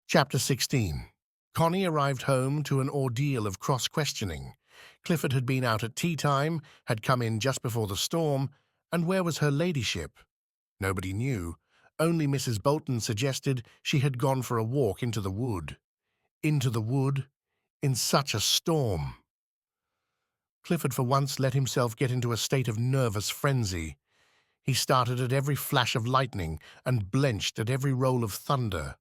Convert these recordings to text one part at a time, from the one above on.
Chapter 16. Connie arrived home to an ordeal of cross-questioning. Clifford had been out at tea time, had come in just before the storm, and where was her ladyship? Nobody knew. Only Mrs. Bolton suggested she had gone for a walk into the wood. Into the wood? In such a storm! Clifford for once let himself get into a state of nervous frenzy. He started at every flash of lightning and blenched at every roll of thunder.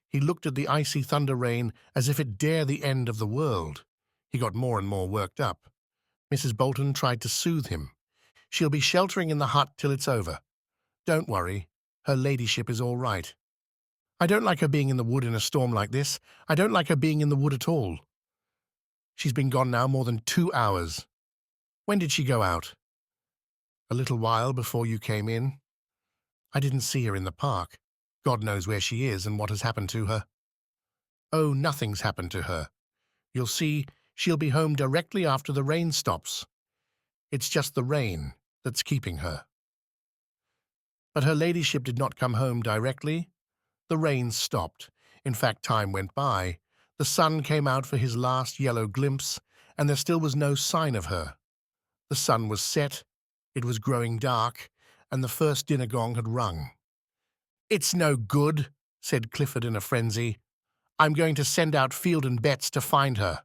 He looked at the icy thunder rain as if it dare the end of the world. He got more and more worked up. Mrs. Bolton tried to soothe him. "She'll be sheltering in the hut till it's over. Don't worry. Her ladyship is all right. I don't like her being in the wood in a storm like this. I don't like her being in the wood at all. She's been gone now more than 2 hours. When did she go out?" "A little while before you came in. I didn't see her in the park. God knows where she is and what has happened to her." "Oh, nothing's happened to her. You'll see, she'll be home directly after the rain stops. It's just the rain that's keeping her." But her ladyship did not come home directly. The rain stopped. In fact, time went by. The sun came out for his last yellow glimpse, and there still was no sign of her. The sun was set, it was growing dark, and the first dinner gong had rung. "It's no good," said Clifford in a frenzy. "I'm going to send out Field and Betts to find her."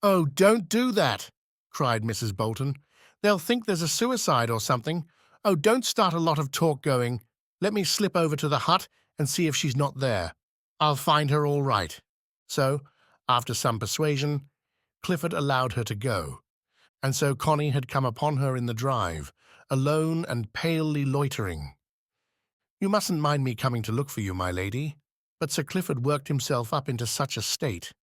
"Oh, don't do that," cried Mrs. Bolton. "They'll think there's a suicide or something. Oh, don't start a lot of talk going. Let me slip over to the hut and see if she's not there. I'll find her all right." So, after some persuasion, Clifford allowed her to go. And so Connie had come upon her in the drive, alone and palely loitering. "You mustn't mind me coming to look for you, my lady." But Sir Clifford worked himself up into such a state.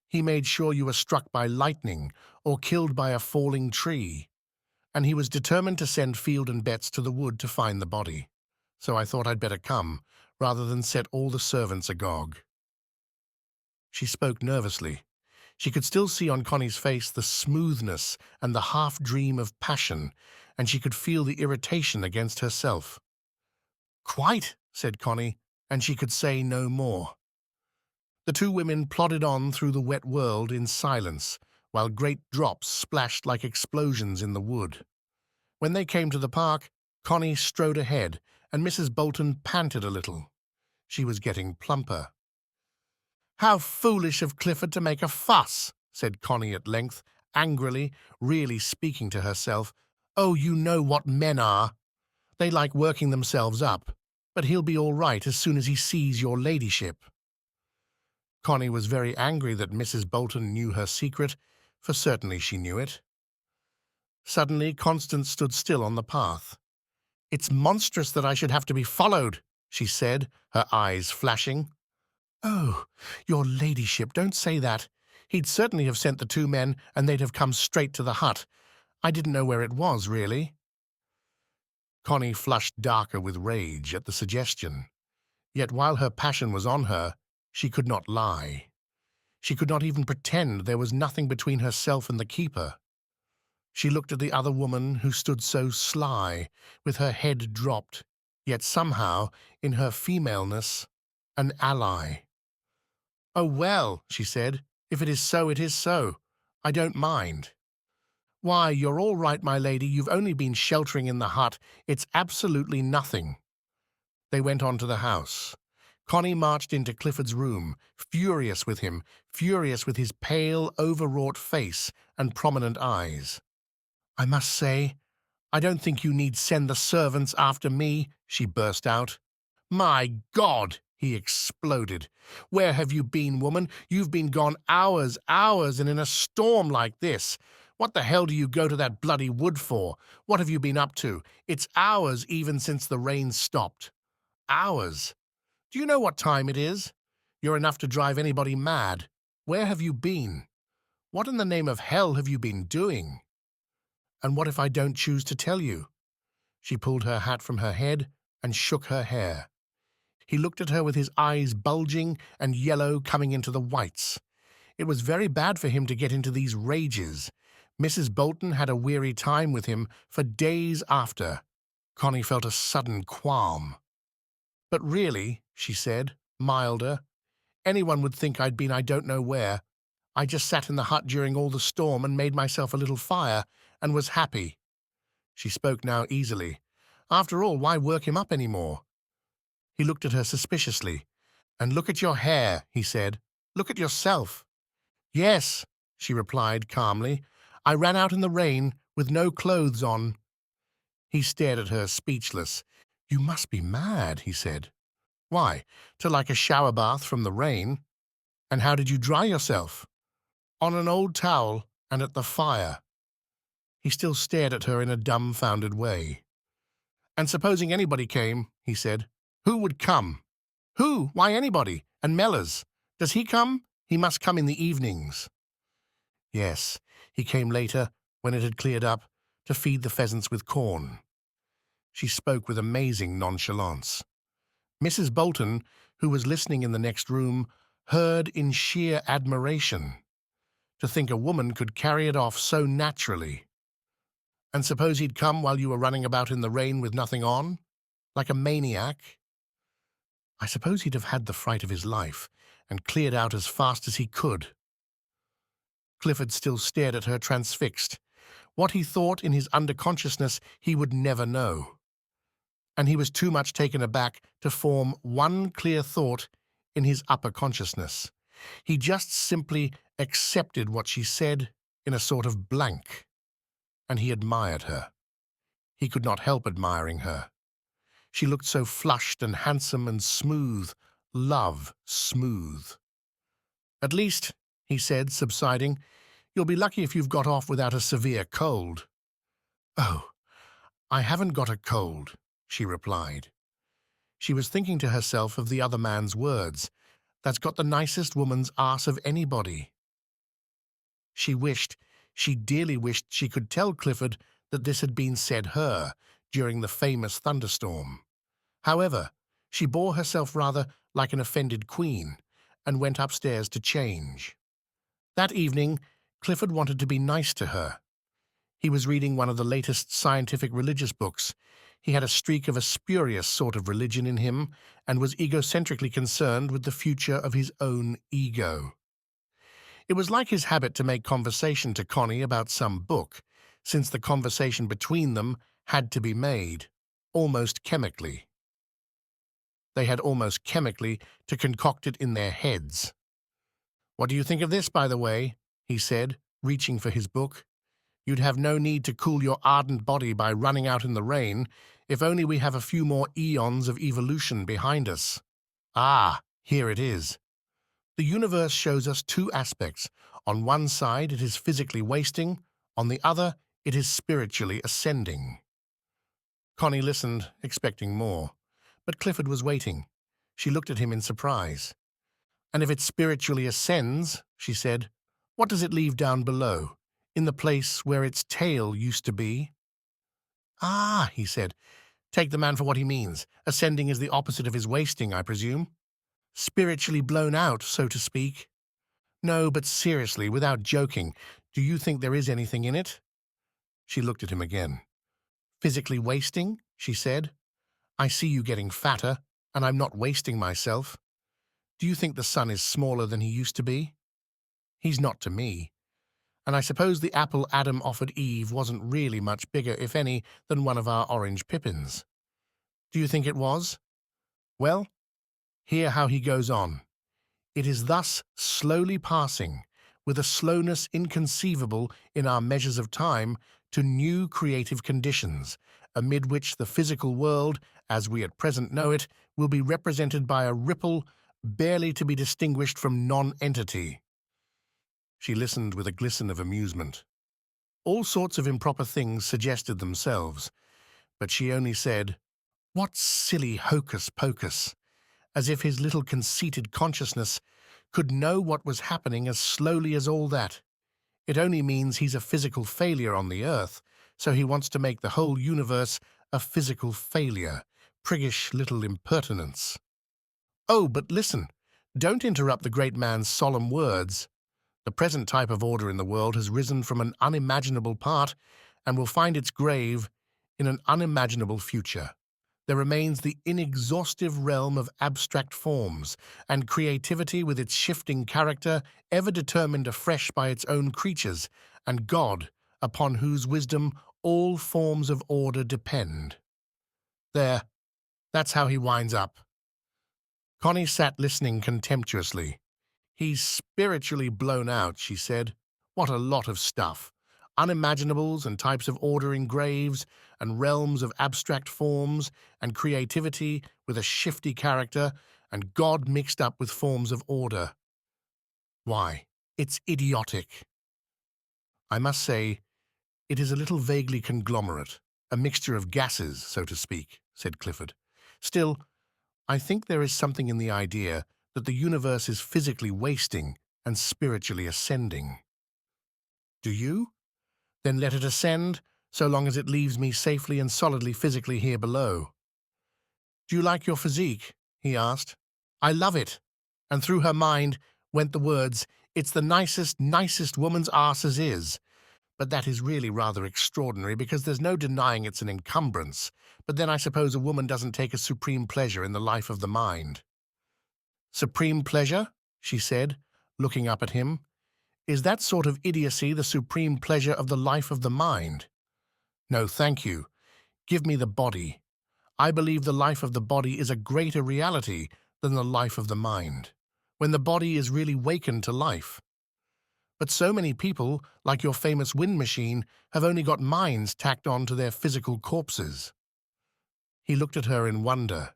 He made sure you were struck by lightning or killed by a falling tree. And he was determined to send Field and Betts to the wood to find the body. So I thought I'd better come, rather than set all the servants agog. She spoke nervously. She could still see on Connie's face the smoothness and the half-dream of passion, and she could feel the irritation against herself. "Quite," said Connie, and she could say no more. The two women plodded on through the wet world in silence, while great drops splashed like explosions in the wood. When they came to the park, Connie strode ahead, and Mrs. Bolton panted a little. She was getting plumper. "How foolish of Clifford to make a fuss," said Connie at length, angrily, really speaking to herself. "Oh, you know what men are. They like working themselves up, but he'll be all right as soon as he sees your ladyship." Connie was very angry that Mrs. Bolton knew her secret, for certainly she knew it. Suddenly Constance stood still on the path. "It's monstrous that I should have to be followed," she said, her eyes flashing. "Oh, your ladyship, don't say that. He'd certainly have sent the two men, and they'd have come straight to the hut. I didn't know where it was, really." Connie flushed darker with rage at the suggestion. Yet while her passion was on her, she could not lie. She could not even pretend there was nothing between herself and the keeper. She looked at the other woman who stood so sly, with her head dropped, yet somehow, in her femaleness, an ally. "Oh, well," she said, "if it is so, it is so. I don't mind." "Why, you're all right, my lady. You've only been sheltering in the hut. It's absolutely nothing." They went on to the house. Connie marched into Clifford's room, furious with him, furious with his pale, overwrought face and prominent eyes. "I must say, I don't think you need send the servants after me," she burst out. "My God!" he exploded. "Where have you been, woman? You've been gone hours, and in a storm like this. What the hell do you go to that bloody wood for? What have you been up to? It's hours even since the rain stopped. Hours. Do you know what time it is? You're enough to drive anybody mad. Where have you been? What in the name of hell have you been doing? And what if I don't choose to tell you?" She pulled her hat from her head and shook her hair. He looked at her with his eyes bulging and yellow coming into the whites. It was very bad for him to get into these rages. Mrs. Bolton had a weary time with him for days after. Connie felt a sudden qualm. "But really," she said, milder, Anyone would think I'd been I don't know where. I just sat in the hut during all the storm and made myself a little fire and was happy." She spoke now easily. After all, why work him up any more? He looked at her suspiciously. "And look at your hair," he said. "Look at yourself." "Yes," she replied calmly. "I ran out in the rain with no clothes on." He stared at her, speechless. "You must be mad," he said. "Why, to like a shower bath from the rain. And how did you dry yourself?" "On an old towel and at the fire." He still stared at her in a dumbfounded way. "And supposing anybody came," he said, "who would come?" "Who? Why, anybody. And Mellors. Does he come? He must come in the evenings." Yes, he came later, when it had cleared up, to feed the pheasants with corn. She spoke with amazing nonchalance. Mrs. Bolton, who was listening in the next room, heard in sheer admiration. To think a woman could carry it off so naturally. "And suppose he'd come while you were running about in the rain with nothing on? Like a maniac?" "I suppose he'd have had the fright of his life and cleared out as fast as he could." Clifford still stared at her, transfixed. What he thought in his underconsciousness he would never know. And he was too much taken aback to form one clear thought in his upper consciousness. He just simply accepted what she said in a sort of blank. And he admired her. He could not help admiring her. She looked so flushed and handsome and smooth, love smooth. "At least," he said, subsiding, "you'll be lucky if you've got off without a severe cold." "Oh, I haven't got a cold," she replied. She was thinking to herself of the other man's words. "That's got the nicest woman's arse of anybody." She dearly wished she could tell Clifford that this had been said her during the famous thunderstorm. However, she bore herself rather like an offended queen and went upstairs to change. That evening, Clifford wanted to be nice to her. He was reading one of the latest scientific religious books. He had a streak of a spurious sort of religion in him and was egocentrically concerned with the future of his own ego. It was like his habit to make conversation to Connie about some book, since the conversation between them had to be made, almost chemically. They had almost chemically to concoct it in their heads. "What do you think of this, by the way?" he said, reaching for his book. "You'd have no need to cool your ardent body by running out in the rain, if only we have a few more eons of evolution behind us. Ah, here it is. The universe shows us two aspects. On one side, it is physically wasting. On the other, it is spiritually ascending." Connie listened, expecting more. But Clifford was waiting. She looked at him in surprise. "And if it spiritually ascends," she said, "what does it leave down below, in the place where its tail used to be?" "Ah," he said, "take the man for what he means. Ascending is the opposite of his wasting, I presume. Spiritually blown out, so to speak. No, but seriously, without joking, do you think there is anything in it?" She looked at him again. "Physically wasting?" she said. "I see you getting fatter, and I'm not wasting myself. Do you think the sun is smaller than he used to be? He's not to me. And I suppose the apple Adam offered Eve wasn't really much bigger, if any, than one of our orange pippins. Do you think it was? Well, hear how he goes on. It is thus slowly passing, with a slowness inconceivable in our measures of time, to new creative conditions, amid which the physical world, as we at present know it, will be represented by a ripple barely to be distinguished from non-entity." She listened with a glisten of amusement. All sorts of improper things suggested themselves, but she only said, "What silly hocus-pocus," as if his little conceited consciousness could know what was happening as slowly as all that. It only means he's a physical failure on the earth, so he wants to make the whole universe a physical failure. Priggish little impertinence. "Oh, but listen, don't interrupt the great man's solemn words. The present type of order in the world has risen from an unimaginable part and will find its grave in an unimaginable future. There remains the inexhaustive realm of abstract forms, and creativity with its shifting character, ever determined afresh by its own creatures, and God, upon whose wisdom all forms of order depend. There, that's how he winds up. Connie sat listening contemptuously. He's spiritually blown out, she said. What a lot of stuff. Unimaginables and types of order in graves, and realms of abstract forms, and creativity with a shifty character, and God mixed up with forms of order. Why, it's idiotic. I must say, it is a little vaguely conglomerate, a mixture of gases, so to speak, said Clifford. Still, I think there is something in the idea that the universe is physically wasting and spiritually ascending. Do you? Then let it ascend, so long as it leaves me safely and solidly physically here below. Do you like your physique? He asked. I love it. And through her mind went the words, it's the nicest woman's arse as is. But that is really rather extraordinary because there's no denying it's an encumbrance. But then I suppose a woman doesn't take a supreme pleasure in the life of the mind. Supreme pleasure? She said, looking up at him. Is that sort of idiocy the supreme pleasure of the life of the mind? No, thank you. Give me the body. I believe the life of the body is a greater reality than the life of the mind, when the body is really wakened to life. But so many people, like your famous wind machine, have only got minds tacked on to their physical corpses. He looked at her in wonder.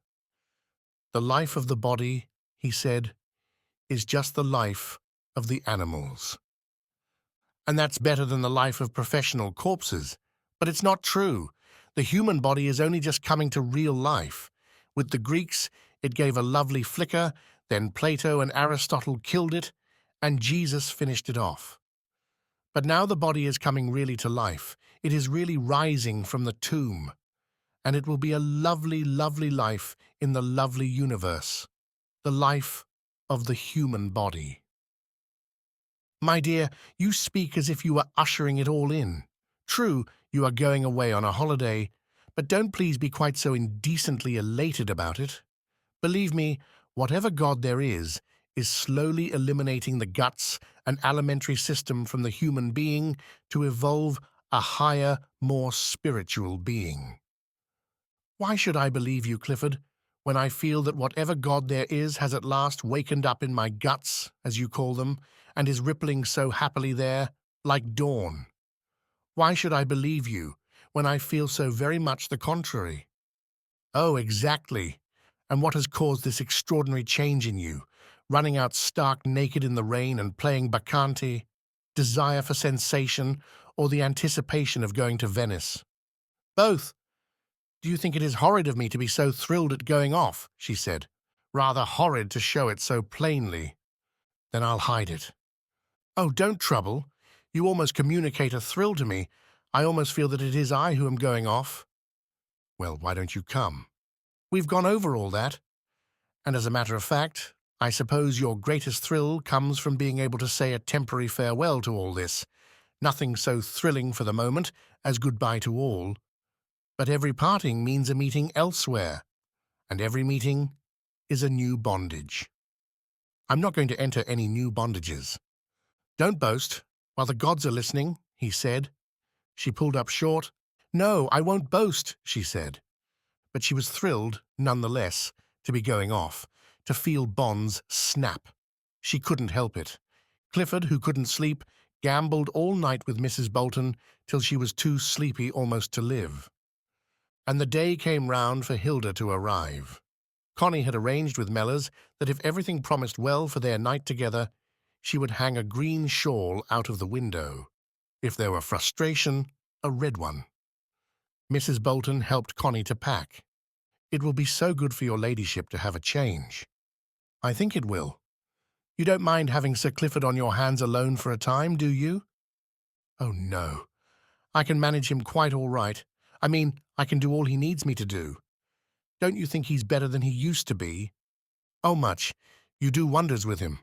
The life of the body, he said, is just the life of the animals. And that's better than the life of professional corpses. But it's not true. The human body is only just coming to real life. With the Greeks, it gave a lovely flicker, then Plato and Aristotle killed it, and Jesus finished it off. But now the body is coming really to life. It is really rising from the tomb. And it will be a lovely, lovely life in the lovely universe. The life of the human body. My dear, you speak as if you were ushering it all in. True, you are going away on a holiday, but don't please be quite so indecently elated about it. Believe me, whatever God there is slowly eliminating the guts and alimentary system from the human being to evolve a higher, more spiritual being. Why should I believe you, Clifford, when I feel that whatever God there is has at last wakened up in my guts, as you call them, and is rippling so happily there, like dawn? Why should I believe you when I feel so very much the contrary? Oh, exactly. And what has caused this extraordinary change in you? Running out stark naked in the rain and playing Bacchante? Desire for sensation, or the anticipation of going to Venice? Both. Do you think it is horrid of me to be so thrilled at going off? She said. Rather horrid to show it so plainly. Then I'll hide it. Oh, don't trouble. You almost communicate a thrill to me. I almost feel that it is I who am going off. Well, why don't you come? We've gone over all that. And as a matter of fact, I suppose your greatest thrill comes from being able to say a temporary farewell to all this. Nothing so thrilling for the moment as goodbye to all. But every parting means a meeting elsewhere, and every meeting is a new bondage. I'm not going to enter any new bondages. Don't boast, while the gods are listening, he said. She pulled up short. No, I won't boast, she said. But she was thrilled, nonetheless, to be going off, to feel bonds snap. She couldn't help it. Clifford, who couldn't sleep, gambled all night with Mrs. Bolton till she was too sleepy almost to live. And the day came round for Hilda to arrive. Connie had arranged with Mellors that if everything promised well for their night together, she would hang a green shawl out of the window. If there were frustration, a red one. Mrs. Bolton helped Connie to pack. It will be so good for your ladyship to have a change. I think it will. You don't mind having Sir Clifford on your hands alone for a time, do you? Oh, no. I can manage him quite all right. I mean, I can do all he needs me to do. Don't you think he's better than he used to be? Oh, much. You do wonders with him.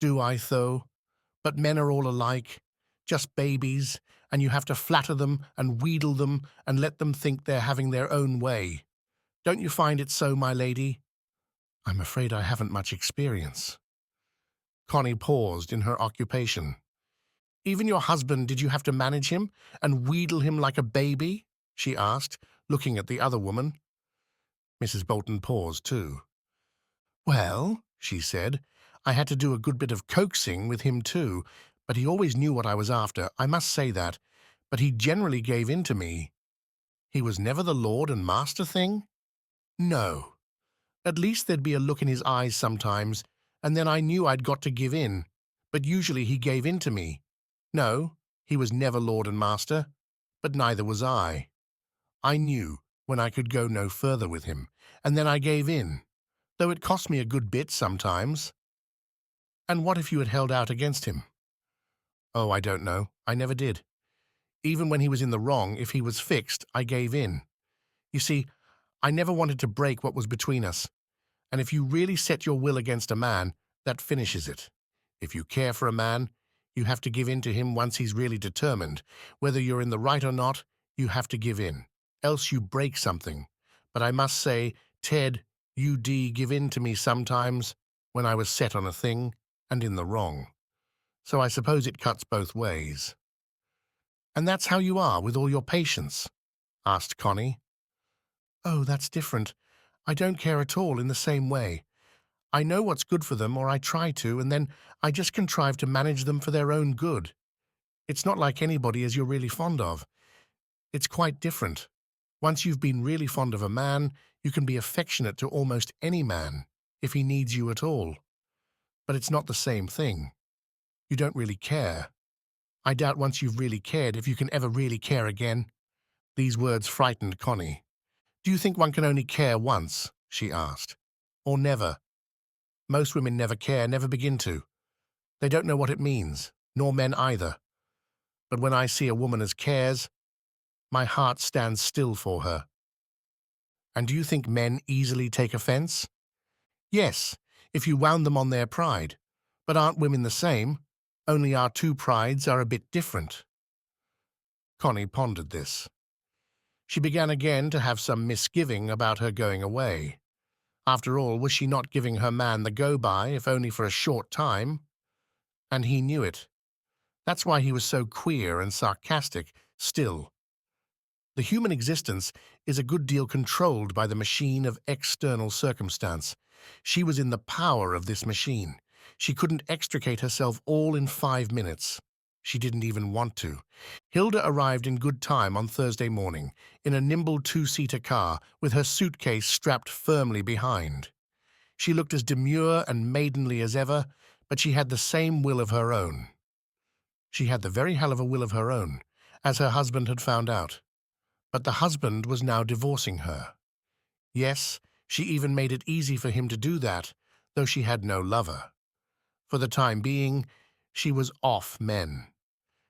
Do I, though? But men are all alike, just babies, and you have to flatter them and wheedle them and let them think they're having their own way. Don't you find it so, my lady? I'm afraid I haven't much experience. Connie paused in her occupation. Even your husband, did you have to manage him and wheedle him like a baby? She asked, looking at the other woman. Mrs. Bolton paused too. Well, she said, I had to do a good bit of coaxing with him too, but he always knew what I was after, I must say that, but he generally gave in to me. He was never the lord and master thing? No. At least there'd be a look in his eyes sometimes, and then I knew I'd got to give in, but usually he gave in to me. No, he was never lord and master, but neither was I. I knew when I could go no further with him, and then I gave in, though it cost me a good bit sometimes. And what if you had held out against him? Oh, I don't know. I never did. Even when he was in the wrong, if he was fixed, I gave in. You see, I never wanted to break what was between us, and if you really set your will against a man, that finishes it. If you care for a man, you have to give in to him once he's really determined. Whether you're in the right or not, you have to give in. Else you break something. But I must say, Ted, you give in to me sometimes when I was set on a thing and in the wrong. So I suppose it cuts both ways. And that's how you are with all your patients? Asked Connie. Oh, that's different. I don't care at all in the same way. I know what's good for them, or I try to, and then I just contrive to manage them for their own good. It's not like anybody as you're really fond of. It's quite different. Once you've been really fond of a man, you can be affectionate to almost any man, if he needs you at all. But it's not the same thing. You don't really care. I doubt once you've really cared if you can ever really care again. These words frightened Connie. Do you think one can only care once? She asked. Or never? Most women never care, never begin to. They don't know what it means, nor men either. But when I see a woman as cares, my heart stands still for her. And do you think men easily take offense? Yes, if you wound them on their pride. But aren't women the same? Only our two prides are a bit different. Connie pondered this. She began again to have some misgiving about her going away. After all, was she not giving her man the go-by, if only for a short time? And he knew it. That's why he was so queer and sarcastic still. The human existence is a good deal controlled by the machine of external circumstance. She was in the power of this machine. She couldn't extricate herself all in 5 minutes. She didn't even want to. Hilda arrived in good time on Thursday morning, in a nimble two-seater car with her suitcase strapped firmly behind. She looked as demure and maidenly as ever, but she had the same will of her own. She had the very hell of a will of her own, as her husband had found out. But the husband was now divorcing her. Yes, she even made it easy for him to do that, though she had no lover. For the time being, she was off men.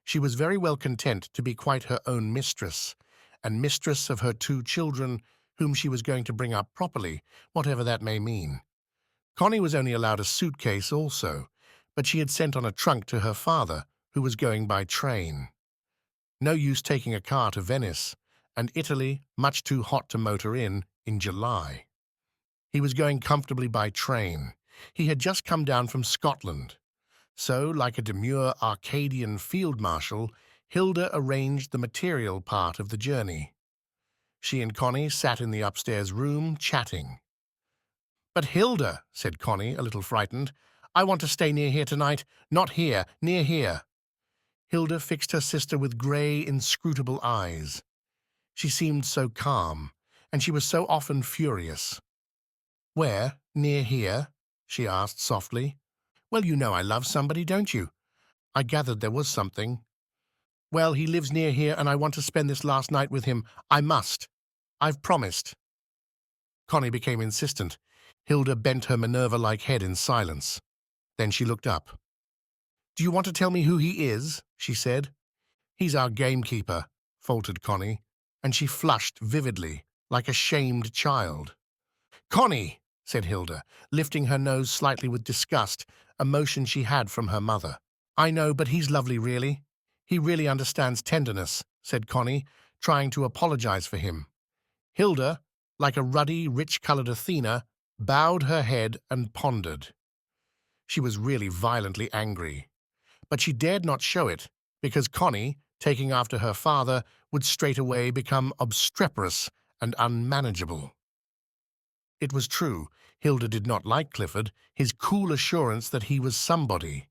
She was very well content to be quite her own mistress, and mistress of her 2 children, whom she was going to bring up properly, whatever that may mean. Connie was only allowed a suitcase also, but she had sent on a trunk to her father, who was going by train. No use taking a car to Venice, and Italy much too hot to motor in July. He was going comfortably by train. He had just come down from Scotland. So, like a demure Arcadian field marshal, Hilda arranged the material part of the journey. She and Connie sat in the upstairs room, chatting. "But Hilda," said Connie, a little frightened, "I want to stay near here tonight. Not here, near here." Hilda fixed her sister with grey, inscrutable eyes. She seemed so calm, and she was so often furious. "Where, near here?" she asked softly. "Well, you know I love somebody, don't you? I gathered there was something. Well, he lives near here, and I want to spend this last night with him. I must. I've promised." Connie became insistent. Hilda bent her Minerva-like head in silence. Then she looked up. "Do you want to tell me who he is?" she said. "He's our gamekeeper," faltered Connie, and she flushed vividly, like a shamed child. "Connie!" said Hilda, lifting her nose slightly with disgust, a motion she had from her mother. "I know, but he's lovely, really. He really understands tenderness," said Connie, trying to apologize for him. "Hilda, like a ruddy, rich-coloured Athena, bowed her head and pondered. She was really violently angry, but she dared not show it, because Connie, taking after her father, would straightway become obstreperous and unmanageable. It was true, Hilda did not like Clifford, his cool assurance that he was somebody.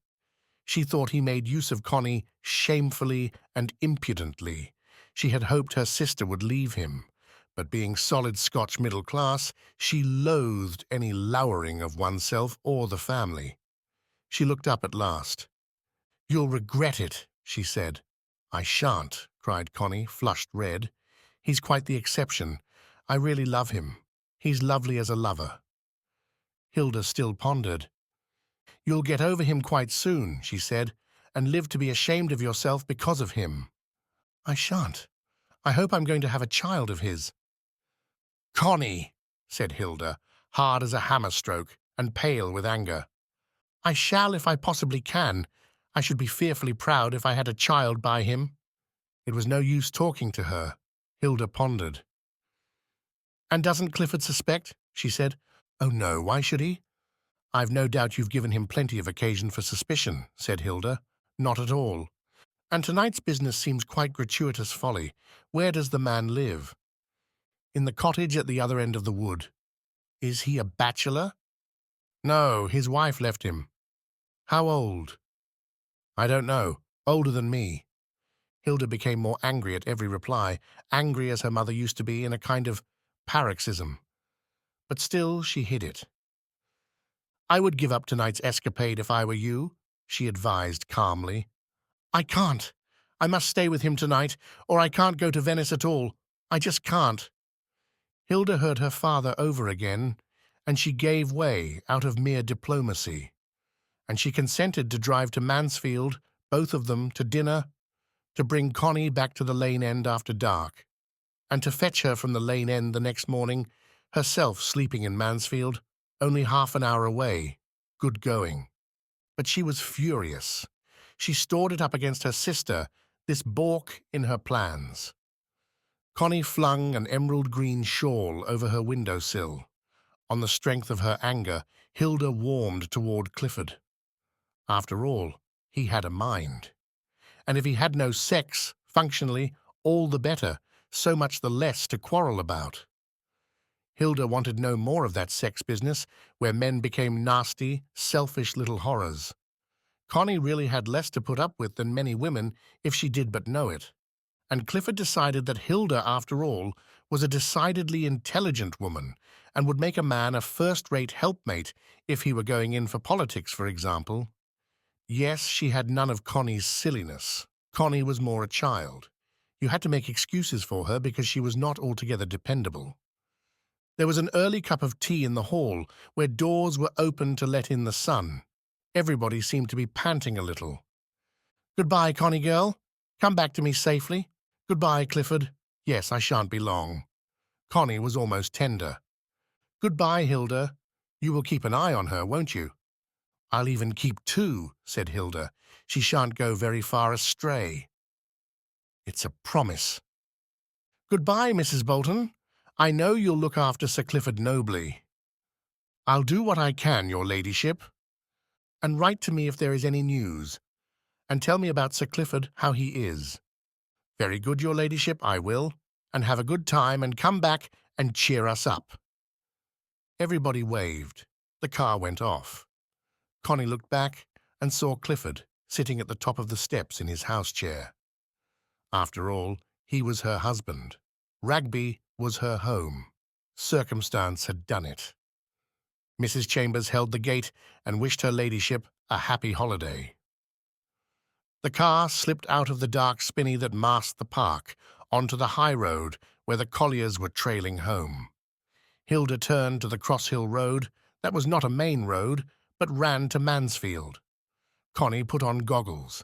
She thought he made use of Connie shamefully and impudently. She had hoped her sister would leave him, but being solid Scotch middle class, she loathed any lowering of oneself or the family. She looked up at last. "You'll regret it," she said. "I shan't," cried Connie, flushed red. "He's quite the exception. I really love him. He's lovely as a lover." Hilda still pondered. "You'll get over him quite soon," she said, "and live to be ashamed of yourself because of him." "I shan't. I hope I'm going to have a child of his." "Connie," said Hilda, hard as a hammer stroke and pale with anger. "I shall if I possibly can. I should be fearfully proud if I had a child by him." It was no use talking to her. Hilda pondered. "And doesn't Clifford suspect?" she said. "Oh, no, why should he?" "I've no doubt you've given him plenty of occasion for suspicion," said Hilda. "Not at all. And tonight's business seems quite gratuitous folly. Where does the man live?" "In the cottage at the other end of the wood." "Is he a bachelor?" "No, his wife left him." "How old?" "I don't know. Older than me." Hilda became more angry at every reply, angry as her mother used to be in a kind of paroxysm. But still she hid it. "I would give up tonight's escapade if I were you," she advised calmly. "I can't. I must stay with him tonight, or I can't go to Venice at all. I just can't." Hilda heard her father over again, and she gave way out of mere diplomacy. And she consented to drive to Mansfield, both of them, to dinner, to bring Connie back to the Lane End after dark, and to fetch her from the Lane End the next morning, herself sleeping in Mansfield, only half an hour away. Good going. But she was furious. She stored it up against her sister, this balk in her plans. Connie flung an emerald-green shawl over her window-sill. On the strength of her anger, Hilda warmed toward Clifford. After all, he had a mind. And if he had no sex, functionally, all the better, so much the less to quarrel about. Hilda wanted no more of that sex business, where men became nasty, selfish little horrors. Connie really had less to put up with than many women if she did but know it. And Clifford decided that Hilda, after all, was a decidedly intelligent woman and would make a man a first-rate helpmate if he were going in for politics, for example. Yes, she had none of Connie's silliness. Connie was more a child. You had to make excuses for her because she was not altogether dependable. There was an early cup of tea in the hall, where doors were open to let in the sun. Everybody seemed to be panting a little. "Goodbye, Connie girl. Come back to me safely. Goodbye, Clifford. Yes, I shan't be long." Connie was almost tender. "Goodbye, Hilda. You will keep an eye on her, won't you?" "I'll even keep two," said Hilda. "She shan't go very far astray." "It's a promise." "Goodbye, Mrs. Bolton. I know you'll look after Sir Clifford nobly." "I'll do what I can, your ladyship. And write to me if there is any news. And tell me about Sir Clifford, how he is." "Very good, your ladyship, I will. And have a good time and come back and cheer us up." Everybody waved. The car went off. Connie looked back and saw Clifford sitting at the top of the steps in his house chair. After all, he was her husband. Rugby was her home. Circumstance had done it. Mrs. Chambers held the gate and wished her ladyship a happy holiday. The car slipped out of the dark spinney that masked the park onto the high road where the colliers were trailing home. Hilda turned to the Cross Hill Road. That was not a main road, but ran to Mansfield. Connie put on goggles.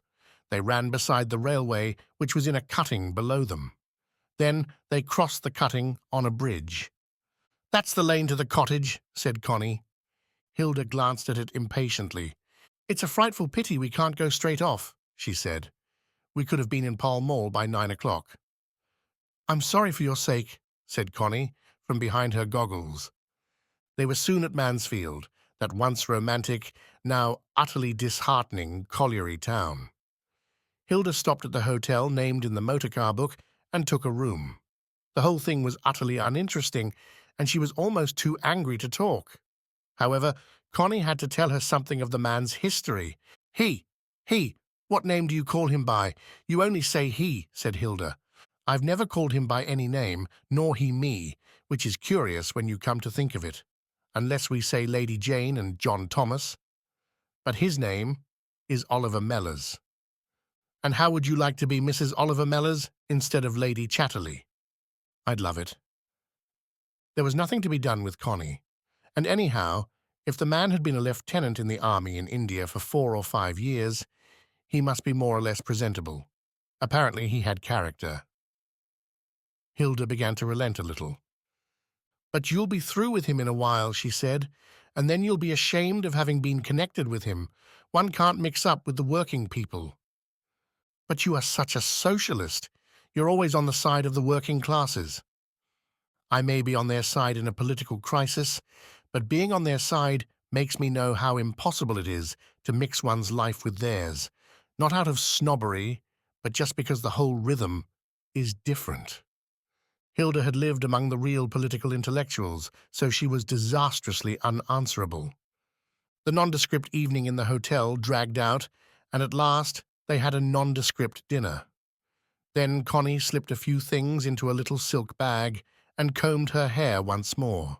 They ran beside the railway, which was in a cutting below them. Then they crossed the cutting on a bridge. "That's the lane to the cottage," said Connie. Hilda glanced at it impatiently. "It's a frightful pity we can't go straight off," she said. "We could have been in Pall Mall by 9 o'clock." "I'm sorry for your sake," said Connie, from behind her goggles. They were soon at Mansfield, that once romantic, now utterly disheartening colliery town. Hilda stopped at the hotel named in the motorcar book and took a room. The whole thing was utterly uninteresting, and she was almost too angry to talk. However, Connie had to tell her something of the man's history. He, what name do you call him by? You only say he, said Hilda. I've never called him by any name, nor he me, which is curious when you come to think of it, unless we say Lady Jane and John Thomas. But his name is Oliver Mellors. And how would you like to be Mrs. Oliver Mellors instead of Lady Chatterley? I'd love it. There was nothing to be done with Connie, and anyhow, if the man had been a lieutenant in the army in India for 4 or 5 years, he must be more or less presentable. Apparently he had character. Hilda began to relent a little. But you'll be through with him in a while, she said, and then you'll be ashamed of having been connected with him. One can't mix up with the working people. But you are such a socialist. You're always on the side of the working classes. I may be on their side in a political crisis, but being on their side makes me know how impossible it is to mix one's life with theirs, not out of snobbery, but just because the whole rhythm is different. Hilda had lived among the real political intellectuals, so she was disastrously unanswerable. The nondescript evening in the hotel dragged out, and at last they had a nondescript dinner. Then Connie slipped a few things into a little silk bag and combed her hair once more.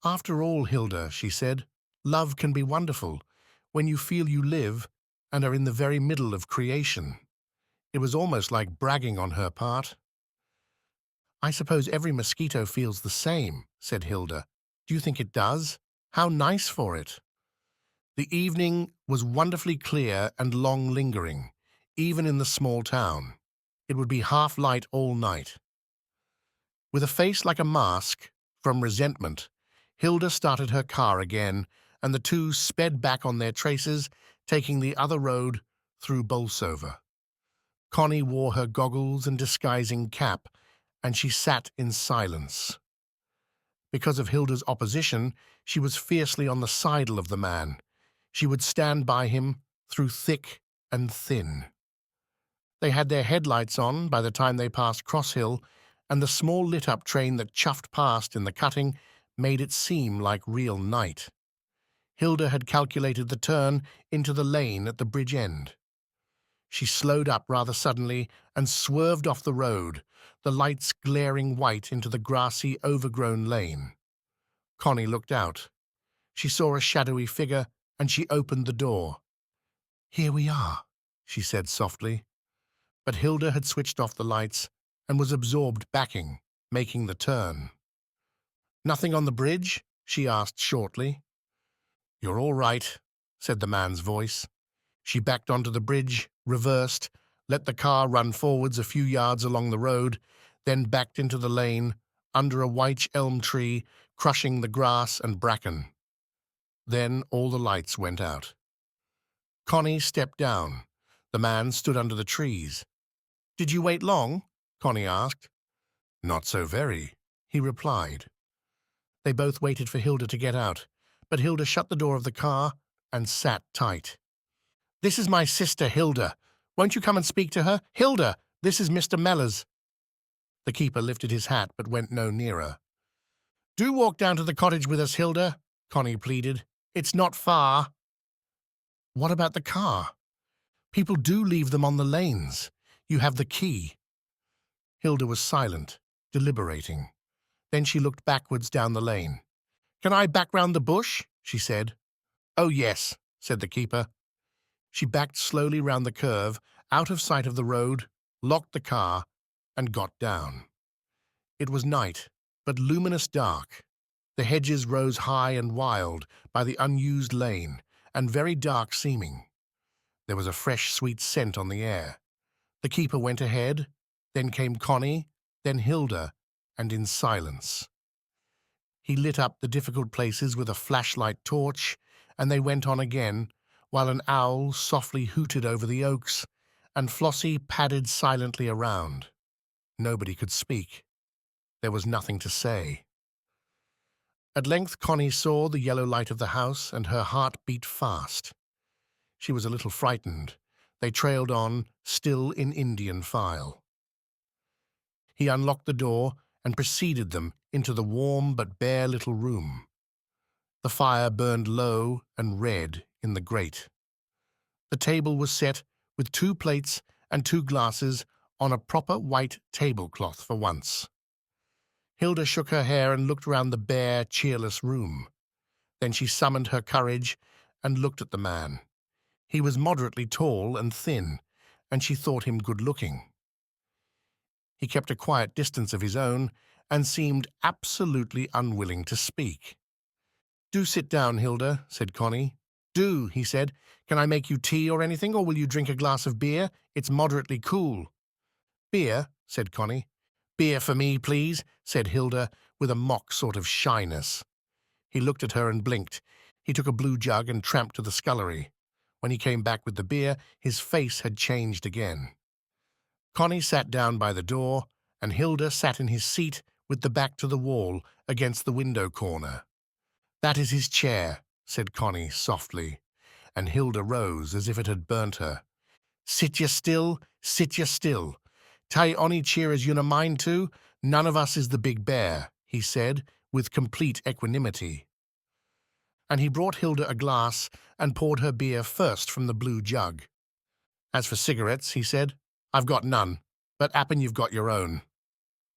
After all, Hilda, she said, love can be wonderful when you feel you live and are in the very middle of creation. It was almost like bragging on her part. I suppose every mosquito feels the same, said Hilda. Do you think it does? How nice for it. The evening was wonderfully clear and long-lingering, even in the small town. It would be half light all night. With a face like a mask, from resentment, Hilda started her car again, and the two sped back on their traces, taking the other road through Bolsover. Connie wore her goggles and disguising cap, and she sat in silence. Because of Hilda's opposition, she was fiercely on the side of the man. She would stand by him through thick and thin. They had their headlights on by the time they passed Cross Hill, and the small lit-up train that chuffed past in the cutting made it seem like real night. Hilda had calculated the turn into the lane at the bridge end. She slowed up rather suddenly and swerved off the road, the lights glaring white into the grassy, overgrown lane. Connie looked out. She saw a shadowy figure, and she opened the door. "Here we are," she said softly. But Hilda had switched off the lights and was absorbed backing, making the turn. "Nothing on the bridge?" she asked shortly. "You're all right," said the man's voice. She backed onto the bridge, reversed, let the car run forwards a few yards along the road, then backed into the lane, under a wych elm tree, crushing the grass and bracken. Then all the lights went out. Connie stepped down. The man stood under the trees. "Did you wait long?" Connie asked. "Not so very," he replied. They both waited for Hilda to get out, but Hilda shut the door of the car and sat tight. "This is my sister, Hilda. Won't you come and speak to her? Hilda, this is Mr. Mellors." The keeper lifted his hat but went no nearer. "Do walk down to the cottage with us, Hilda," Connie pleaded. "It's not far." "What about the car? People do leave them on the lanes. You have the key." Hilda was silent, deliberating. Then she looked backwards down the lane. "Can I back round the bush?" she said. "Oh, yes," said the keeper. She backed slowly round the curve, out of sight of the road, locked the car, and got down. It was night, but luminous dark. The hedges rose high and wild by the unused lane, and very dark seeming. There was a fresh, sweet scent on the air. The keeper went ahead, then came Connie, then Hilda, and in silence. He lit up the difficult places with a flashlight torch, and they went on again, while an owl softly hooted over the oaks, and Flossie padded silently around. Nobody could speak. There was nothing to say. At length Connie saw the yellow light of the house, and her heart beat fast. She was a little frightened. They trailed on, still in Indian file. He unlocked the door and preceded them into the warm but bare little room. The fire burned low and red in the grate. The table was set with 2 plates and 2 glasses on a proper white tablecloth for once. Hilda shook her hair and looked round the bare, cheerless room. Then she summoned her courage and looked at the man. He was moderately tall and thin, and she thought him good-looking. He kept a quiet distance of his own and seemed absolutely unwilling to speak. "Do sit down, Hilda," said Connie. "Do," he said. "Can I make you tea or anything, or will you drink a glass of beer? It's moderately cool." "Beer," said Connie. "Beer for me, please," said Hilda, with a mock sort of shyness. He looked at her and blinked. He took a blue jug and tramped to the scullery. When he came back with the beer, his face had changed again. Connie sat down by the door, and Hilda sat in his seat with the back to the wall against the window corner. "That is his chair," said Connie softly, and Hilda rose as if it had burnt her. "Sit ye still, sit ye still. Tai ony cheer as you'n a mind to, none of us is the big bear," he said with complete equanimity. And he brought Hilda a glass and poured her beer first from the blue jug. "As for cigarettes," he said, "I've got none, but 'appen you've got your own.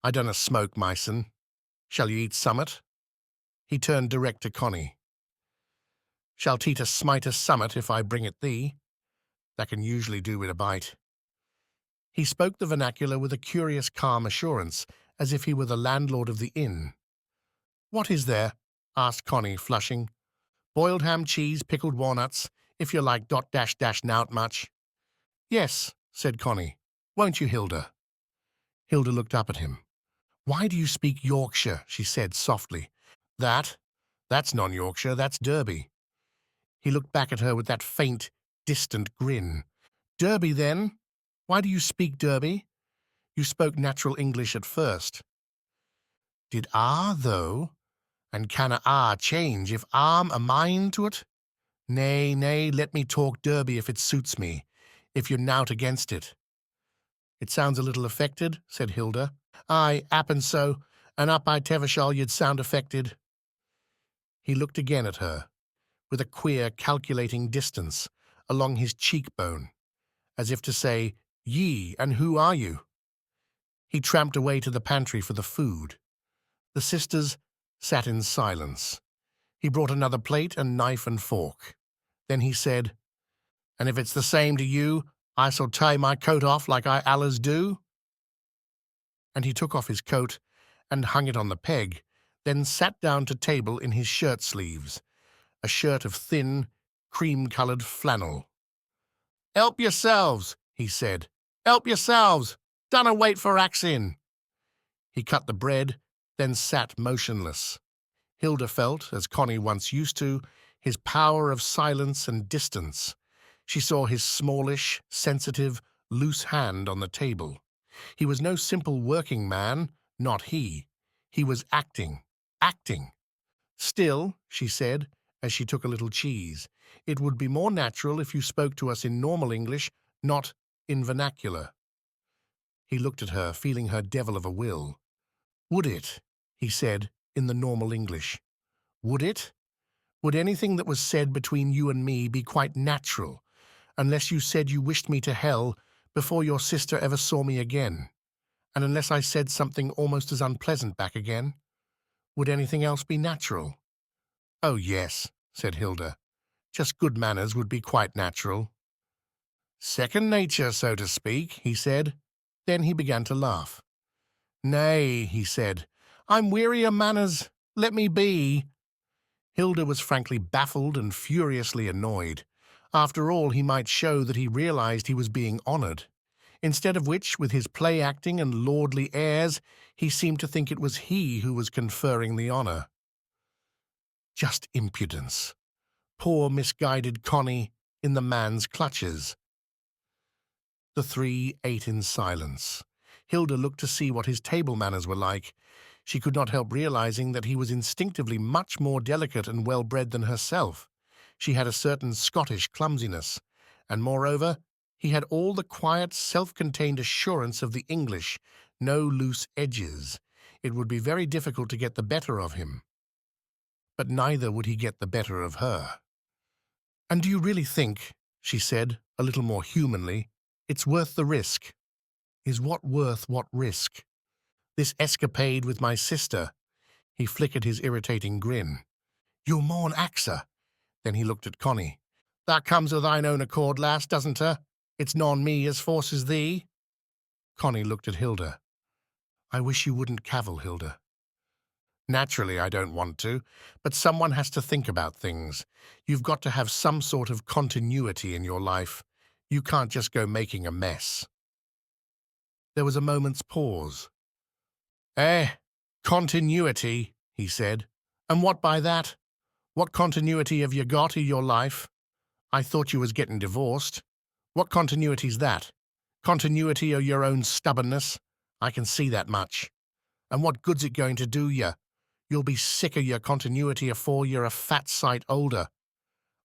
I dunna smoke, my son. Shall you eat summat?" He turned direct to Connie. "Shall Tita smite a summat if I bring it thee? That can usually do with a bite." He spoke the vernacular with a curious calm assurance, as if he were the landlord of the inn. "What is there?" asked Connie, flushing. "Boiled ham, cheese, pickled walnuts, if you like dot dash dash nout much." "Yes," said Connie. "Won't you, Hilda?" Hilda looked up at him. "Why do you speak Yorkshire?" she said softly. That's non-Yorkshire, that's Derby." He looked back at her with that faint, distant grin. "Derby, then? Why do you speak Derby? You spoke natural English at first." "Did though? And can a change if I'm a mind to it? Nay, nay, let me talk Derby if it suits me, if you're nowt against it." "It sounds a little affected," said Hilda. "Aye, 'appen so, and up by Tevershall you'd sound affected." He looked again at her, with a queer, calculating distance along his cheekbone, as if to say, "Ye, and who are you?" He tramped away to the pantry for the food. The sisters sat in silence. He brought another plate and knife and fork. Then he said, "And if it's the same to you, I shall tie my coat off like I allers do." And he took off his coat and hung it on the peg, then sat down to table in his shirt sleeves, a shirt of thin, cream-coloured flannel. "Help yourselves," he said. "Help yourselves. Dunna wait for axin." He cut the bread, then sat motionless. Hilda felt, as Connie once used to, his power of silence and distance. She saw his smallish, sensitive, loose hand on the table. He was no simple working man, not he. He was acting. "Still," she said, as she took a little cheese, "it would be more natural if you spoke to us in normal English, not in vernacular." He looked at her, feeling her devil of a will. "Would it?" he said, in the normal English. "Would it? Would anything that was said between you and me be quite natural, unless you said you wished me to hell before your sister ever saw me again, and unless I said something almost as unpleasant back again? Would anything else be natural?" "Oh, yes," said Hilda. "Just good manners would be quite natural." "Second nature, so to speak," he said. Then he began to laugh. "Nay," he said, "I'm weary of manners. Let me be." Hilda was frankly baffled and furiously annoyed. After all, he might show that he realized he was being honored. Instead of which, with his play-acting and lordly airs, he seemed to think it was he who was conferring the honor. Just impudence. Poor misguided Connie in the man's clutches. The three ate in silence. Hilda looked to see what his table manners were like. She could not help realizing that he was instinctively much more delicate and well-bred than herself. She had a certain Scottish clumsiness, and moreover, he had all the quiet, self-contained assurance of the English, no loose edges. It would be very difficult to get the better of him. But neither would he get the better of her. "And do you really think," she said, a little more humanly, "it's worth the risk?" "Is what worth what risk?" "This escapade with my sister." He flickered his irritating grin. "You'll mourn Axa." Then he looked at Connie. "That comes of thine own accord, lass, doesn't her? It's non me as forces thee." Connie looked at Hilda. "I wish you wouldn't cavil, Hilda." "Naturally I don't want to, but someone has to think about things. You've got to have some sort of continuity in your life. You can't just go making a mess." There was a moment's pause. Continuity," he said. "And what by that? What continuity have you got i' your life? I thought you was getting divorced. What continuity's that? Continuity o' your own stubbornness? I can see that much. And what good's it going to do you? You'll be sick of your continuity afore you're a fat sight older.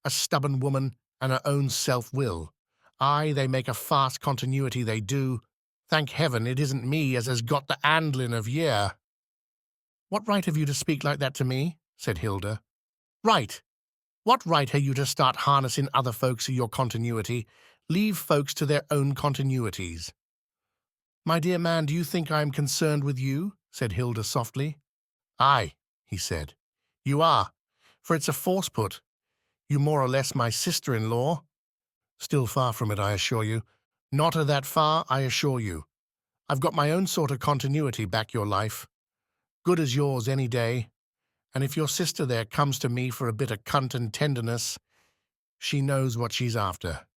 A stubborn woman and her own self-will. Aye, they make a fast continuity, they do. Thank heaven it isn't me as has got the handling of ye." "What right have you to speak like that to me?" said Hilda. "Right? What right have you to start harnessing other folks to your continuity? Leave folks to their own continuities." "My dear man, do you think I am concerned with you?" said Hilda softly. "Aye," he said. "You are, for it's a force put. You more or less my sister-in-law." "Still far from it, I assure you. Not a that far, I assure you. I've got my own sort of continuity back your life. Good as yours any day. And if your sister there comes to me for a bit of cunt and tenderness, she knows what she's after.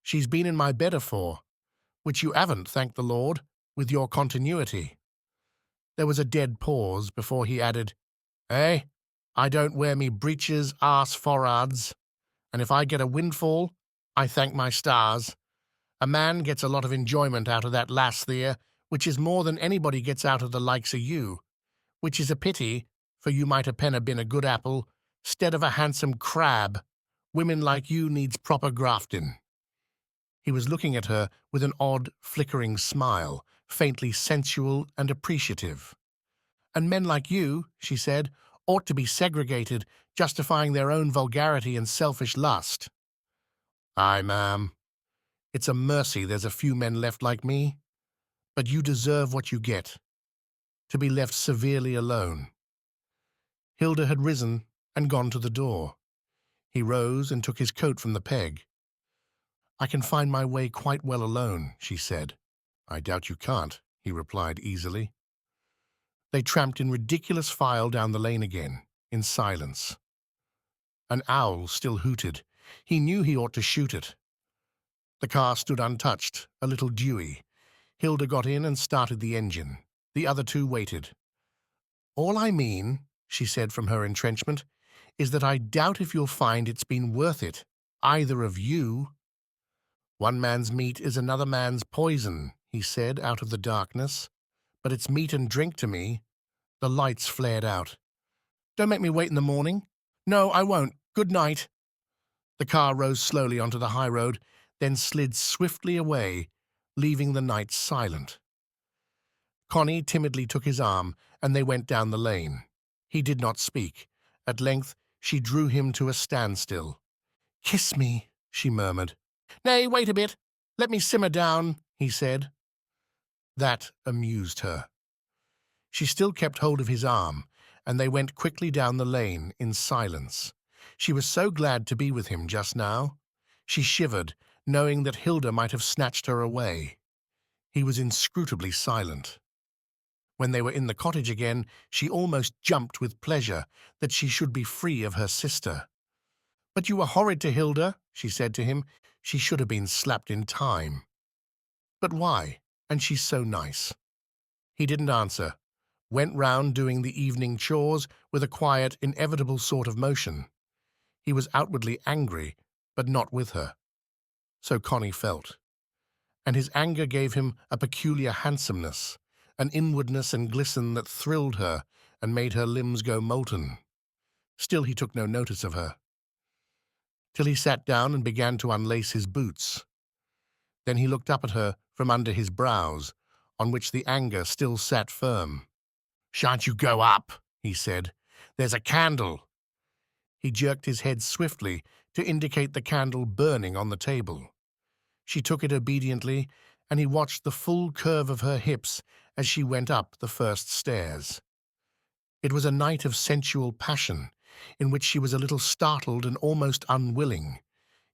She's been in my bed afore, which you haven't, thank the Lord, with your continuity." There was a dead pause before he added, I don't wear me breeches arse forrads, and if I get a windfall, I thank my stars. A man gets a lot of enjoyment out of that lass there, which is more than anybody gets out of the likes of you, which is a pity, for you might have been a good apple, 'stead of a handsome crab. Women like you needs proper grafting." He was looking at her with an odd, flickering smile, faintly sensual and appreciative. "And men like you," she said, "ought to be segregated, justifying their own vulgarity and selfish lust." "Aye, ma'am. It's a mercy there's a few men left like me. But you deserve what you get, to be left severely alone." Hilda had risen and gone to the door. He rose and took his coat from the peg. "I can find my way quite well alone," she said. "I doubt you can't," he replied easily. They tramped in ridiculous file down the lane again, in silence. An owl still hooted. He knew he ought to shoot it. The car stood untouched, a little dewy. Hilda got in and started the engine. The other two waited. "All I mean," she said from her entrenchment, "is that I doubt if you'll find it's been worth it, either of you." "One man's meat is another man's poison," he said out of the darkness. "But it's meat and drink to me." The lights flared out. "Don't make me wait in the morning." "No, I won't. Good night." The car rose slowly onto the high road, then slid swiftly away, leaving the night silent. Connie timidly took his arm, and they went down the lane. He did not speak. At length she drew him to a standstill. "Kiss me," she murmured. "Nay, wait a bit. Let me simmer down," he said. That amused her. She still kept hold of his arm, and they went quickly down the lane in silence. She was so glad to be with him just now. She shivered, knowing that Hilda might have snatched her away. He was inscrutably silent. When they were in the cottage again, she almost jumped with pleasure that she should be free of her sister. "But you were horrid to Hilda," she said to him. "She should have been slapped in time." "But why? And she's so nice." He didn't answer, went round doing the evening chores with a quiet, inevitable sort of motion. He was outwardly angry, but not with her. So Connie felt. And his anger gave him a peculiar handsomeness, an inwardness and glisten that thrilled her and made her limbs go molten. Still he took no notice of her, till he sat down and began to unlace his boots. Then he looked up at her from under his brows, on which the anger still sat firm. "Shan't you go up?" he said. "There's a candle." He jerked his head swiftly to indicate the candle burning on the table. She took it obediently, and he watched the full curve of her hips as she went up the first stairs. It was a night of sensual passion, in which she was a little startled and almost unwilling,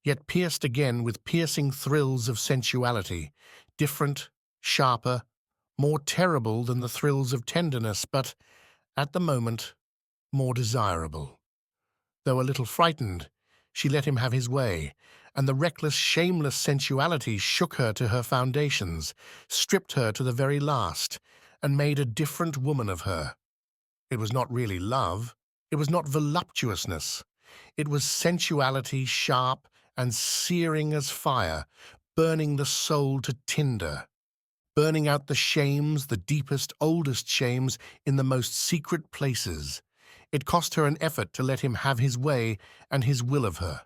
yet pierced again with piercing thrills of sensuality, different, sharper, more terrible than the thrills of tenderness, but, at the moment, more desirable. Though a little frightened, she let him have his way, and the reckless, shameless sensuality shook her to her foundations, stripped her to the very last, and made a different woman of her. It was not really love, it was not voluptuousness, it was sensuality sharp and searing as fire, burning the soul to tinder, burning out the shames, the deepest, oldest shames, in the most secret places. It cost her an effort to let him have his way and his will of her.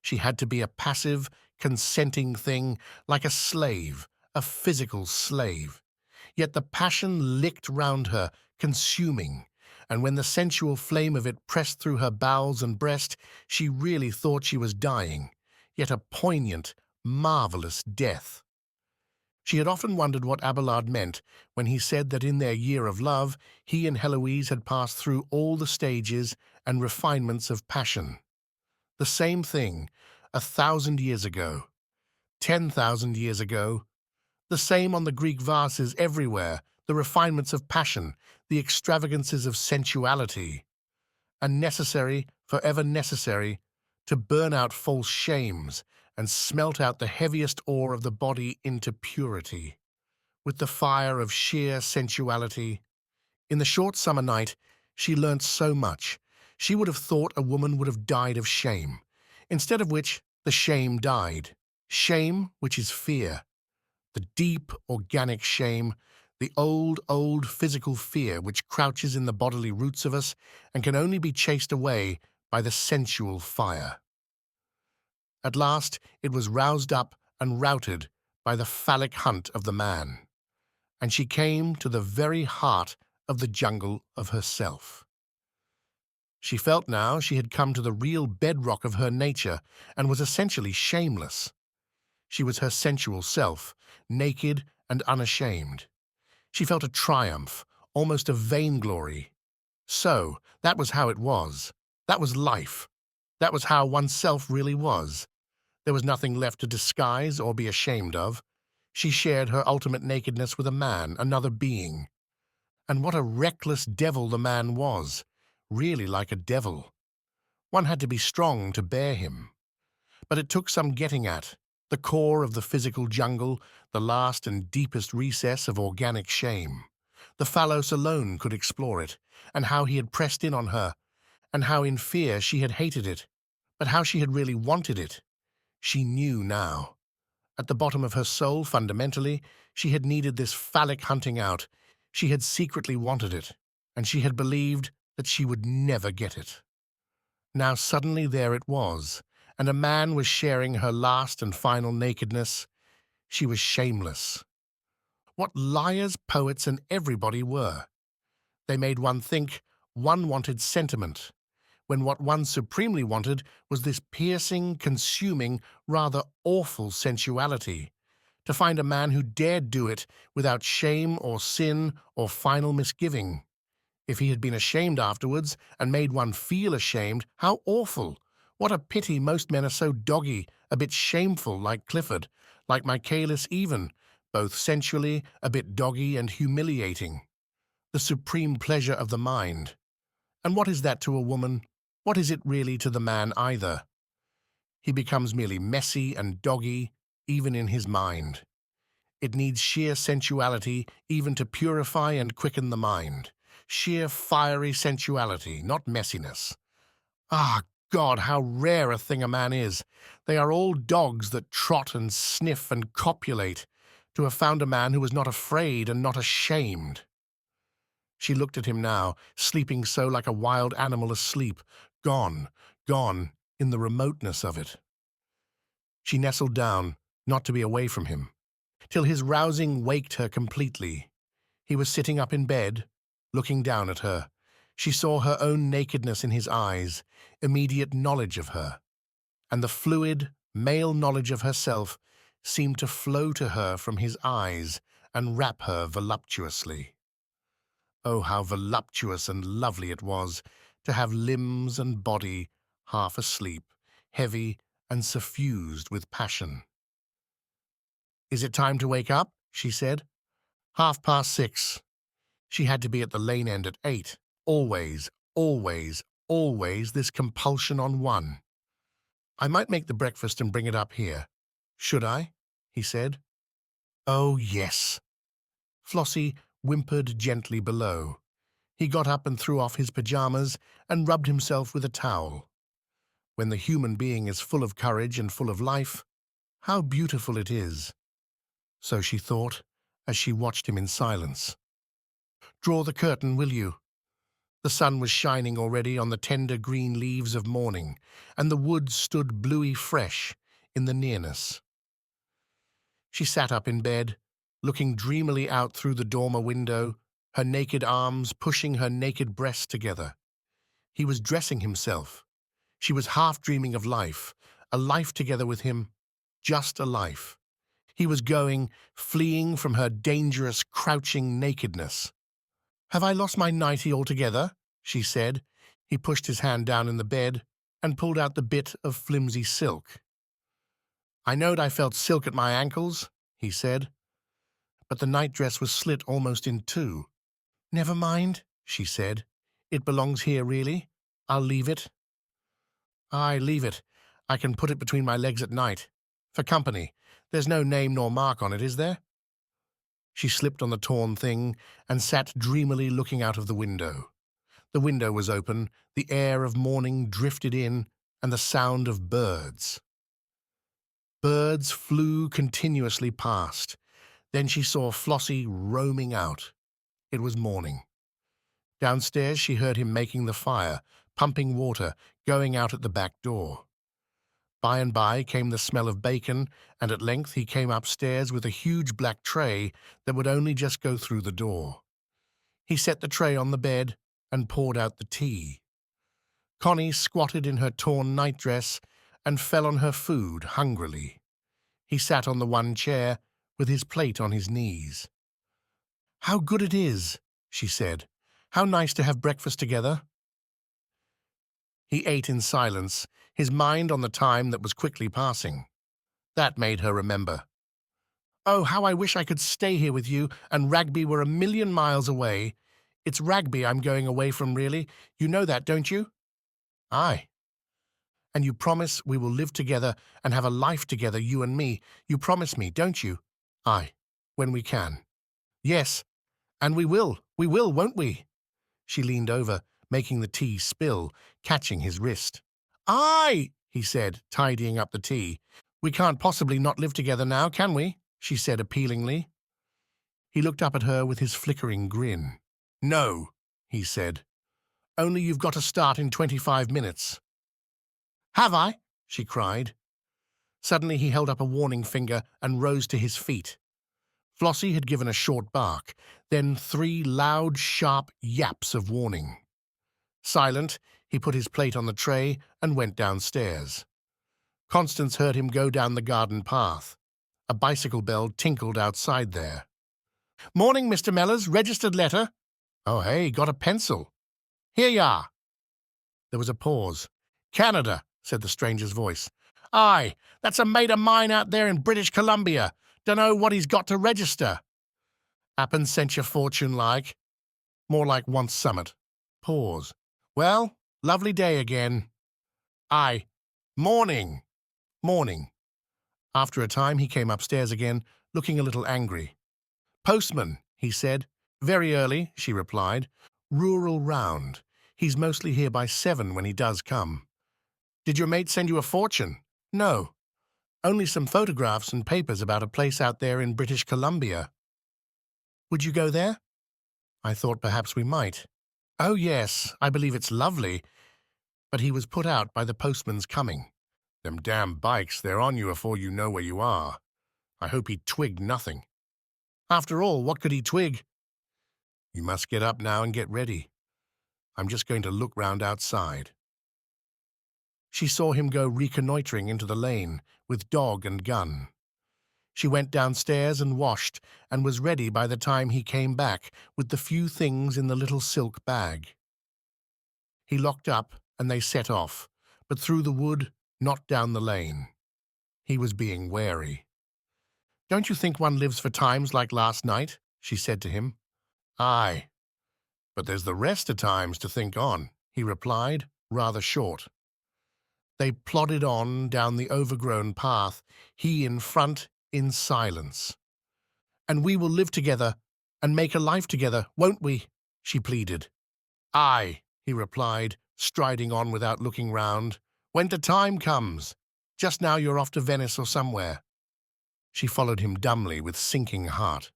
She had to be a passive, consenting thing, like a slave, a physical slave. Yet the passion licked round her, consuming, and when the sensual flame of it pressed through her bowels and breast, she really thought she was dying, yet a poignant, marvelous death. She had often wondered what Abelard meant when he said that in their year of love he and Heloise had passed through all the stages and refinements of passion. The same thing, 1,000 years ago, 10,000 years ago, the same on the Greek vases everywhere, the refinements of passion, the extravagances of sensuality, and necessary, forever necessary, to burn out false shames and smelt out the heaviest ore of the body into purity, with the fire of sheer sensuality. In the short summer night, she learnt so much. She would have thought a woman would have died of shame, instead of which the shame died. Shame, which is fear. The deep, organic shame, the old physical fear which crouches in the bodily roots of us and can only be chased away by the sensual fire. At last it was roused up and routed by the phallic hunt of the man, and she came to the very heart of the jungle of herself. She felt now she had come to the real bedrock of her nature and was essentially shameless. She was her sensual self, naked and unashamed. She felt a triumph, almost a vainglory. So, that was how it was. That was life. That was how oneself really was. There was nothing left to disguise or be ashamed of. She shared her ultimate nakedness with a man, another being. And what a reckless devil the man was, really like a devil. One had to be strong to bear him. But it took some getting at, the core of the physical jungle, the last and deepest recess of organic shame. The phallos alone could explore it, and how he had pressed in on her, and how in fear she had hated it, but how she had really wanted it. She knew now. At the bottom of her soul, fundamentally, she had needed this phallic hunting out. She had secretly wanted it, and she had believed that she would never get it. Now suddenly there it was, and a man was sharing her last and final nakedness. She was shameless. What liars, poets, and everybody were. They made one think one wanted sentiment, when what one supremely wanted was this piercing, consuming, rather awful sensuality. To find a man who dared do it without shame or sin or final misgiving. If he had been ashamed afterwards and made one feel ashamed, how awful! What a pity most men are so doggy, a bit shameful like Clifford, like Michaelis even, both sensually, a bit doggy and humiliating. The supreme pleasure of the mind. And what is that to a woman? What is it really to the man either? He becomes merely messy and doggy, even in his mind. It needs sheer sensuality even to purify and quicken the mind. Sheer fiery sensuality, not messiness. Ah, God, how rare a thing a man is. They are all dogs that trot and sniff and copulate. to have found a man who was not afraid and not ashamed. She looked at him now, sleeping so like a wild animal asleep, gone, gone in the remoteness of it. She nestled down, not to be away from him, till his rousing waked her completely. He was sitting up in bed, looking down at her. She saw her own nakedness in his eyes, immediate knowledge of her, and the fluid, male knowledge of herself seemed to flow to her from his eyes and wrap her voluptuously. Oh, how voluptuous and lovely it was to have limbs and body half asleep, heavy and suffused with passion. "Is it time to wake up?" she said. 6:30. She had to be at the lane end at 8. Always, always, always this compulsion on one. "I might make the breakfast and bring it up here. Should I?" he said. "Oh, yes." Flossie whimpered gently below. He got up and threw off his pajamas and rubbed himself with a towel. When the human being is full of courage and full of life, how beautiful it is. So she thought, as she watched him in silence. "Draw the curtain, will you?" The sun was shining already on the tender green leaves of morning, and the woods stood bluey fresh in the nearness. She sat up in bed, looking dreamily out through the dormer window, her naked arms pushing her naked breasts together. He was dressing himself. She was half dreaming of life, a life together with him, just a life. He was going, fleeing from her dangerous, crouching nakedness. "Have I lost my nightie altogether?" she said. He pushed his hand down in the bed and pulled out the bit of flimsy silk. "I knowed I felt silk at my ankles," he said, but the nightdress was slit almost in two. "Never mind," she said. "It belongs here, really. I'll leave it." "Aye, leave it. I can put it between my legs at night. For company. There's no name nor mark on it, is there?" She slipped on the torn thing and sat dreamily looking out of the window. The window was open, the air of morning drifted in, and the sound of birds. Birds flew continuously past. Then she saw Flossie roaming out. It was morning. Downstairs she heard him making the fire, pumping water, going out at the back door. By and by came the smell of bacon, and at length he came upstairs with a huge black tray that would only just go through the door. He set the tray on the bed and poured out the tea. Connie squatted in her torn nightdress and fell on her food hungrily. He sat on the one chair with his plate on his knees. "How good it is," she said. "How nice to have breakfast together." He ate in silence, his mind on the time that was quickly passing. That made her remember. "Oh, how I wish I could stay here with you and Ragby were a million miles away. It's Ragby I'm going away from, really. You know that, don't you?" "Aye." "And you promise we will live together and have a life together, you and me. You promise me, don't you?" "Aye, when we can." "Yes, and we will, won't we?" She leaned over, making the tea spill, catching his wrist. "Aye," he said, tidying up the tea. "We can't possibly not live together now, can we?" she said appealingly. He looked up at her with his flickering grin. "No," he said. "Only you've got to start in 25 minutes. "Have I?" she cried. Suddenly he held up a warning finger and rose to his feet. Flossie had given a short bark, then 3 loud, sharp yaps of warning. Silent, he put his plate on the tray and went downstairs. Constance heard him go down the garden path. A bicycle bell tinkled outside there. "Morning, Mr. Mellors. Registered letter." "Oh, hey, got a pencil." "Here you are." There was a pause. "Canada," said the stranger's voice. "Aye, that's a mate of mine out there in British Columbia. Dunno what he's got to register." "Happen sent your fortune like?" "More like once summit." Pause. "Well, lovely day again." "Aye. Morning." "Morning." After a time he came upstairs again, looking a little angry. "Postman," he said. "Very early," she replied. "Rural round. He's mostly here by 7 when he does come." "Did your mate send you a fortune?" "No." Only some photographs and papers about a place out there in British Columbia. Would you go there? I thought perhaps we might. Oh, yes, I believe it's lovely. But he was put out by the postman's coming. Them damn bikes, they're on you afore you know where you are. I hope he twigged nothing. After all, what could he twig? You must get up now and get ready. I'm just going to look round outside. She saw him go reconnoitering into the lane, with dog and gun. She went downstairs and washed, and was ready by the time he came back with the few things in the little silk bag. He locked up, and they set off, but through the wood, not down the lane. He was being wary. "Don't you think one lives for times like last night?" she said to him. "Aye, but there's the rest of times to think on," he replied, rather short. They plodded on down the overgrown path, he in front, in silence. "And we will live together and make a life together, won't we?" she pleaded. "Aye," he replied, striding on without looking round. "When the time comes. Just now you're off to Venice or somewhere." She followed him dumbly with sinking heart.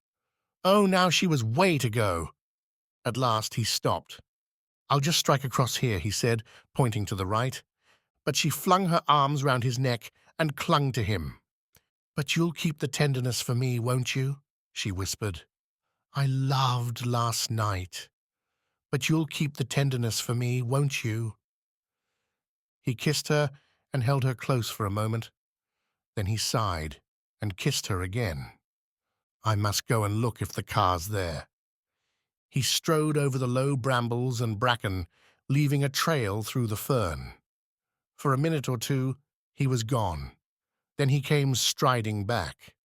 Oh, now she was way to go. At last he stopped. "I'll just strike across here," he said, pointing to the right. But she flung her arms round his neck and clung to him. "But you'll keep the tenderness for me, won't you?" she whispered. "I loved last night. But you'll keep the tenderness for me, won't you?" He kissed her and held her close for a moment. Then he sighed and kissed her again. "I must go and look if the car's there." He strode over the low brambles and bracken, leaving a trail through the fern. For a minute or two, he was gone. Then he came striding back.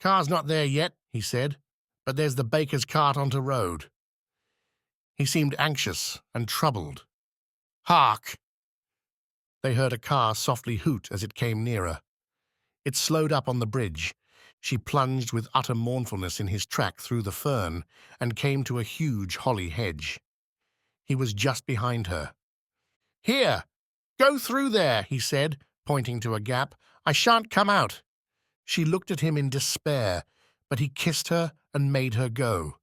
"Car's not there yet," he said, "but there's the baker's cart onto road." He seemed anxious and troubled. "Hark!" They heard a car softly hoot as it came nearer. It slowed up on the bridge. She plunged with utter mournfulness in his track through the fern and came to a huge holly hedge. He was just behind her. "Here! Go through there," he said, pointing to a gap. "I shan't come out." She looked at him in despair, but he kissed her and made her go.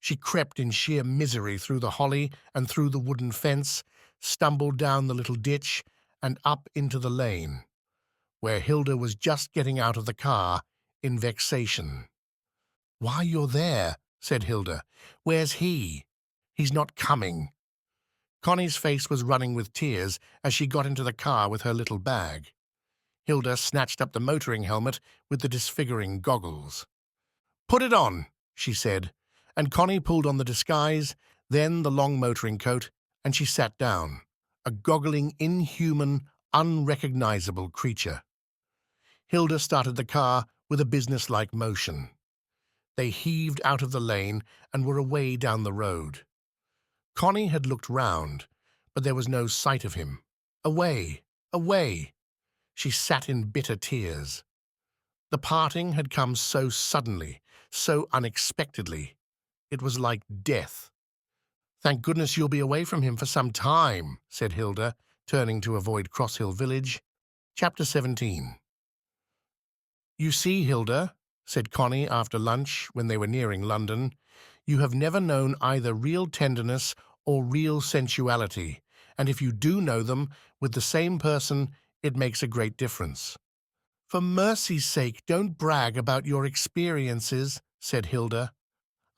She crept in sheer misery through the holly and through the wooden fence, stumbled down the little ditch and up into the lane, where Hilda was just getting out of the car in vexation. "Why, you're there," said Hilda. "Where's he?" "He's not coming." Connie's face was running with tears as she got into the car with her little bag. Hilda snatched up the motoring helmet with the disfiguring goggles. "Put it on," she said, and Connie pulled on the disguise, then the long motoring coat, and she sat down, a goggling, inhuman, unrecognizable creature. Hilda started the car with a businesslike motion. They heaved out of the lane and were away down the road. Connie had looked round, but there was no sight of him. Away, away! She sat in bitter tears. The parting had come so suddenly, so unexpectedly. It was like death. "Thank goodness you'll be away from him for some time," said Hilda, turning to avoid Cross Hill Village. Chapter 17. "You see, Hilda," said Connie after lunch when they were nearing London, "you have never known either real tenderness or real sensuality, and if you do know them with the same person, it makes a great difference." "For mercy's sake, don't brag about your experiences," said Hilda.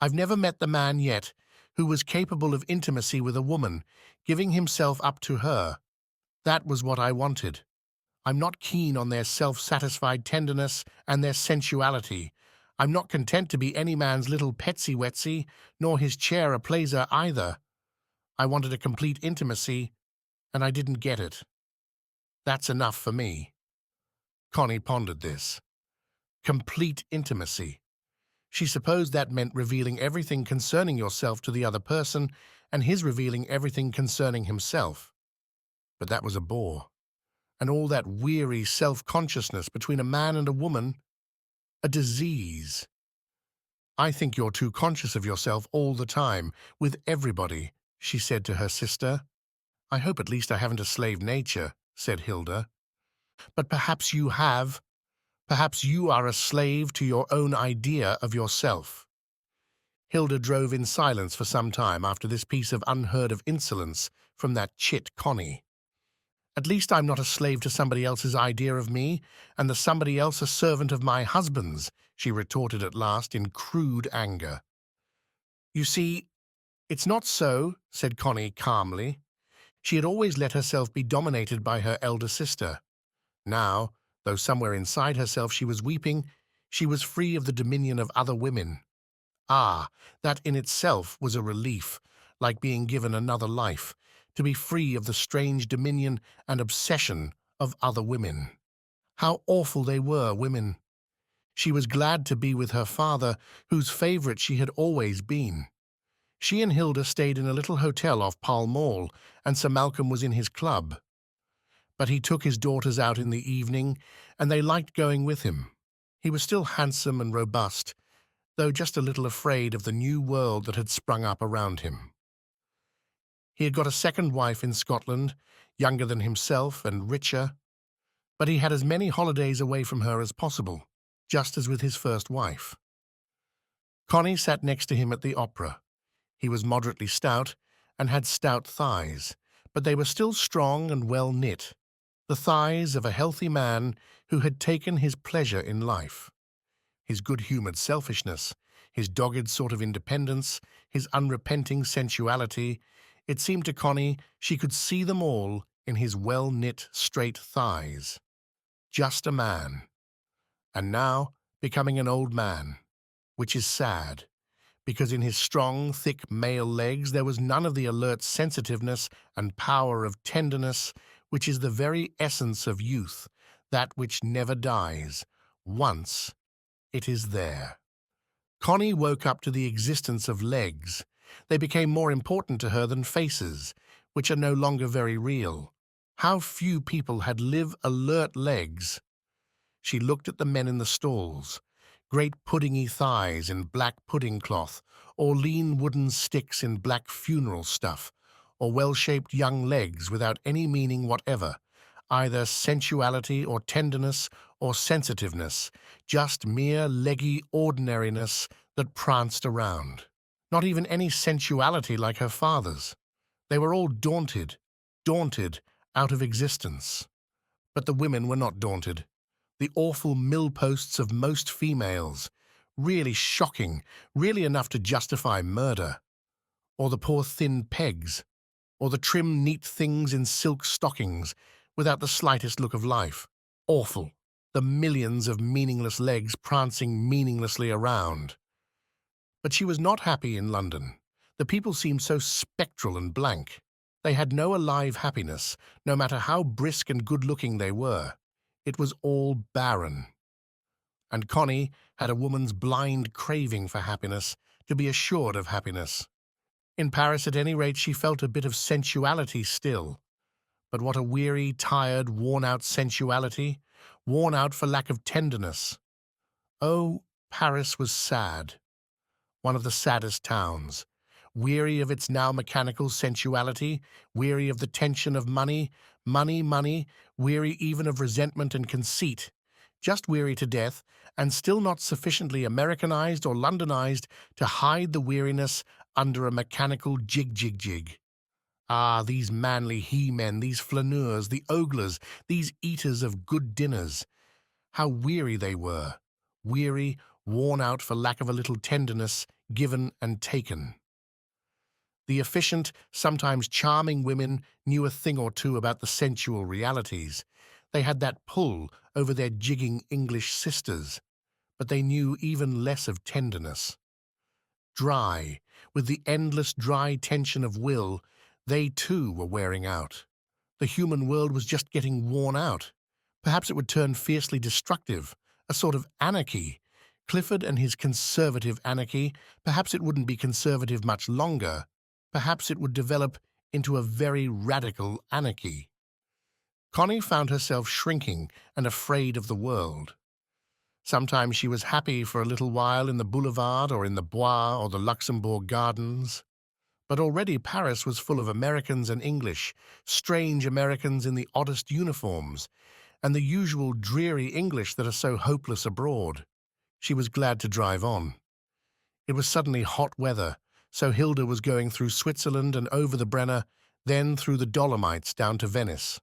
"I've never met the man yet who was capable of intimacy with a woman, giving himself up to her. That was what I wanted. I'm not keen on their self-satisfied tenderness and their sensuality. I'm not content to be any man's little petsy-wetsy, nor his chair a placer either. I wanted a complete intimacy, and I didn't get it. That's enough for me." Connie pondered this. Complete intimacy. She supposed that meant revealing everything concerning yourself to the other person, and his revealing everything concerning himself. But that was a bore. And all that weary self-consciousness between a man and a woman, a disease. "I think you're too conscious of yourself all the time, with everybody," she said to her sister. "I hope at least I haven't a slave nature," said Hilda. "But perhaps you have," Perhaps you are a slave to your own idea of yourself." Hilda drove in silence for some time after this piece of unheard-of insolence from that chit Connie. "At least I'm not a slave to somebody else's idea of me, and the somebody else a servant of my husband's," she retorted at last in crude anger. "You see, it's not so," said Connie calmly. She had always let herself be dominated by her elder sister. Now, though somewhere inside herself she was weeping, she was free of the dominion of other women. Ah, that in itself was a relief, like being given another life, to be free of the strange dominion and obsession of other women. How awful they were, women! She was glad to be with her father, whose favourite she had always been. She and Hilda stayed in a little hotel off Pall Mall, and Sir Malcolm was in his club. But he took his daughters out in the evening, and they liked going with him. He was still handsome and robust, though just a little afraid of the new world that had sprung up around him. He had got a second wife in Scotland, younger than himself and richer, but he had as many holidays away from her as possible, just as with his first wife. Connie sat next to him at the opera. He was moderately stout and had stout thighs, but they were still strong and well knit, the thighs of a healthy man who had taken his pleasure in life. His good-humoured selfishness, his dogged sort of independence, his unrepenting sensuality, it seemed to Connie she could see them all in his well-knit, straight thighs. Just a man. And now becoming an old man, which is sad, because in his strong, thick male legs there was none of the alert sensitiveness and power of tenderness which is the very essence of youth, that which never dies. Once it is there. Connie woke up to the existence of legs. They became more important to her than faces, which are no longer very real. How few people had live alert legs. She looked at the men in the stalls, great puddingy thighs in black pudding cloth, or lean wooden sticks in black funeral stuff, or well-shaped young legs without any meaning whatever, either sensuality or tenderness or sensitiveness, just mere leggy ordinariness that pranced around. Not even any sensuality like her father's. They were all daunted out of existence. But the women were not daunted. The awful millposts of most females, really shocking, really enough to justify murder. Or the poor thin pegs, or the trim, neat things in silk stockings, without the slightest look of life. Awful. The millions of meaningless legs prancing meaninglessly around. But she was not happy in London. The people seemed so spectral and blank. They had no alive happiness, no matter how brisk and good-looking they were. It was all barren. And Connie had a woman's blind craving for happiness, to be assured of happiness. In Paris, at any rate, she felt a bit of sensuality still. But what a weary, tired, worn-out sensuality, worn out for lack of tenderness. Oh, Paris was sad. One of the saddest towns. Weary of its now mechanical sensuality, weary of the tension of money, money, weary even of resentment and conceit, just weary to death, and still not sufficiently Americanized or Londonized to hide the weariness under a mechanical jig. Ah, these manly he-men, these flaneurs, the oglers, these eaters of good dinners. How weary they were, weary, worn out for lack of a little tenderness, given and taken. The efficient, sometimes charming women knew a thing or two about the sensual realities. They had that pull over their jigging English sisters, but they knew even less of tenderness. Dry, with the endless dry tension of will, they too were wearing out. The human world was just getting worn out. Perhaps it would turn fiercely destructive, a sort of anarchy. Clifford and his conservative anarchy, perhaps it wouldn't be conservative much longer. Perhaps it would develop into a very radical anarchy. Connie found herself shrinking and afraid of the world. Sometimes she was happy for a little while in the boulevard or in the Bois or the Luxembourg Gardens. But already Paris was full of Americans and English, strange Americans in the oddest uniforms, and the usual dreary English that are so hopeless abroad. She was glad to drive on. It was suddenly hot weather, so Hilda was going through Switzerland and over the Brenner, then through the Dolomites down to Venice.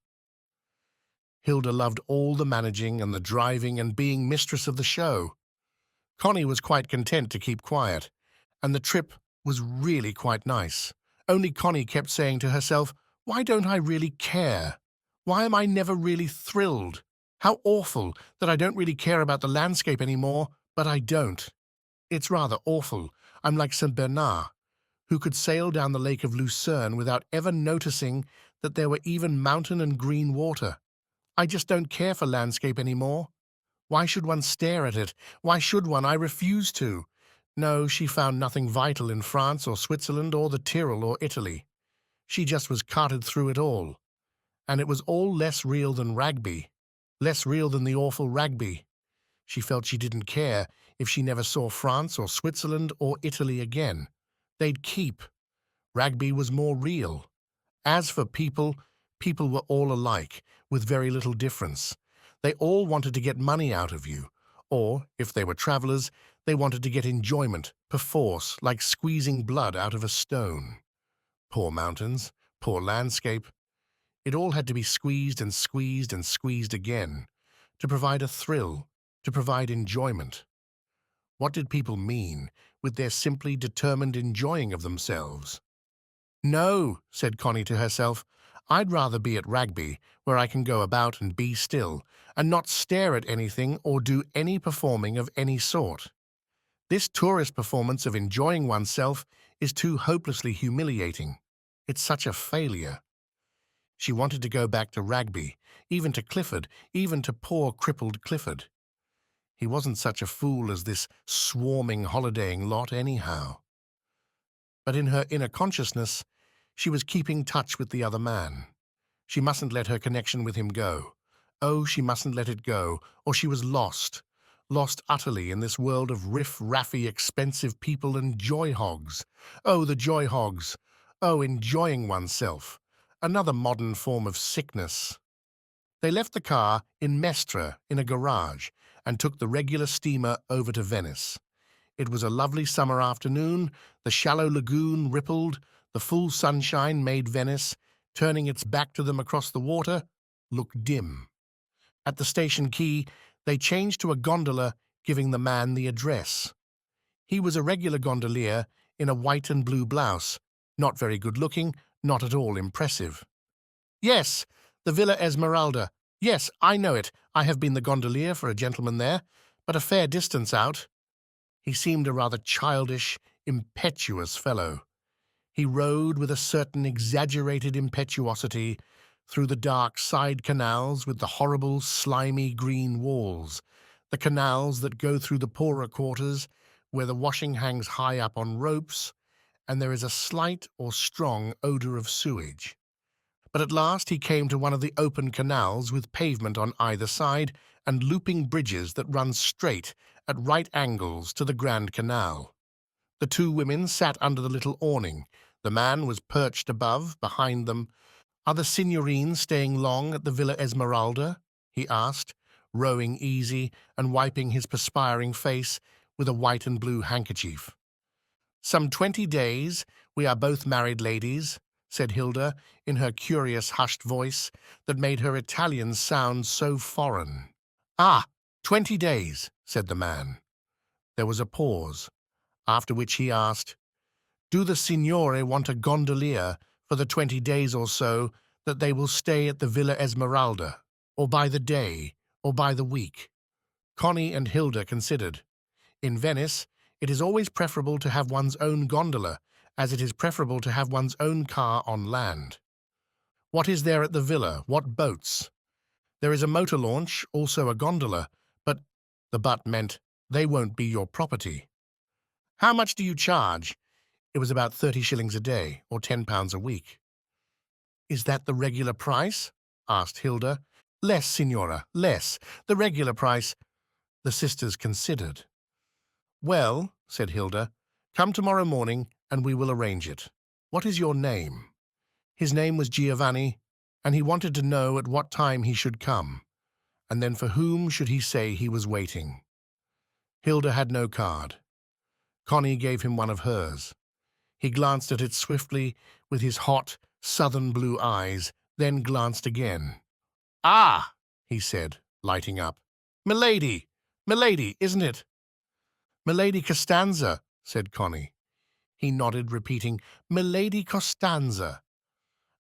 Hilda loved all the managing and the driving and being mistress of the show. Connie was quite content to keep quiet, and the trip was really quite nice. Only Connie kept saying to herself, "Why don't I really care? Why am I never really thrilled? How awful that I don't really care about the landscape anymore, but I don't. It's rather awful. I'm like St. Bernard, who could sail down the lake of Lucerne without ever noticing that there were even mountain and green water. I just don't care for landscape anymore. Why should one stare at it? Why should one? I refuse to." No, she found nothing vital in France or Switzerland or the Tyrol or Italy. She just was carted through it all. And it was all less real than Rugby. Less real than the awful Rugby. She felt she didn't care if she never saw France or Switzerland or Italy again. They'd keep. Rugby was more real. As for people, people were all alike, with very little difference. They all wanted to get money out of you, or, if they were travellers, they wanted to get enjoyment, perforce, like squeezing blood out of a stone. Poor mountains, poor landscape. It all had to be squeezed and squeezed and squeezed again, to provide a thrill, to provide enjoyment. What did people mean with their simply determined enjoying of themselves? "No," said Connie to herself, "I'd rather be at Rugby, where I can go about and be still, and not stare at anything or do any performing of any sort. This tourist performance of enjoying oneself is too hopelessly humiliating. It's such a failure." She wanted to go back to Rugby, even to Clifford, even to poor crippled Clifford. He wasn't such a fool as this swarming holidaying lot anyhow. But in her inner consciousness, she was keeping touch with the other man. She mustn't let her connection with him go. Oh, she mustn't let it go, or she was lost. Lost utterly in this world of riff-raffy, expensive people and joy-hogs. Oh, the joy-hogs. Oh, enjoying oneself. Another modern form of sickness. They left the car in Mestre, in a garage, and took the regular steamer over to Venice. It was a lovely summer afternoon. The shallow lagoon rippled. The full sunshine made Venice, turning its back to them across the water, look dim. At the station quay, they changed to a gondola, giving the man the address. He was a regular gondolier in a white and blue blouse, not very good-looking, not at all impressive. "Yes, the Villa Esmeralda. Yes, I know it. I have been the gondolier for a gentleman there, but a fair distance out." He seemed a rather childish, impetuous fellow. He rode with a certain exaggerated impetuosity through the dark side canals with the horrible, slimy green walls, the canals that go through the poorer quarters, where the washing hangs high up on ropes, and there is a slight or strong odour of sewage. But at last he came to one of the open canals with pavement on either side and looping bridges that run straight at right angles to the Grand Canal. The two women sat under the little awning. The man was perched above, behind them. "Are the signorines staying long at the Villa Esmeralda?" he asked, rowing easy and wiping his perspiring face with a white and blue handkerchief. "Some 20 days. We are both married ladies," said Hilda, in her curious hushed voice that made her Italian sound so foreign. "Ah, 20 days," said the man. There was a pause, after which he asked, "Do the signore want a gondolier for the 20 days or so that they will stay at the Villa Esmeralda, or by the day, or by the week?" Connie and Hilda considered. In Venice, it is always preferable to have one's own gondola, as it is preferable to have one's own car on land. "What is there at the villa? What boats?" "There is a motor launch, also a gondola, but—" The but meant, "They won't be your property." "How much do you charge?" It was about 30 shillings a day, or £10 a week. "Is that the regular price?" asked Hilda. "Less, signora, less. The regular price." The sisters considered. "Well," said Hilda, "come tomorrow morning and we will arrange it. What is your name?" His name was Giovanni, and he wanted to know at what time he should come. And then for whom should he say he was waiting? Hilda had no card. Connie gave him one of hers. He glanced at it swiftly with his hot, southern blue eyes, then glanced again. "Ah," he said, lighting up. "Milady! Milady, isn't it?" "Milady Costanza," said Connie. He nodded, repeating, "Milady Costanza,"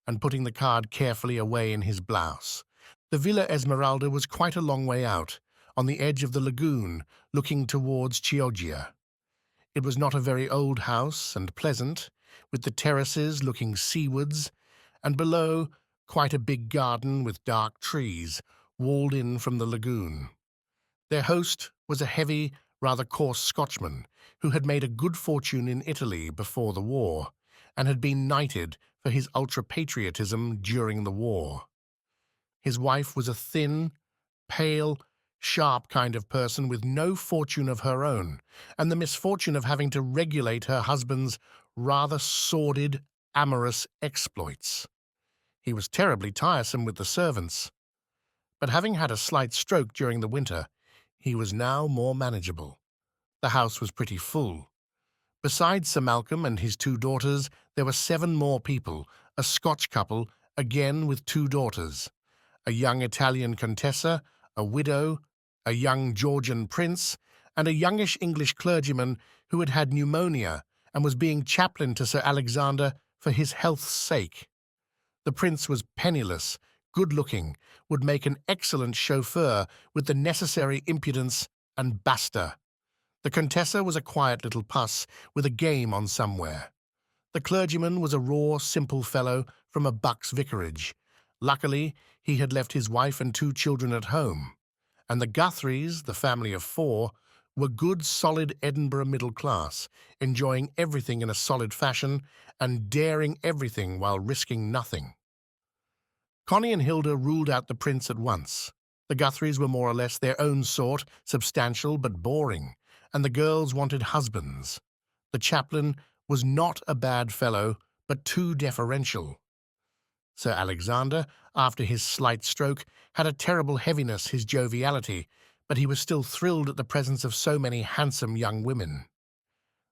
and putting the card carefully away in his blouse. The Villa Esmeralda was quite a long way out, on the edge of the lagoon, looking towards Chioggia. It was not a very old house, and pleasant, with the terraces looking seawards, and below quite a big garden with dark trees, walled in from the lagoon. Their host was a heavy, rather coarse Scotchman, who had made a good fortune in Italy before the war, and had been knighted for his ultra-patriotism during the war. His wife was a thin, pale, sharp kind of person with no fortune of her own, and the misfortune of having to regulate her husband's rather sordid, amorous exploits. He was terribly tiresome with the servants, but having had a slight stroke during the winter, he was now more manageable. The house was pretty full. Besides Sir Malcolm and his 2 daughters, there were 7 more people, a Scotch couple, again with 2 daughters, a young Italian contessa, a widow, a young Georgian prince, and a youngish English clergyman who had had pneumonia and was being chaplain to Sir Alexander for his health's sake. The prince was penniless, good-looking, would make an excellent chauffeur with the necessary impudence and basta. The Contessa was a quiet little puss with a game on somewhere. The clergyman was a raw, simple fellow from a Bucks vicarage. Luckily, he had left his wife and 2 children at home. And the Guthries, the family of 4, were good, solid Edinburgh middle class, enjoying everything in a solid fashion and daring everything while risking nothing. Connie and Hilda ruled out the prince at once. The Guthries were more or less their own sort, substantial but boring, and the girls wanted husbands. The chaplain was not a bad fellow, but too deferential. Sir Alexander, after his slight stroke, had a terrible heaviness, his joviality, but he was still thrilled at the presence of so many handsome young women.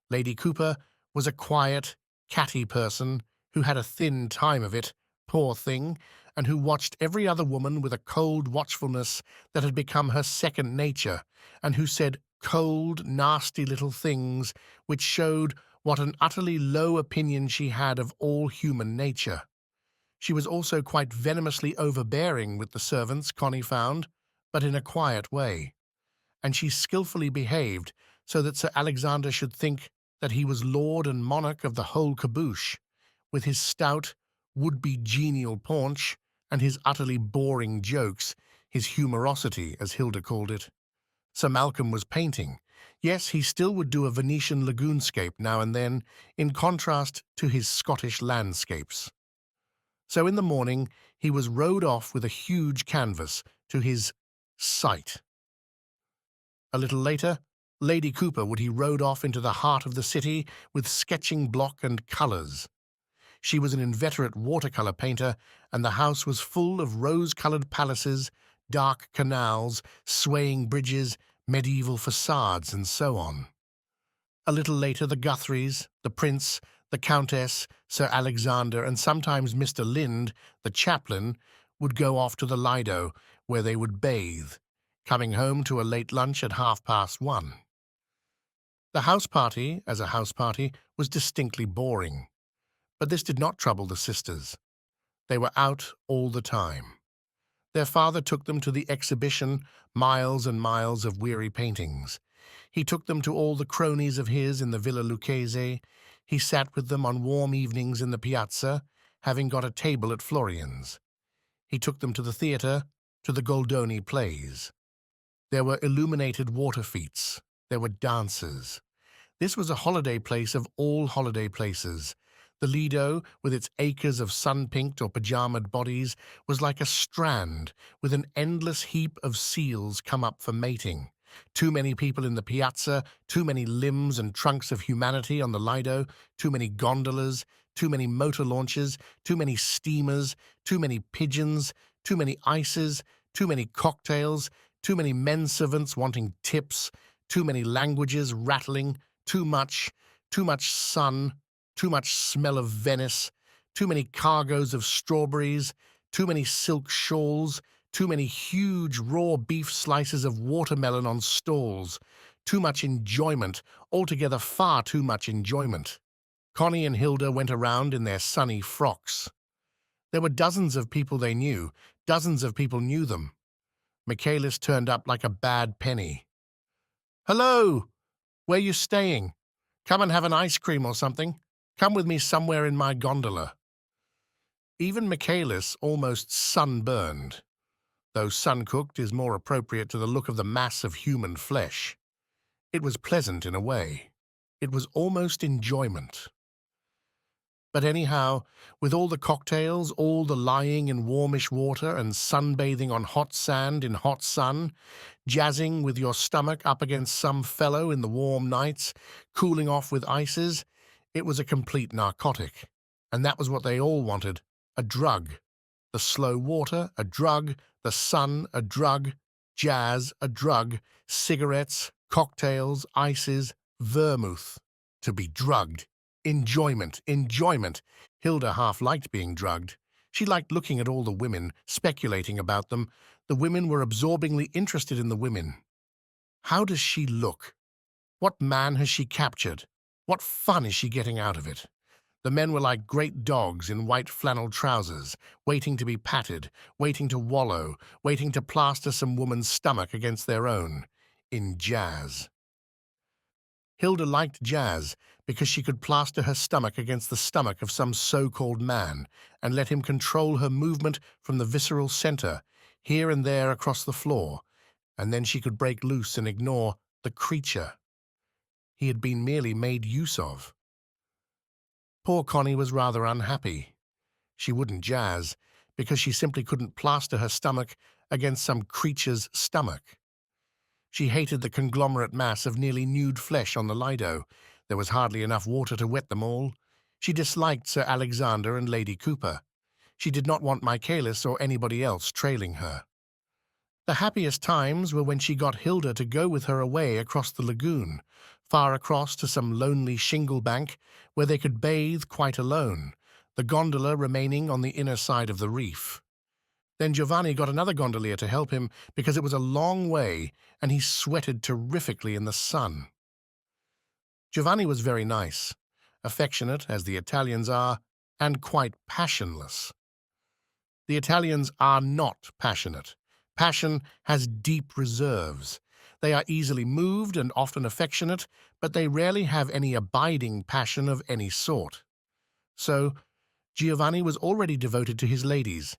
Lady Cooper was a quiet, catty person who had a thin time of it, poor thing, and who watched every other woman with a cold watchfulness that had become her second nature, and who said cold, nasty little things which showed what an utterly low opinion she had of all human nature. She was also quite venomously overbearing with the servants, Connie found, but in a quiet way, and she skilfully behaved so that Sir Alexander should think that he was lord and monarch of the whole caboose, with his stout, would-be genial paunch and his utterly boring jokes, his humorosity, as Hilda called it. Sir Malcolm was painting. Yes, he still would do a Venetian lagoonscape now and then, in contrast to his Scottish landscapes. So in the morning he was rowed off with a huge canvas to his sight. A little later, Lady Cooper would he rode off into the heart of the city with sketching block and colours. She was an inveterate watercolour painter, and the house was full of rose-coloured palaces, dark canals, swaying bridges, medieval facades, and so on. A little later the Guthries, the Prince, the Countess, Sir Alexander, and sometimes Mr. Lind, the chaplain, would go off to the Lido, where they would bathe, coming home to a late lunch at 1:30. The house party, as a house party, was distinctly boring. But this did not trouble the sisters. They were out all the time. Their father took them to the exhibition, miles and miles of weary paintings. He took them to all the cronies of his in the Villa Lucchese. He sat with them on warm evenings in the piazza, having got a table at Florian's. He took them to the theatre, to the Goldoni plays. There were illuminated water feats. There were dances. This was a holiday place of all holiday places. The Lido, with its acres of sun-pinked or pajamaed bodies, was like a strand with an endless heap of seals come up for mating. Too many people in the piazza, too many limbs and trunks of humanity on the Lido, too many gondolas, too many motor launches, too many steamers, too many pigeons, too many ices, too many cocktails, too many menservants wanting tips, too many languages rattling, too much sun, too much smell of Venice, too many cargoes of strawberries, too many silk shawls, too many huge raw beef slices of watermelon on stalls, too much enjoyment, altogether far too much enjoyment. Connie and Hilda went around in their sunny frocks. There were dozens of people they knew, dozens of people knew them. Michaelis turned up like a bad penny. "Hello! Where you staying? Come and have an ice cream or something. Come with me somewhere in my gondola." Even Michaelis almost sunburned, though sun-cooked is more appropriate to the look of the mass of human flesh. It was pleasant in a way. It was almost enjoyment. But anyhow, with all the cocktails, all the lying in warmish water and sunbathing on hot sand in hot sun, jazzing with your stomach up against some fellow in the warm nights, cooling off with ices, it was a complete narcotic. And that was what they all wanted, a drug. The slow water, a drug, the sun, a drug, jazz, a drug, cigarettes, cocktails, ices, vermouth. To be drugged. Enjoyment, enjoyment. Hilda half liked being drugged. She liked looking at all the women, speculating about them. The women were absorbingly interested in the women. How does she look? What man has she captured? What fun is she getting out of it? The men were like great dogs in white flannel trousers, waiting to be patted, waiting to wallow, waiting to plaster some woman's stomach against their own. In jazz. Hilda liked jazz because she could plaster her stomach against the stomach of some so-called man and let him control her movement from the visceral center, here and there across the floor, and then she could break loose and ignore the creature he had been merely made use of. Poor Connie was rather unhappy. She wouldn't jazz because she simply couldn't plaster her stomach against some creature's stomach. She hated the conglomerate mass of nearly nude flesh on the Lido. There was hardly enough water to wet them all. She disliked Sir Alexander and Lady Cooper. She did not want Michaelis or anybody else trailing her. The happiest times were when she got Hilda to go with her away across the lagoon, far across to some lonely shingle bank where they could bathe quite alone, the gondola remaining on the inner side of the reef. Then Giovanni got another gondolier to help him because it was a long way and he sweated terrifically in the sun. Giovanni was very nice, affectionate, as the Italians are, and quite passionless. The Italians are not passionate. Passion has deep reserves. They are easily moved and often affectionate, but they rarely have any abiding passion of any sort. So, Giovanni was already devoted to his ladies,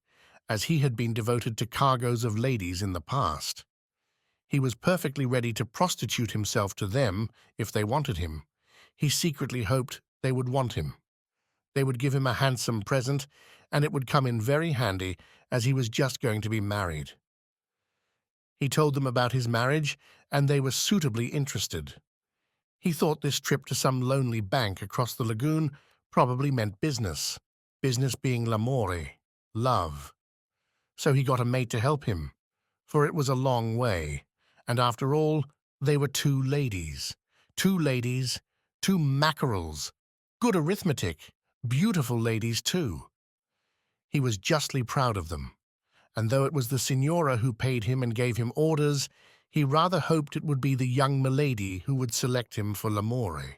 as he had been devoted to cargoes of ladies in the past. He was perfectly ready to prostitute himself to them if they wanted him. He secretly hoped they would want him. They would give him a handsome present, and it would come in very handy, as he was just going to be married. He told them about his marriage, and they were suitably interested. He thought this trip to some lonely bank across the lagoon probably meant business, business being l'amore, love. So he got a mate to help him, for it was a long way, and after all, they were two ladies, two mackerels, good arithmetic, beautiful ladies too. He was justly proud of them, and though it was the signora who paid him and gave him orders, he rather hoped it would be the young milady who would select him for l'amore.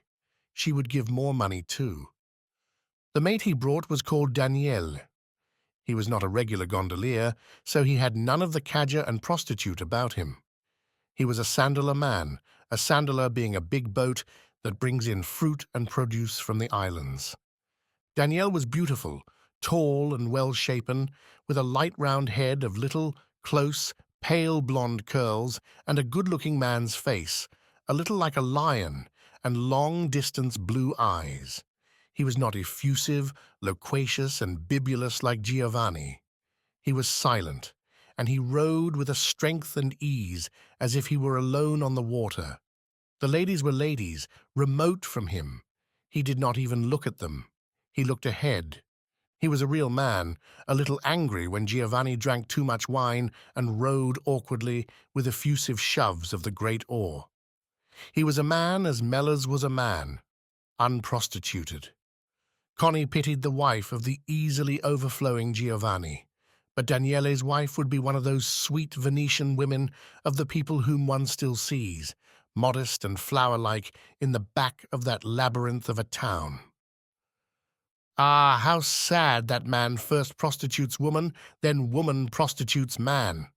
She would give more money too. The mate he brought was called Daniele. He was not a regular gondolier, so he had none of the cadger and prostitute about him. He was a sandola man, a sandola being a big boat that brings in fruit and produce from the islands. Danielle was beautiful, tall and well-shapen, with a light round head of little, close, pale blonde curls and a good-looking man's face, a little like a lion, and long-distance blue eyes. He was not effusive, loquacious, and bibulous like Giovanni. He was silent, and he rowed with a strength and ease as if he were alone on the water. The ladies were ladies, remote from him. He did not even look at them. He looked ahead. He was a real man, a little angry when Giovanni drank too much wine and rowed awkwardly with effusive shoves of the great oar. He was a man as Mellors was a man, unprostituted. Connie pitied the wife of the easily overflowing Giovanni, but Daniele's wife would be one of those sweet Venetian women of the people whom one still sees, modest and flower-like in the back of that labyrinth of a town. Ah, how sad that man first prostitutes woman, then woman prostitutes man.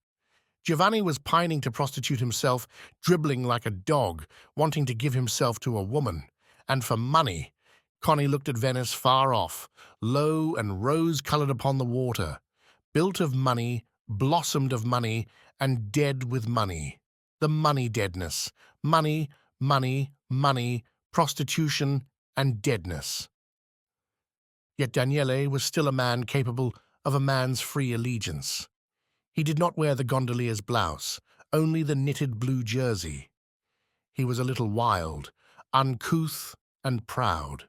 Giovanni was pining to prostitute himself, dribbling like a dog, wanting to give himself to a woman. And for money, Connie looked at Venice far off, low and rose-coloured upon the water, built of money, blossomed of money, and dead with money. The money deadness. Money, money, money, prostitution, and deadness. Yet Daniele was still a man capable of a man's free allegiance. He did not wear the gondolier's blouse, only the knitted blue jersey. He was a little wild, uncouth, and proud.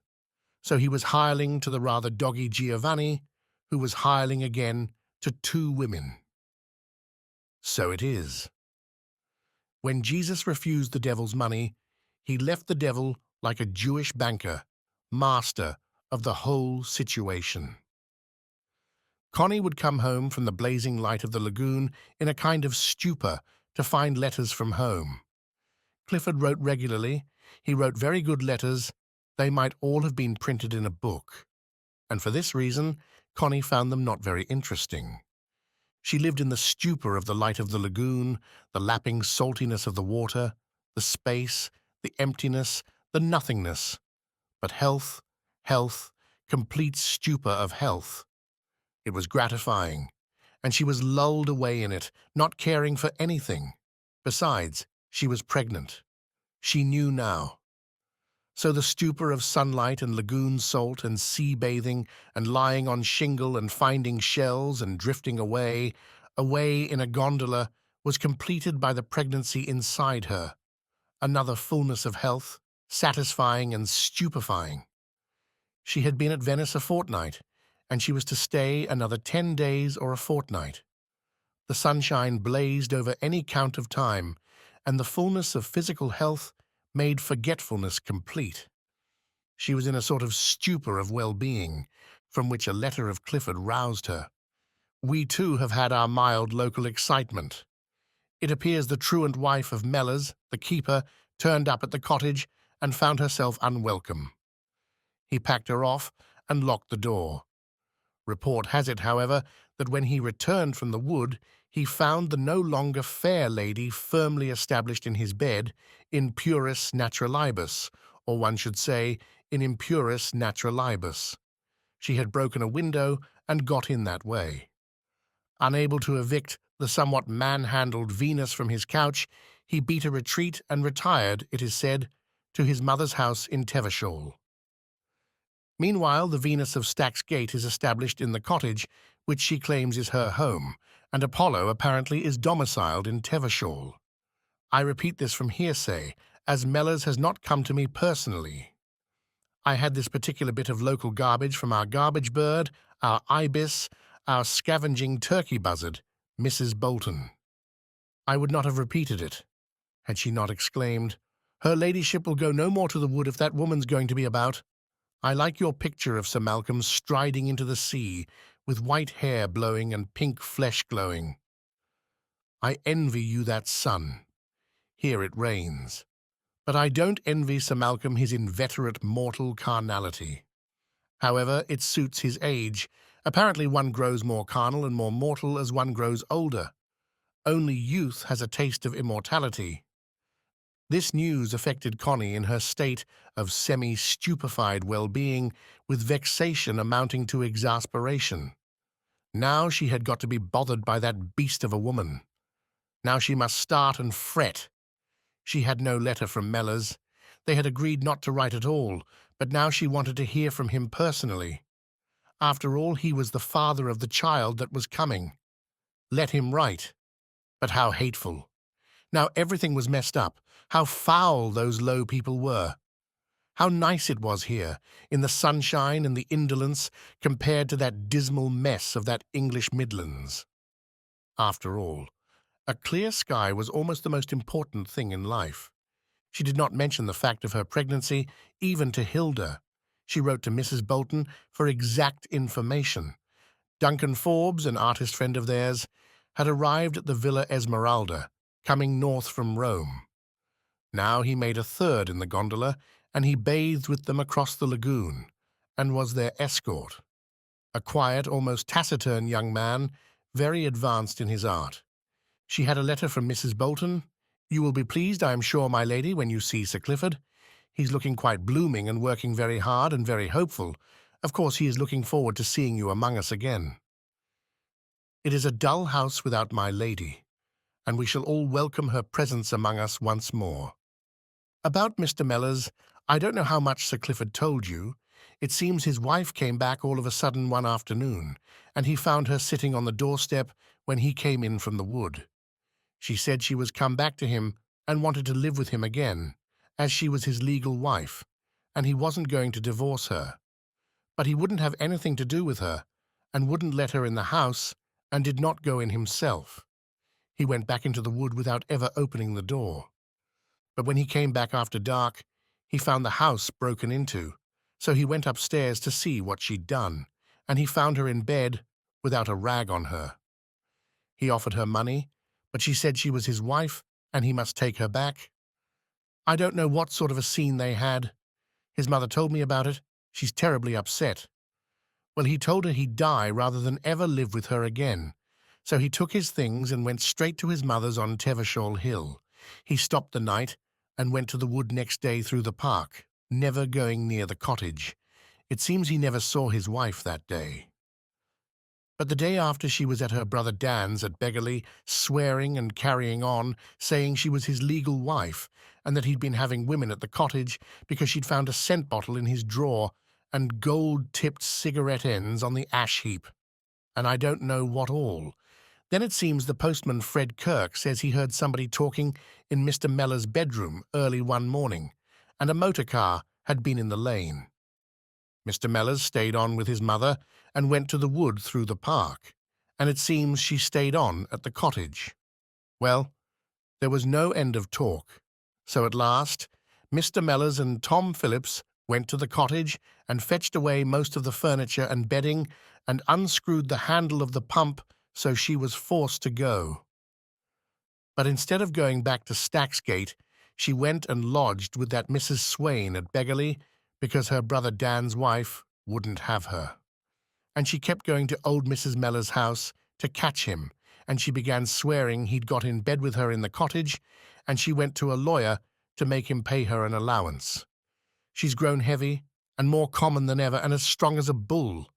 So he was hireling to the rather doggy Giovanni, who was hireling again to two women. So it is. When Jesus refused the devil's money, he left the devil like a Jewish banker, master of the whole situation. Connie would come home from the blazing light of the lagoon in a kind of stupor to find letters from home. Clifford wrote regularly. He wrote very good letters. They might all have been printed in a book. And for this reason, Connie found them not very interesting. She lived in the stupor of the light of the lagoon, the lapping saltiness of the water, the space, the emptiness, the nothingness. But health, health, complete stupor of health. It was gratifying, and she was lulled away in it, not caring for anything. Besides, she was pregnant. She knew now. So the stupor of sunlight and lagoon salt and sea bathing and lying on shingle and finding shells and drifting away in a gondola was completed by the pregnancy inside her, another fullness of health, satisfying and stupefying. She had been at Venice a fortnight, and she was to stay another 10 days or a fortnight. The sunshine blazed over any count of time, and the fullness of physical health made forgetfulness complete. She was in a sort of stupor of well-being, from which a letter of Clifford roused her. We too have had our mild local excitement. It appears the truant wife of Mellors, the keeper, turned up at the cottage and found herself unwelcome. He packed her off and locked the door. Report has it, however, that when he returned from the wood, he found the no longer fair lady firmly established in his bed, in puris naturalibus, or one should say, in impurus naturalibus. She had broken a window and got in that way. Unable to evict the somewhat man-handled Venus from his couch, he beat a retreat and retired, it is said, to his mother's house in Tevershall. Meanwhile, the Venus of Stack's Gate is established in the cottage, which she claims is her home, and Apollo apparently is domiciled in Tevershall. I repeat this from hearsay, as Mellors has not come to me personally. I had this particular bit of local garbage from our garbage bird, our ibis, our scavenging turkey buzzard, Mrs. Bolton. I would not have repeated it, had she not exclaimed, "Her ladyship will go no more to the wood if that woman's going to be about. I like your picture of Sir Malcolm striding into the sea, with white hair blowing and pink flesh glowing. I envy you that sun. Here it rains. But I don't envy Sir Malcolm his inveterate mortal carnality. However, it suits his age. Apparently one grows more carnal and more mortal as one grows older. Only youth has a taste of immortality." This news affected Connie in her state of semi-stupefied well-being, with vexation amounting to exasperation. Now she had got to be bothered by that beast of a woman. Now she must start and fret. She had no letter from Mellors. They had agreed not to write at all, but now she wanted to hear from him personally. After all, he was the father of the child that was coming. Let him write. But how hateful. Now everything was messed up. How foul those low people were. How nice it was here, in the sunshine and the indolence, compared to that dismal mess of that English Midlands. After all, a clear sky was almost the most important thing in life. She did not mention the fact of her pregnancy, even to Hilda. She wrote to Mrs. Bolton for exact information. Duncan Forbes, an artist friend of theirs, had arrived at the Villa Esmeralda, coming north from Rome. Now he made a third in the gondola, and he bathed with them across the lagoon, and was their escort. A quiet, almost taciturn young man, very advanced in his art. She had a letter from Mrs. Bolton. "You will be pleased, I am sure, my lady, when you see Sir Clifford. He's looking quite blooming and working very hard and very hopeful. Of course, he is looking forward to seeing you among us again. It is a dull house without my lady, and we shall all welcome her presence among us once more. About Mr. Mellors, I don't know how much Sir Clifford told you. It seems his wife came back all of a sudden one afternoon, and he found her sitting on the doorstep when he came in from the wood. She said she was come back to him and wanted to live with him again, as she was his legal wife, and he wasn't going to divorce her. But he wouldn't have anything to do with her, and wouldn't let her in the house, and did not go in himself. He went back into the wood without ever opening the door. But when he came back after dark, he found the house broken into, so he went upstairs to see what she'd done, and he found her in bed without a rag on her. He offered her money, but she said she was his wife and he must take her back. I don't know what sort of a scene they had. His mother told me about it. She's terribly upset. Well, he told her he'd die rather than ever live with her again. So he took his things and went straight to his mother's on Tevershall Hill. He stopped the night and went to the wood next day through the park, never going near the cottage. It seems he never saw his wife that day. But the day after, she was at her brother Dan's at Beggarly, swearing and carrying on, saying she was his legal wife, and that he'd been having women at the cottage because she'd found a scent bottle in his drawer and gold-tipped cigarette ends on the ash heap. And I don't know what all. Then it seems the postman Fred Kirk says he heard somebody talking in Mr. Mellors' bedroom early one morning, and a motor car had been in the lane. Mr. Mellors stayed on with his mother and went to the wood through the park, and it seems she stayed on at the cottage. Well, there was no end of talk, so at last Mr. Mellors and Tom Phillips went to the cottage and fetched away most of the furniture and bedding and unscrewed the handle of the pump, so she was forced to go. But instead of going back to Stacksgate, she went and lodged with that Mrs. Swain at Beggarly, because her brother Dan's wife wouldn't have her. And she kept going to old Mrs. Mellors' house to catch him, and she began swearing he'd got in bed with her in the cottage, and she went to a lawyer to make him pay her an allowance. She's grown heavy and more common than ever and as strong as a bull.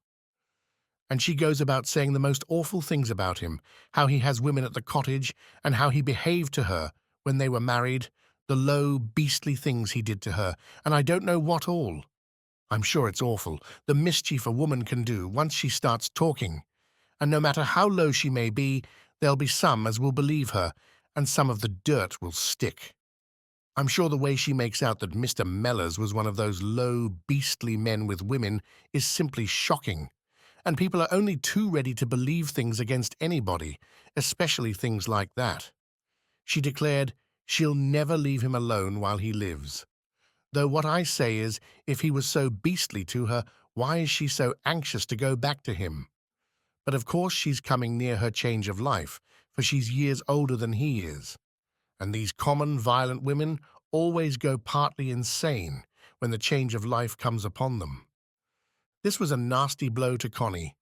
And she goes about saying the most awful things about him, how he has women at the cottage and how he behaved to her when they were married, the low, beastly things he did to her, and I don't know what all. I'm sure it's awful, the mischief a woman can do once she starts talking, and no matter how low she may be, there'll be some as will believe her, and some of the dirt will stick. I'm sure the way she makes out that Mr. Mellors was one of those low, beastly men with women is simply shocking, and people are only too ready to believe things against anybody, especially things like that. She declared she'll never leave him alone while he lives. Though what I say is, if he was so beastly to her, why is she so anxious to go back to him? But of course she's coming near her change of life, for she's years older than he is. And these common, violent women always go partly insane when the change of life comes upon them. This was a nasty blow to Connie.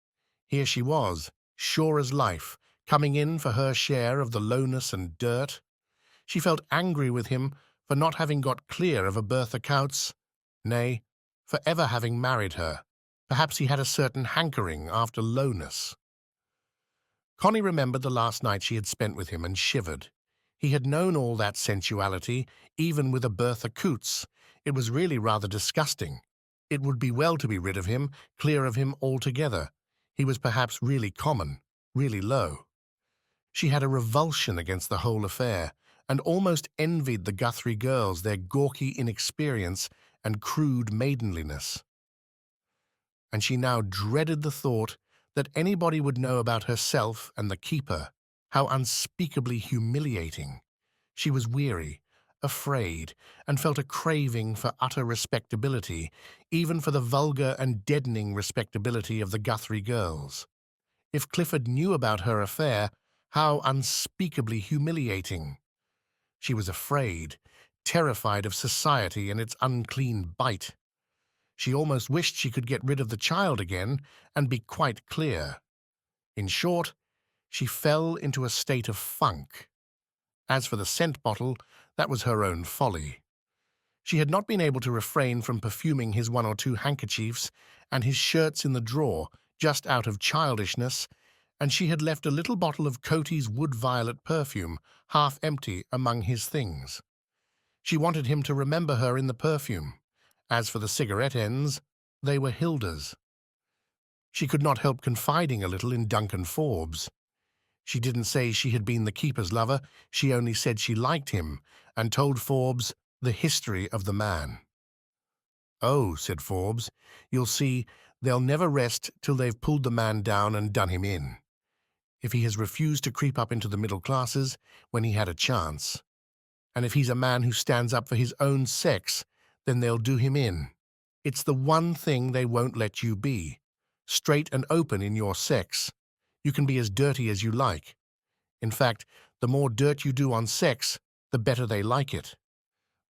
Here she was, sure as life, coming in for her share of the lowness and dirt. She felt angry with him for not having got clear of a Bertha Coutts, nay, for ever having married her. Perhaps he had a certain hankering after lowness. Connie remembered the last night she had spent with him and shivered. He had known all that sensuality, even with a Bertha Coutts. It was really rather disgusting. It would be well to be rid of him, clear of him altogether. He was perhaps really common, really low. She had a revulsion against the whole affair, and almost envied the Guthrie girls their gawky inexperience and crude maidenliness. And she now dreaded the thought that anybody would know about herself and the keeper. How unspeakably humiliating. She was weary, afraid, and felt a craving for utter respectability, even for the vulgar and deadening respectability of the Guthrie girls. If Clifford knew about her affair, how unspeakably humiliating. She was afraid, terrified of society and its unclean bite. She almost wished she could get rid of the child again and be quite clear. In short, she fell into a state of funk. As for the scent bottle, that was her own folly. She had not been able to refrain from perfuming his 1 or 2 handkerchiefs and his shirts in the drawer, just out of childishness, and she had left a little bottle of Coty's wood violet perfume, half empty, among his things. She wanted him to remember her in the perfume. As for the cigarette ends, they were Hilda's. She could not help confiding a little in Duncan Forbes. She didn't say she had been the keeper's lover, she only said she liked him, and told Forbes the history of the man. "Oh," said Forbes, "you'll see, they'll never rest till they've pulled the man down and done him in. If he has refused to creep up into the middle classes when he had a chance, and if he's a man who stands up for his own sex, then they'll do him in. It's the one thing they won't let you be, straight and open in your sex. You can be as dirty as you like. In fact, the more dirt you do on sex, the better they like it.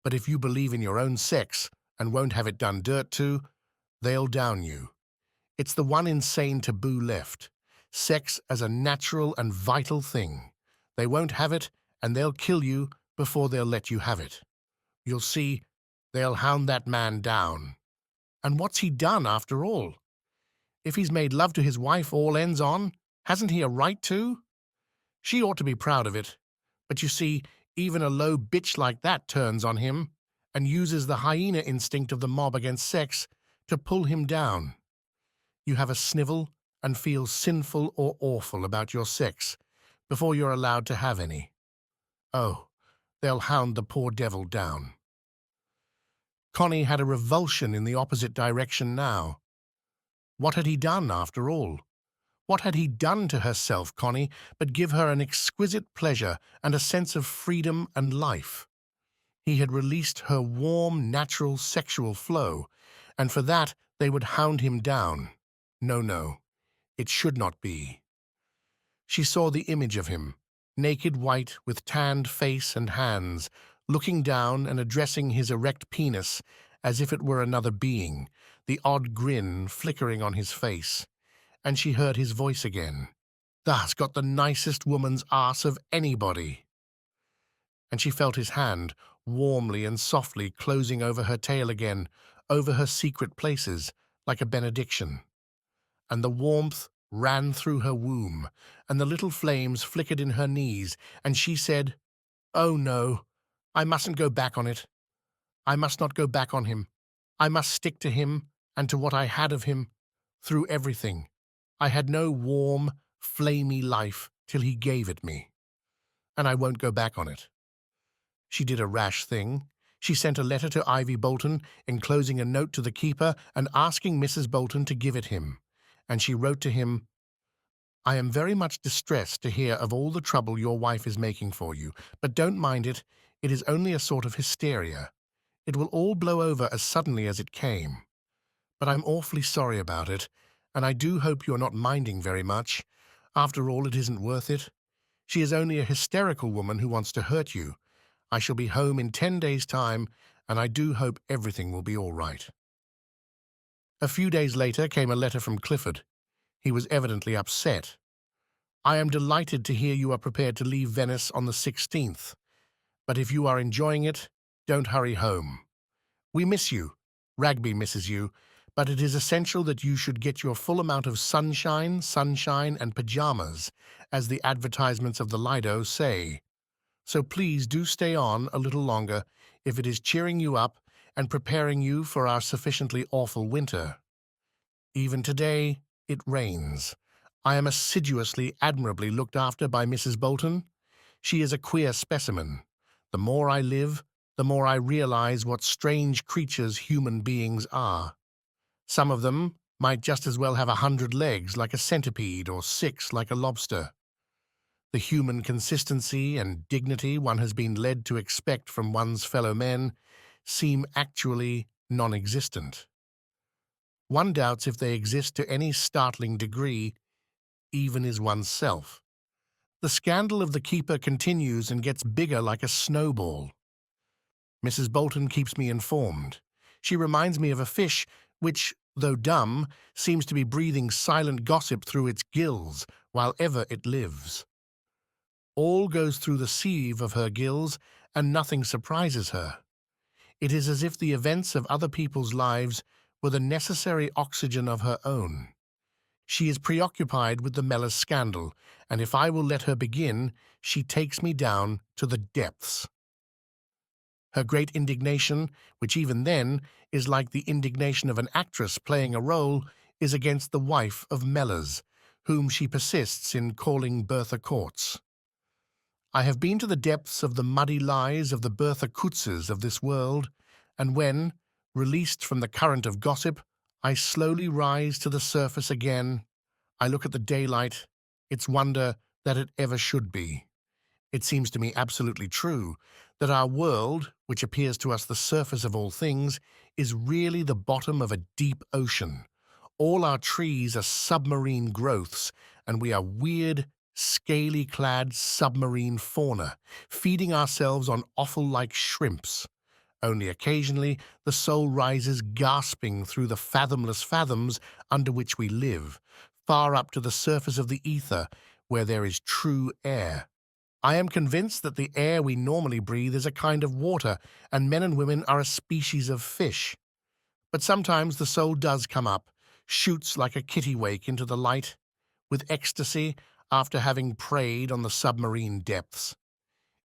But if you believe in your own sex and won't have it done dirt to, they'll down you. It's the one insane taboo left. Sex as a natural and vital thing. They won't have it, and they'll kill you before they'll let you have it. You'll see, they'll hound that man down. And what's he done, after all? If he's made love to his wife all ends on, hasn't he a right to? She ought to be proud of it. But you see, even a low bitch like that turns on him and uses the hyena instinct of the mob against sex to pull him down. You have a snivel and feel sinful or awful about your sex before you're allowed to have any. Oh, they'll hound the poor devil down." Connie had a revulsion in the opposite direction now. What had he done, after all? What had he done to herself, Connie, but give her an exquisite pleasure and a sense of freedom and life? He had released her warm, natural sexual flow, and for that they would hound him down. No, no, it should not be. She saw the image of him, naked white with tanned face and hands, looking down and addressing his erect penis as if it were another being, the odd grin flickering on his face. And she heard his voice again. "Thah's got the nicest woman's arse of anybody." And she felt his hand, warmly and softly closing over her tail again, over her secret places, like a benediction. And the warmth ran through her womb, and the little flames flickered in her knees, and she said, "Oh no, I mustn't go back on it. I must not go back on him. I must stick to him and to what I had of him, through everything. I had no warm, flamy life till he gave it me, and I won't go back on it." She did a rash thing. She sent a letter to Ivy Bolton, enclosing a note to the keeper and asking Mrs. Bolton to give it him. And she wrote to him, "I am very much distressed to hear of all the trouble your wife is making for you, but don't mind it. It is only a sort of hysteria. It will all blow over as suddenly as it came. But I'm awfully sorry about it, and I do hope you're not minding very much. After all, it isn't worth it. She is only a hysterical woman who wants to hurt you. I shall be home in 10 days' time, and I do hope everything will be all right." A few days later came a letter from Clifford. He was evidently upset. "I am delighted to hear you are prepared to leave Venice on the 16th. But if you are enjoying it, don't hurry home. We miss you. Ragby misses you. But it is essential that you should get your full amount of sunshine, and pajamas, as the advertisements of the Lido say. So please do stay on a little longer if it is cheering you up and preparing you for our sufficiently awful winter. Even today, it rains. I am assiduously, admirably looked after by Mrs. Bolton. She is a queer specimen. The more I live, the more I realize what strange creatures human beings are. Some of them might just as well have 100 legs like a centipede or 6 like a lobster. The human consistency and dignity one has been led to expect from one's fellow men seem actually non-existent. One doubts if they exist to any startling degree, even as oneself. The scandal of the keeper continues and gets bigger like a snowball. Mrs. Bolton keeps me informed. She reminds me of a fish which, though dumb, seems to be breathing silent gossip through its gills while ever it lives. All goes through the sieve of her gills, and nothing surprises her. It is as if the events of other people's lives were the necessary oxygen of her own. She is preoccupied with the Mellors scandal, and if I will let her begin, she takes me down to the depths. Her great indignation, which even then is like the indignation of an actress playing a role, is against the wife of Mellors, whom she persists in calling Bertha Courts. I have been to the depths of the muddy lies of the Bertha Coutts of this world, and when, released from the current of gossip, I slowly rise to the surface again, I look at the daylight. It's wonder that it ever should be. It seems to me absolutely true that our world, which appears to us the surface of all things, is really the bottom of a deep ocean. All our trees are submarine growths, and we are weird, scaly-clad submarine fauna, feeding ourselves on offal-like shrimps. Only occasionally the soul rises gasping through the fathomless fathoms under which we live, far up to the surface of the ether, where there is true air. I am convinced that the air we normally breathe is a kind of water, and men and women are a species of fish. But sometimes the soul does come up, shoots like a kittiwake into the light, with ecstasy after having preyed on the submarine depths.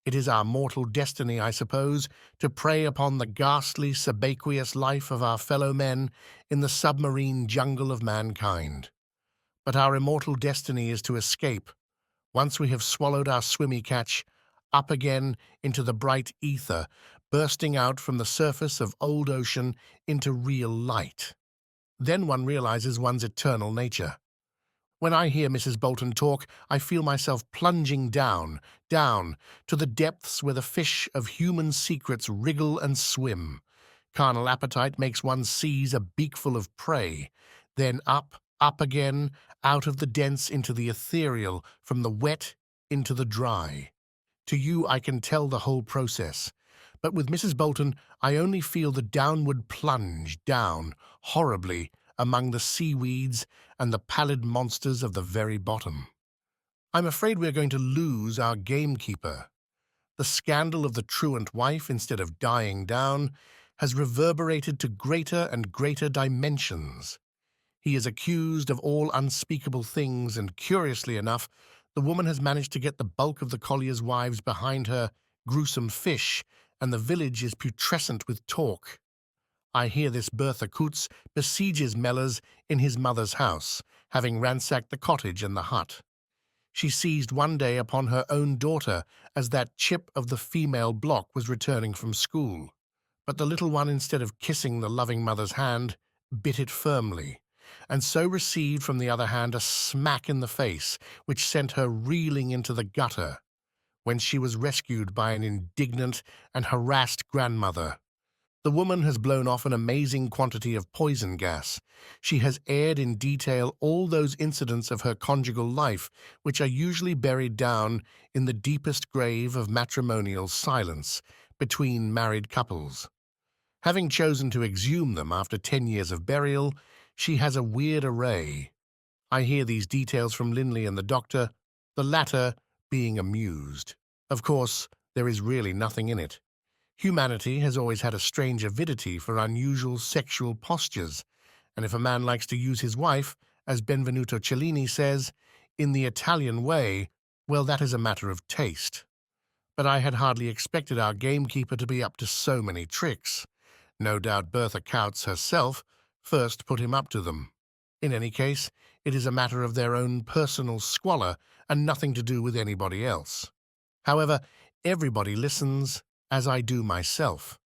It is our mortal destiny, I suppose, to prey upon the ghastly, subaqueous life of our fellow men in the submarine jungle of mankind. But our immortal destiny is to escape, once we have swallowed our swimmy catch, up again into the bright ether, bursting out from the surface of old ocean into real light. Then one realizes one's eternal nature. When I hear Mrs. Bolton talk, I feel myself plunging down, down, to the depths where the fish of human secrets wriggle and swim. Carnal appetite makes one seize a beakful of prey, then up again, out of the dense into the ethereal, from the wet into the dry. To you I can tell the whole process, but with Mrs. Bolton I only feel the downward plunge down, horribly, among the seaweeds and the pallid monsters of the very bottom. I'm afraid we're going to lose our gamekeeper. The scandal of the truant wife, instead of dying down, has reverberated to greater and greater dimensions. He is accused of all unspeakable things, and curiously enough, the woman has managed to get the bulk of the colliers' wives behind her gruesome fish, and the village is putrescent with talk. I hear this Bertha Coutts besieges Mellors in his mother's house, having ransacked the cottage and the hut. She seized one day upon her own daughter as that chip of the female block was returning from school. But the little one, instead of kissing the loving mother's hand, bit it firmly, and so received from the other hand a smack in the face, which sent her reeling into the gutter, when she was rescued by an indignant and harassed grandmother. The woman has blown off an amazing quantity of poison gas. She has aired in detail all those incidents of her conjugal life which are usually buried down in the deepest grave of matrimonial silence between married couples. Having chosen to exhume them after 10 years of burial, she has a weird array. I hear these details from Linley and the doctor, the latter being amused. Of course, there is really nothing in it. Humanity has always had a strange avidity for unusual sexual postures, and if a man likes to use his wife, as Benvenuto Cellini says, in the Italian way, well, that is a matter of taste. But I had hardly expected our gamekeeper to be up to so many tricks. No doubt Bertha Coutts herself first put him up to them. In any case, it is a matter of their own personal squalor and nothing to do with anybody else. However, everybody listens as I do myself.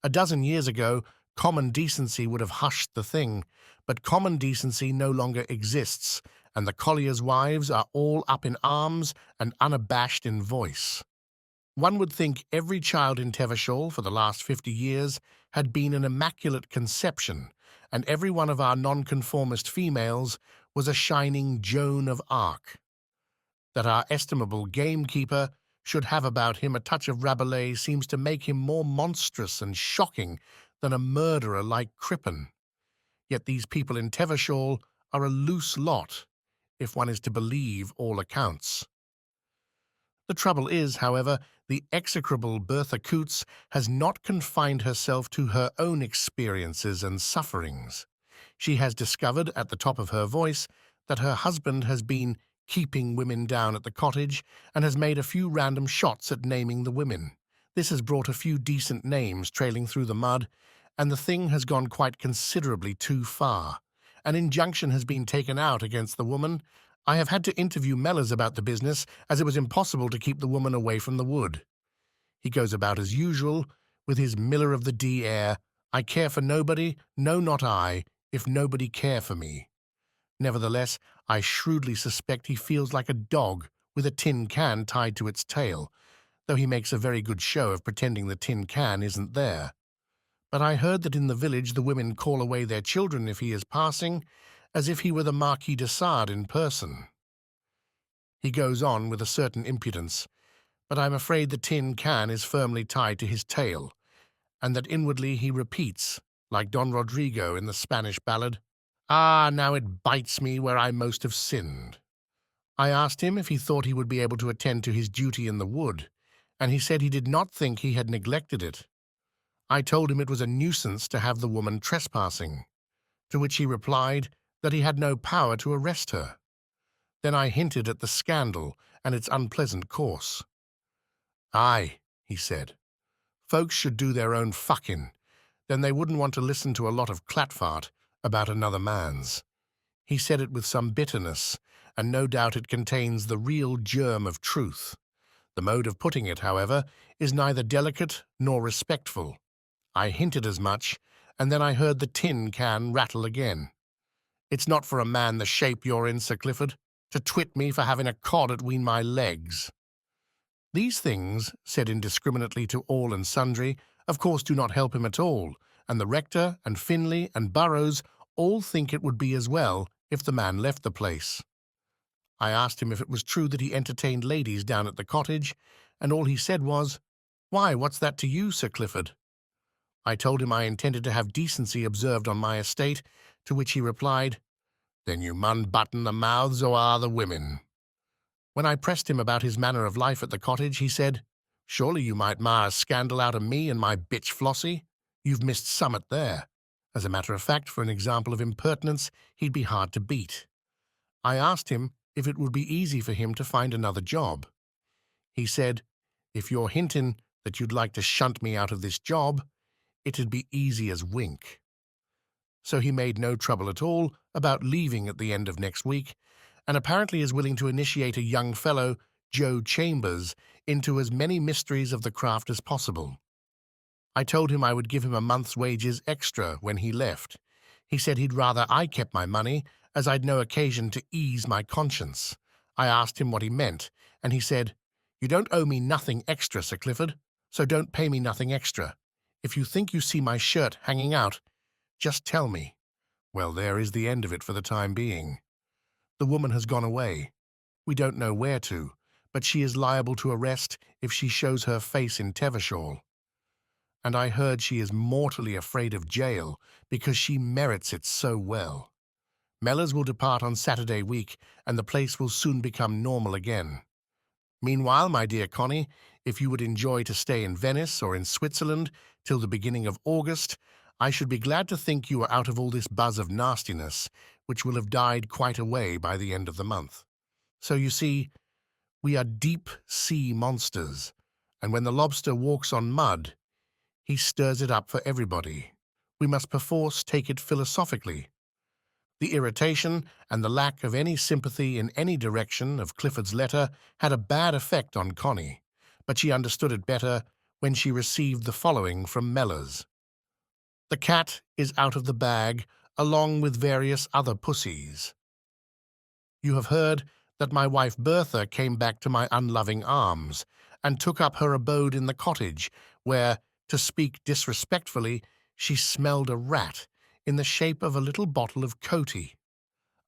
A dozen years ago, common decency would have hushed the thing, but common decency no longer exists, and the colliers' wives are all up in arms and unabashed in voice. One would think every child in Tevershall for the last 50 years had been an immaculate conception, and every one of our nonconformist females was a shining Joan of Arc. That our estimable gamekeeper should have about him a touch of Rabelais seems to make him more monstrous and shocking than a murderer like Crippen. Yet these people in Tevershall are a loose lot, if one is to believe all accounts. The trouble is, however, the execrable Bertha Coots has not confined herself to her own experiences and sufferings. She has discovered, at the top of her voice, that her husband has been keeping women down at the cottage and has made a few random shots at naming the women. This has brought a few decent names trailing through the mud, and the thing has gone quite considerably too far. An injunction has been taken out against the woman. I have had to interview Mellors about the business, as it was impossible to keep the woman away from the wood. He goes about as usual, with his Miller of the Dee air, I care for nobody, no, not I, if nobody care for me. Nevertheless, I shrewdly suspect he feels like a dog with a tin can tied to its tail, though he makes a very good show of pretending the tin can isn't there. But I heard that in the village the women call away their children if he is passing, as if he were the Marquis de Sade in person. He goes on with a certain impudence, but I'm afraid the tin can is firmly tied to his tail, and that inwardly he repeats, like Don Rodrigo in the Spanish ballad, "Ah, now it bites me where I most have sinned." I asked him if he thought he would be able to attend to his duty in the wood, and he said he did not think he had neglected it. I told him it was a nuisance to have the woman trespassing, to which he replied that he had no power to arrest her. Then I hinted at the scandal and its unpleasant course. "Aye," he said, "folks should do their own fucking, then they wouldn't want to listen to a lot of clatfart about another man's." He said it with some bitterness, and no doubt it contains the real germ of truth. The mode of putting it, however, is neither delicate nor respectful. I hinted as much, and then I heard the tin can rattle again. "It's not for a man the shape you're in, Sir Clifford, to twit me for having a cod atween my legs." These things, said indiscriminately to all and sundry, of course do not help him at all, and the rector and Finlay and Burrows all think it would be as well if the man left the place. I asked him if it was true that he entertained ladies down at the cottage, and all he said was, "Why, what's that to you, Sir Clifford?" I told him I intended to have decency observed on my estate, to which he replied, "Then you mun button the mouths o' a' the women." When I pressed him about his manner of life at the cottage, he said, "Surely you might mar a scandal out of me and my bitch Flossie? You've missed summit there." As a matter of fact, for an example of impertinence, he'd be hard to beat. I asked him if it would be easy for him to find another job. He said, "If you're hinting that you'd like to shunt me out of this job, it'd be easy as wink." So he made no trouble at all about leaving at the end of next week, and apparently is willing to initiate a young fellow, Joe Chambers, into as many mysteries of the craft as possible. I told him I would give him a month's wages extra when he left. He said he'd rather I kept my money, as I'd no occasion to ease my conscience. I asked him what he meant, and he said, "You don't owe me nothing extra, Sir Clifford, so don't pay me nothing extra. If you think you see my shirt hanging out, just tell me." Well, there is the end of it for the time being. The woman has gone away. We don't know where to, but she is liable to arrest if she shows her face in Tevershall. And I heard she is mortally afraid of jail because she merits it so well. Mellors will depart on Saturday week, and the place will soon become normal again. Meanwhile, my dear Connie, if you would enjoy to stay in Venice or in Switzerland till the beginning of August, I should be glad to think you are out of all this buzz of nastiness, which will have died quite away by the end of the month. So you see, we are deep-sea monsters, and when the lobster walks on mud, he stirs it up for everybody. We must perforce take it philosophically. The irritation and the lack of any sympathy in any direction of Clifford's letter had a bad effect on Connie, but she understood it better when she received the following from Mellors. "The cat is out of the bag, along with various other pussies. You have heard that my wife Bertha came back to my unloving arms, and took up her abode in the cottage, where, to speak disrespectfully, she smelled a rat in the shape of a little bottle of coty.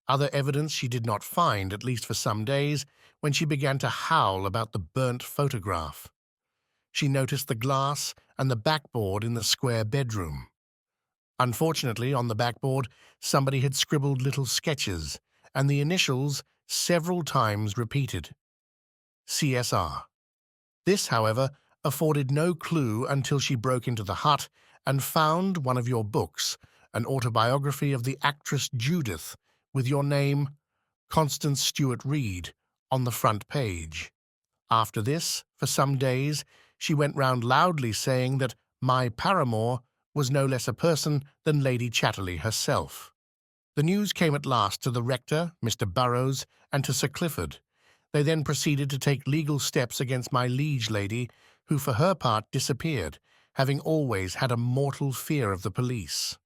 Other evidence she did not find, at least for some days, when she began to howl about the burnt photograph. She noticed the glass and the backboard in the square bedroom. Unfortunately, on the backboard, somebody had scribbled little sketches, and the initials several times repeated. CSR. This, however, afforded no clue until she broke into the hut and found one of your books, an autobiography of the actress Judith, with your name, Constance Stewart Reed, on the front page. After this, for some days, she went round loudly saying that my paramour was no less a person than Lady Chatterley herself. The news came at last to the rector, Mr. Burrows, and to Sir Clifford. They then proceeded to take legal steps against my liege lady, who for her part disappeared, having always had a mortal fear of the police.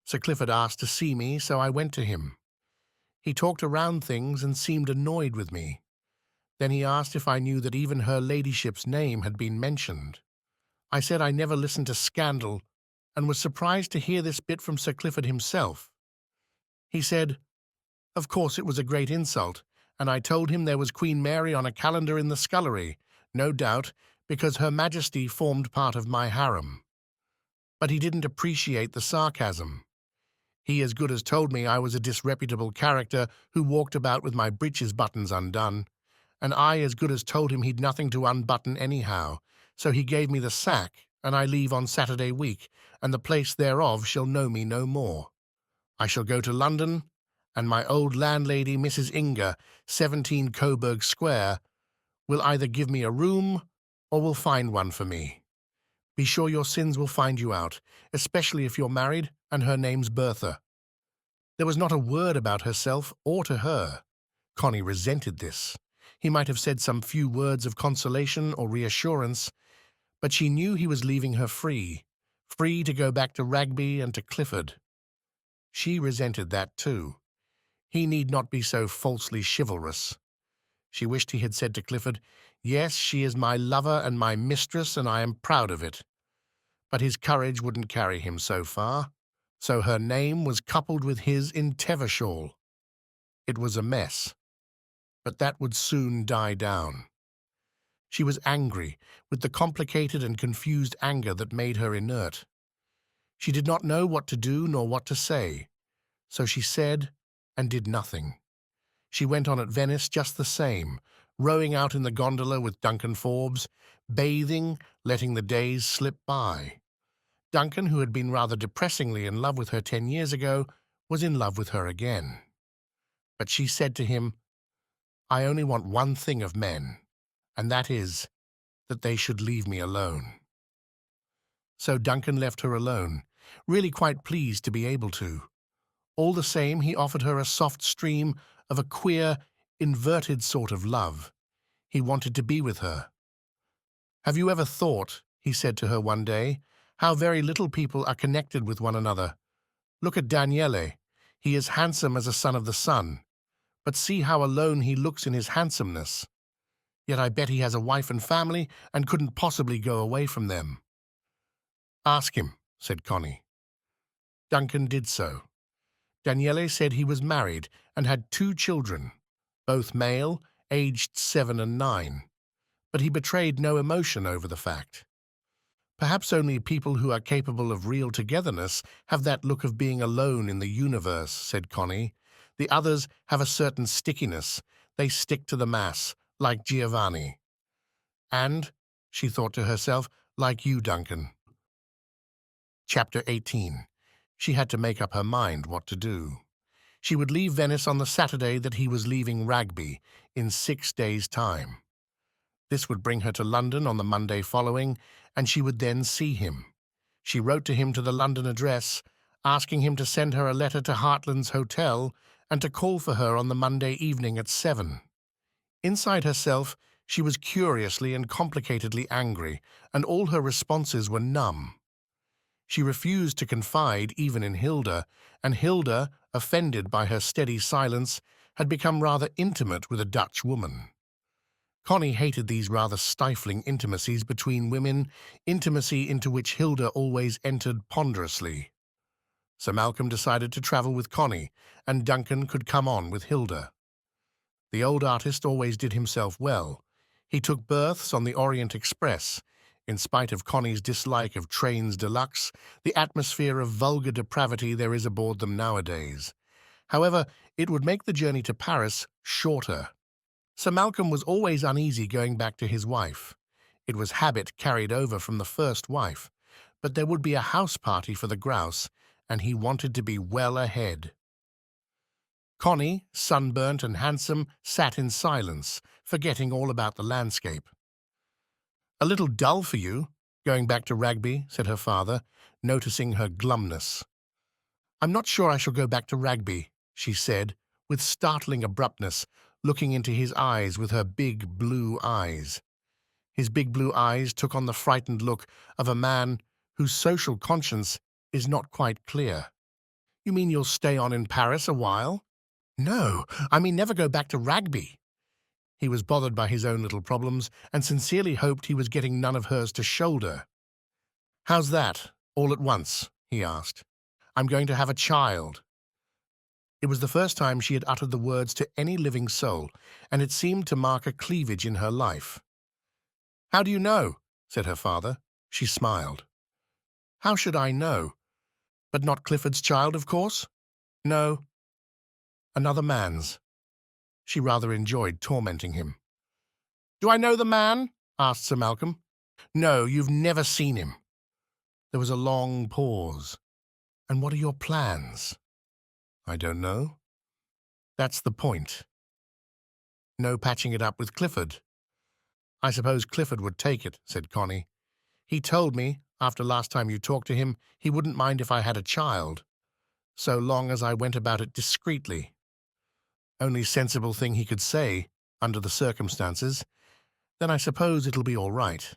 Sir Clifford asked to see me, so I went to him. He talked around things and seemed annoyed with me. Then he asked if I knew that even her ladyship's name had been mentioned. I said I never listened to scandal, and was surprised to hear this bit from Sir Clifford himself. He said, of course it was a great insult, and I told him there was Queen Mary on a calendar in the scullery, no doubt, because Her Majesty formed part of my harem. But he didn't appreciate the sarcasm. He as good as told me I was a disreputable character who walked about with my breeches buttons undone, and I as good as told him he'd nothing to unbutton anyhow, so he gave me the sack, and I leave on Saturday week, and the place thereof shall know me no more. I shall go to London, and my old landlady, Mrs. Inga, 17 Coburg Square, will either give me a room or will find one for me. Be sure your sins will find you out, especially if you're married and her name's Bertha." There was not a word about herself or to her. Connie resented this. He might have said some few words of consolation or reassurance, but she knew he was leaving her free to go back to Ragby and to Clifford. She resented that too. He need not be so falsely chivalrous. She wished he had said to Clifford, "Yes, she is my lover and my mistress, and I am proud of it." But his courage wouldn't carry him so far, so her name was coupled with his in Tevershall. It was a mess, but that would soon die down. She was angry, with the complicated and confused anger that made her inert. She did not know what to do nor what to say, so she said and did nothing. She went on at Venice just the same, rowing out in the gondola with Duncan Forbes, bathing, letting the days slip by. Duncan, who had been rather depressingly in love with her 10 years ago, was in love with her again. But she said to him, "I only want one thing of men, and that is that they should leave me alone." So Duncan left her alone, really quite pleased to be able to. All the same, he offered her a soft stream of a queer, inverted sort of love. He wanted to be with her. "Have you ever thought," he said to her one day, "how very little people are connected with one another? Look at Daniele. He is handsome as a son of the sun, but see how alone he looks in his handsomeness. Yet I bet he has a wife and family and couldn't possibly go away from them." "Ask him," said Connie. Duncan did so. Daniele said he was married and had 2 children, both male, aged 7 and 9, but he betrayed no emotion over the fact. Perhaps only people who are capable of real togetherness have that look of being alone in the universe, said Connie. The others have a certain stickiness. They stick to the mass, like Giovanni. And, she thought to herself, like you, Duncan. Chapter 18. She had to make up her mind what to do. She would leave Venice on the Saturday that he was leaving Ragby, in 6 days' time. This would bring her to London on the Monday following, and she would then see him. She wrote to him to the London address, asking him to send her a letter to Hartland's Hotel and to call for her on the Monday evening at 7. Inside herself, She was curiously and complicatedly angry, and all her responses were numb. She refused to confide even in Hilda, and Hilda, offended by her steady silence, had become rather intimate with a Dutch woman. Connie hated these rather stifling intimacies between women, intimacy into which Hilda always entered ponderously. Sir Malcolm decided to travel with Connie, and Duncan could come on with Hilda. The old artist always did himself well. He took berths on the Orient Express. In spite of Connie's dislike of trains de luxe, the atmosphere of vulgar depravity there is aboard them nowadays. However, it would make the journey to Paris shorter. Sir Malcolm was always uneasy going back to his wife. It was habit carried over from the first wife, but there would be a house party for the grouse, and he wanted to be well ahead. Connie, sunburnt and handsome, sat in silence, forgetting all about the landscape. "A little dull for you, going back to Rugby," said her father, noticing her glumness. "I'm not sure I shall go back to Rugby," she said, with startling abruptness, looking into his eyes with her big blue eyes. His big blue eyes took on the frightened look of a man whose social conscience is not quite clear. "You mean you'll stay on in Paris a while?" "No, I mean never go back to Rugby." He was bothered by his own little problems and sincerely hoped he was getting none of hers to shoulder. "How's that, all at once?" he asked. "I'm going to have a child." It was the first time she had uttered the words to any living soul, and it seemed to mark a cleavage in her life. "How do you know?" said her father. She smiled. "How should I know? But not Clifford's child, of course?" "No. Another man's." She rather enjoyed tormenting him. "Do I know the man?" asked Sir Malcolm. "No, you've never seen him." There was a long pause. "And what are your plans?" "I don't know." "That's the point." "No patching it up with Clifford?" "I suppose Clifford would take it," said Connie. "He told me, after last time you talked to him, he wouldn't mind if I had a child, so long as I went about it discreetly. Only sensible thing he could say, under the circumstances. Then I suppose it'll be all right."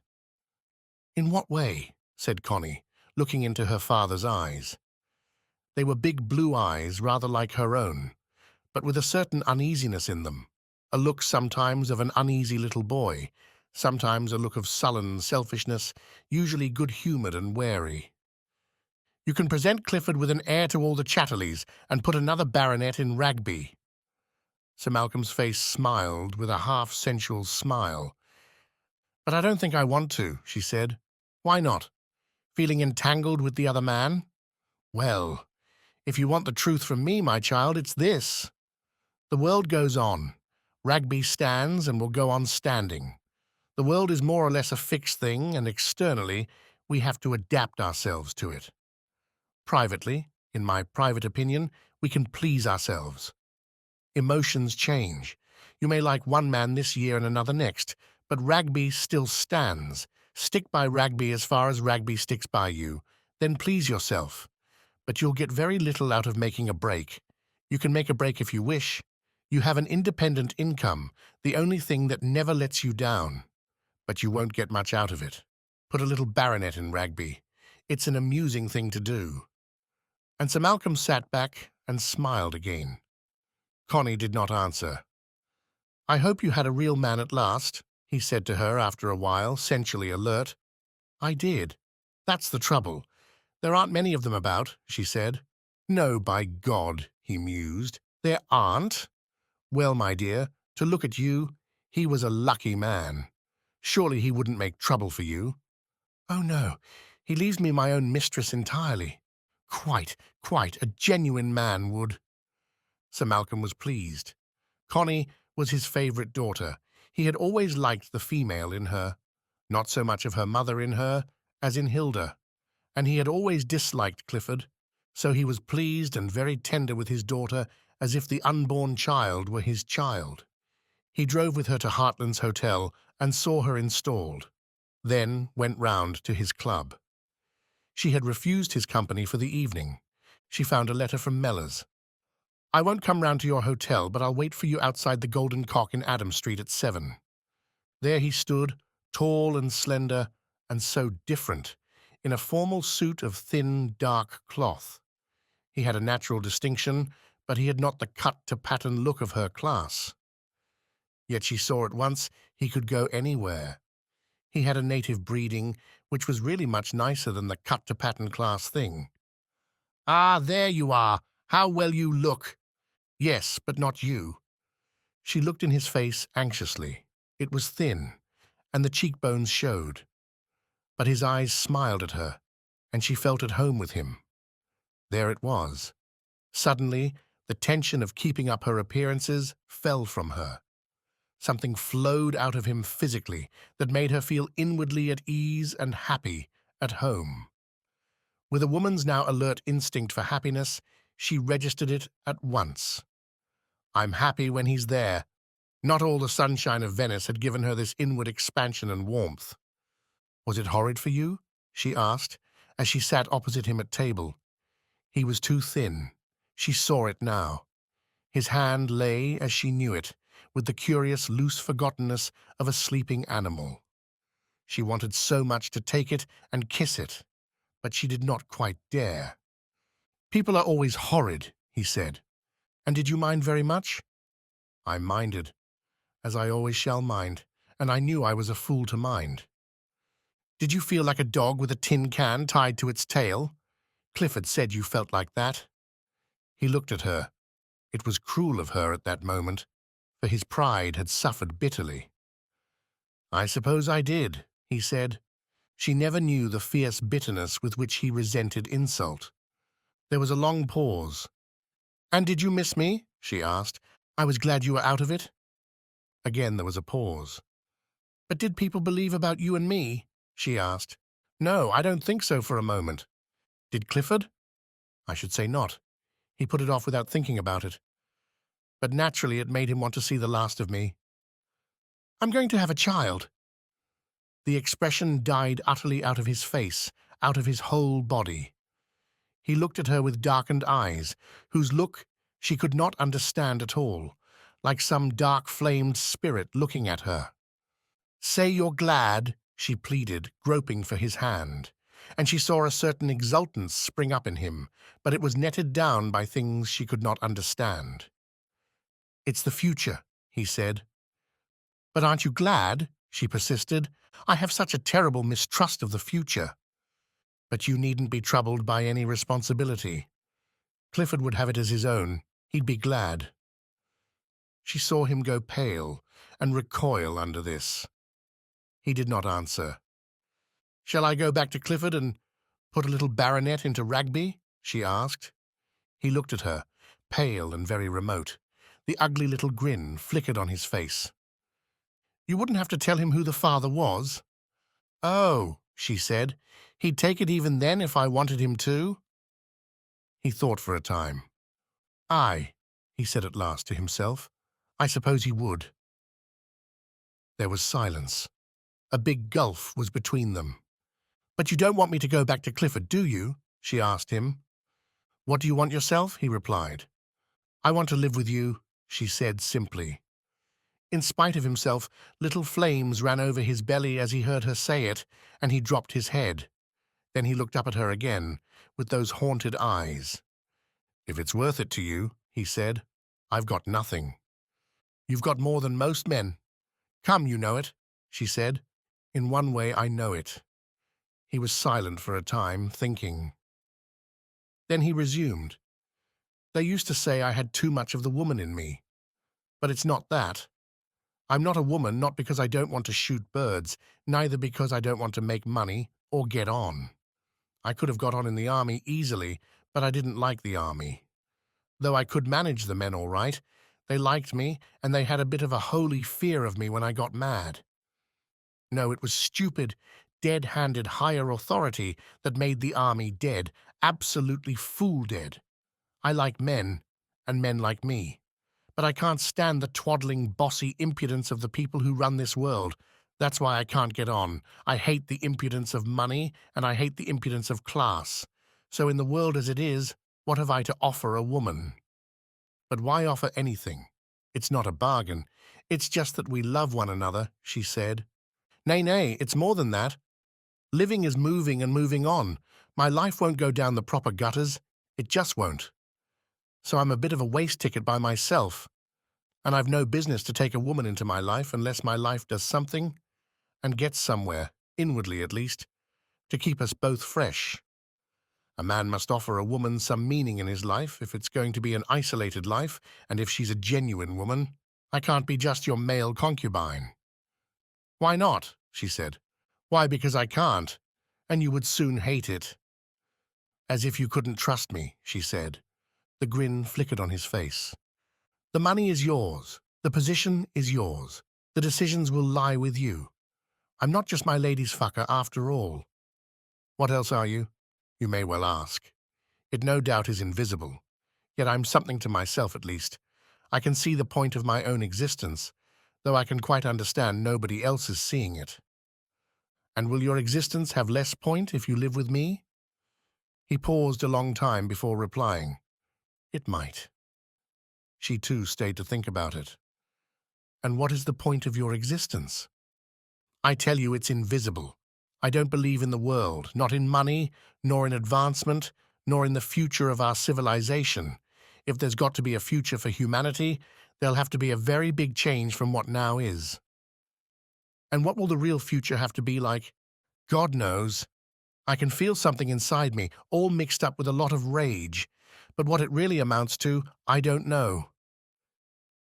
"In what way?" said Connie, looking into her father's eyes. They were big blue eyes, rather like her own, but with a certain uneasiness in them, a look sometimes of an uneasy little boy, sometimes a look of sullen selfishness, usually good-humoured and wary. "You can present Clifford with an heir to all the Chatterleys and put another baronet in Rugby." Sir Malcolm's face smiled with a half-sensual smile. "But I don't think I want to," she said. "Why not? Feeling entangled with the other man?" "Well, if you want the truth from me, my child, it's this. The world goes on. Rugby stands and will go on standing. The world is more or less a fixed thing, and externally we have to adapt ourselves to it. Privately, in my private opinion, we can please ourselves. Emotions change. You may like one man this year and another next, but Rugby still stands. Stick by Rugby as far as Rugby sticks by you. Then please yourself. But you'll get very little out of making a break. You can make a break if you wish. You have an independent income, the only thing that never lets you down. But you won't get much out of it. Put a little baronet in Rugby. It's an amusing thing to do." And Sir Malcolm sat back and smiled again. Connie did not answer. "I hope you had a real man at last," he said to her after a while, sensually alert. "I did. That's the trouble. There aren't many of them about," she said. "No, by God," he mused. "There aren't? Well, my dear, to look at you, he was a lucky man. Surely he wouldn't make trouble for you." "Oh, no. He leaves me my own mistress entirely. Quite, a genuine man would." Sir Malcolm was pleased. Connie was his favourite daughter. He had always liked the female in her, not so much of her mother in her as in Hilda, and he had always disliked Clifford, so he was pleased and very tender with his daughter as if the unborn child were his child. He drove with her to Hartland's Hotel and saw her installed, then went round to his club. She had refused his company for the evening. She found a letter from Mellors. "I won't come round to your hotel, but I'll wait for you outside the Golden Cock in Adam Street at 7. There he stood, tall and slender, and so different, in a formal suit of thin, dark cloth. He had a natural distinction, but he had not the cut-to-pattern look of her class. Yet she saw at once he could go anywhere. He had a native breeding, which was really much nicer than the cut-to-pattern class thing. "Ah, there you are! How well you look!" "Yes, but not you." She looked in his face anxiously. It was thin, and the cheekbones showed. But his eyes smiled at her, and she felt at home with him. There it was. Suddenly, the tension of keeping up her appearances fell from her. Something flowed out of him physically that made her feel inwardly at ease and happy, at home. With a woman's now alert instinct for happiness, she registered it at once. I'm happy when he's there. Not all the sunshine of Venice had given her this inward expansion and warmth. "Was it horrid for you?" she asked, as she sat opposite him at table. He was too thin. She saw it now. His hand lay, as she knew it, with the curious loose forgottenness of a sleeping animal. She wanted so much to take it and kiss it, but she did not quite dare. "People are always horrid," he said. "And did you mind very much?" "I minded, as I always shall mind, and I knew I was a fool to mind." "Did you feel like a dog with a tin can tied to its tail? Clifford said you felt like that." He looked at her. It was cruel of her at that moment, for his pride had suffered bitterly. "I suppose I did," he said. She never knew the fierce bitterness with which he resented insult. There was a long pause. "And did you miss me?" she asked. "I was glad you were out of it." Again there was a pause. "But did people believe about you and me?" she asked. "No, I don't think so for a moment." "Did Clifford?" "I should say not. He put it off without thinking about it. But naturally it made him want to see the last of me." "I'm going to have a child." The expression died utterly out of his face, out of his whole body. He looked at her with darkened eyes, whose look she could not understand at all, like some dark-flamed spirit looking at her. "Say you're glad," she pleaded, groping for his hand, and she saw a certain exultance spring up in him, but it was netted down by things she could not understand. "It's the future," he said. "But aren't you glad?" she persisted. "I have such a terrible mistrust of the future." "But you needn't be troubled by any responsibility. Clifford would have it as his own. He'd be glad." She saw him go pale and recoil under this. He did not answer. "Shall I go back to Clifford and put a little baronet into Rugby?" she asked. He looked at her, pale and very remote. The ugly little grin flickered on his face. "You wouldn't have to tell him who the father was?" "Oh," she said, "he'd take it even then if I wanted him to?" He thought for a time. "Aye," he said at last to himself. "I suppose he would." There was silence. A big gulf was between them. "But you don't want me to go back to Clifford, do you?" she asked him. "What do you want yourself?" he replied. "I want to live with you," she said simply. In spite of himself, little flames ran over his belly as he heard her say it, and he dropped his head. Then he looked up at her again, with those haunted eyes. "If it's worth it to you," he said, "I've got nothing." "You've got more than most men. Come, you know it," she said. "In one way I know it." He was silent for a time, thinking. Then he resumed. "They used to say I had too much of the woman in me. But it's not that. I'm not a woman, not because I don't want to shoot birds, neither because I don't want to make money or get on. I could have got on in the army easily, but I didn't like the army. Though I could manage the men all right, they liked me, and they had a bit of a holy fear of me when I got mad. No, it was stupid, dead-handed higher authority that made the army dead, absolutely fool-dead. I like men, and men like me. But I can't stand the twaddling, bossy impudence of the people who run this world. That's why I can't get on. I hate the impudence of money, and I hate the impudence of class. So in the world as it is, what have I to offer a woman? But why offer anything? It's not a bargain. It's just that we love one another, she said. Nay, nay, it's more than that. Living is moving and moving on. My life won't go down the proper gutters. It just won't. So I'm a bit of a waste ticket by myself, and I've no business to take a woman into my life unless my life does something and gets somewhere, inwardly at least, to keep us both fresh. A man must offer a woman some meaning in his life if it's going to be an isolated life, and if she's a genuine woman. I can't be just your male concubine. Why not? She said. Why, because I can't, and you would soon hate it. As if you couldn't trust me, she said. The grin flickered on his face. The money is yours. The position is yours. The decisions will lie with you. I'm not just my lady's fucker after all. What else are you? You may well ask. It no doubt is invisible. Yet I'm something to myself at least. I can see the point of my own existence, though I can quite understand nobody else is seeing it. And will your existence have less point if you live with me? He paused a long time before replying. It might. She too stayed to think about it. And what is the point of your existence? I tell you it's invisible. I don't believe in the world, not in money, nor in advancement, nor in the future of our civilization. If there's got to be a future for humanity, there'll have to be a very big change from what now is. And what will the real future have to be like? God knows. I can feel something inside me, all mixed up with a lot of rage. But what it really amounts to, I don't know.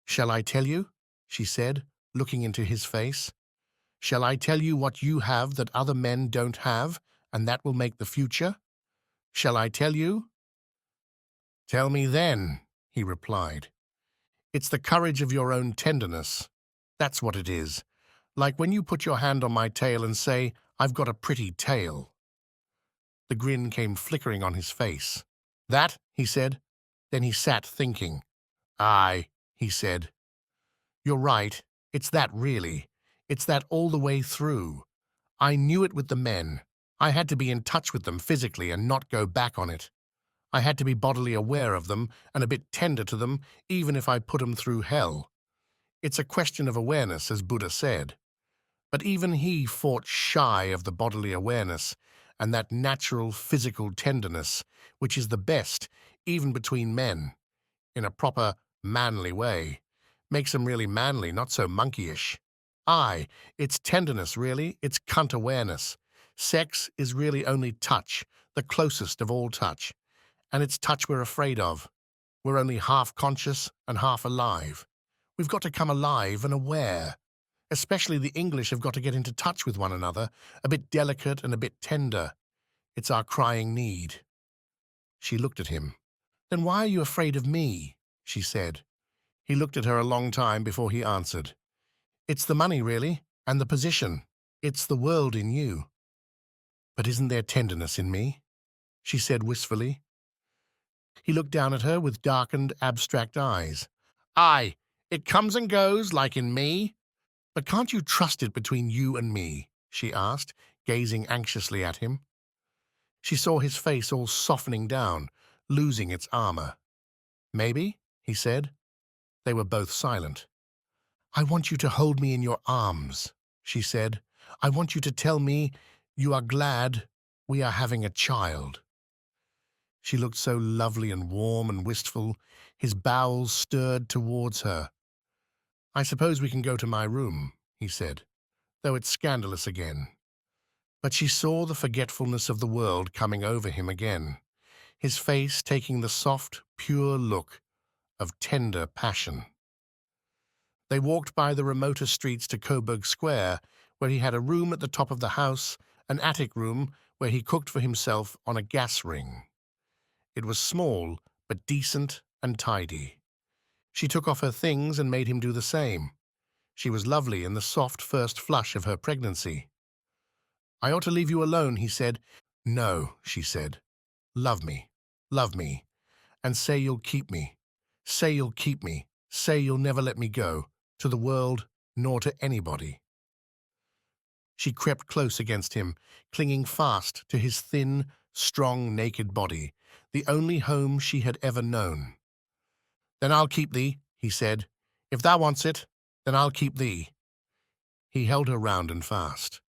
Shall I tell you? She said, looking into his face. Shall I tell you what you have that other men don't have, and that will make the future? Shall I tell you? Tell me then, he replied. It's the courage of your own tenderness. That's what it is. Like when you put your hand on my tail and say, I've got a pretty tail. The grin came flickering on his face. That, he said. Then he sat thinking. Aye, he said. You're right. It's that really. It's that all the way through. I knew it with the men. I had to be in touch with them physically and not go back on it. I had to be bodily aware of them and a bit tender to them, even if I put 'em through hell. It's a question of awareness, as Buddha said. But even he fought shy of the bodily awareness and that natural physical tenderness, which is the best, even between men, in a proper, manly way. Makes 'em really manly, not so monkeyish. Aye, it's tenderness, really. It's cunt awareness. Sex is really only touch, the closest of all touch. And it's touch we're afraid of. We're only half conscious and half alive. We've got to come alive and aware. Especially the English have got to get into touch with one another, a bit delicate and a bit tender. It's our crying need. She looked at him. Then why are you afraid of me? She said. He looked at her a long time before he answered. It's the money, really, and the position. It's the world in you. But isn't there tenderness in me? She said wistfully. He looked down at her with darkened, abstract eyes. Aye, it comes and goes, like in me. But can't you trust it between you and me? She asked, gazing anxiously at him. She saw his face all softening down, losing its armor. Maybe, he said. They were both silent. I want you to hold me in your arms, she said. I want you to tell me you are glad we are having a child. She looked so lovely and warm and wistful, his bowels stirred towards her. I suppose we can go to my room, he said, though it's scandalous again. But she saw the forgetfulness of the world coming over him again, his face taking the soft, pure look of tender passion. They walked by the remoter streets to Coburg Square, where he had a room at the top of the house, an attic room where he cooked for himself on a gas ring. It was small, but decent and tidy. She took off her things and made him do the same. She was lovely in the soft first flush of her pregnancy. I ought to leave you alone, he said. No, she said. Love me, and say you'll keep me. Say you'll keep me. Say you'll never let me go, to the world, nor to anybody. She crept close against him, clinging fast to his thin, strong, naked body, the only home she had ever known. Then I'll keep thee, he said, if thou wants it. Then I'll keep thee. He held her round and fast.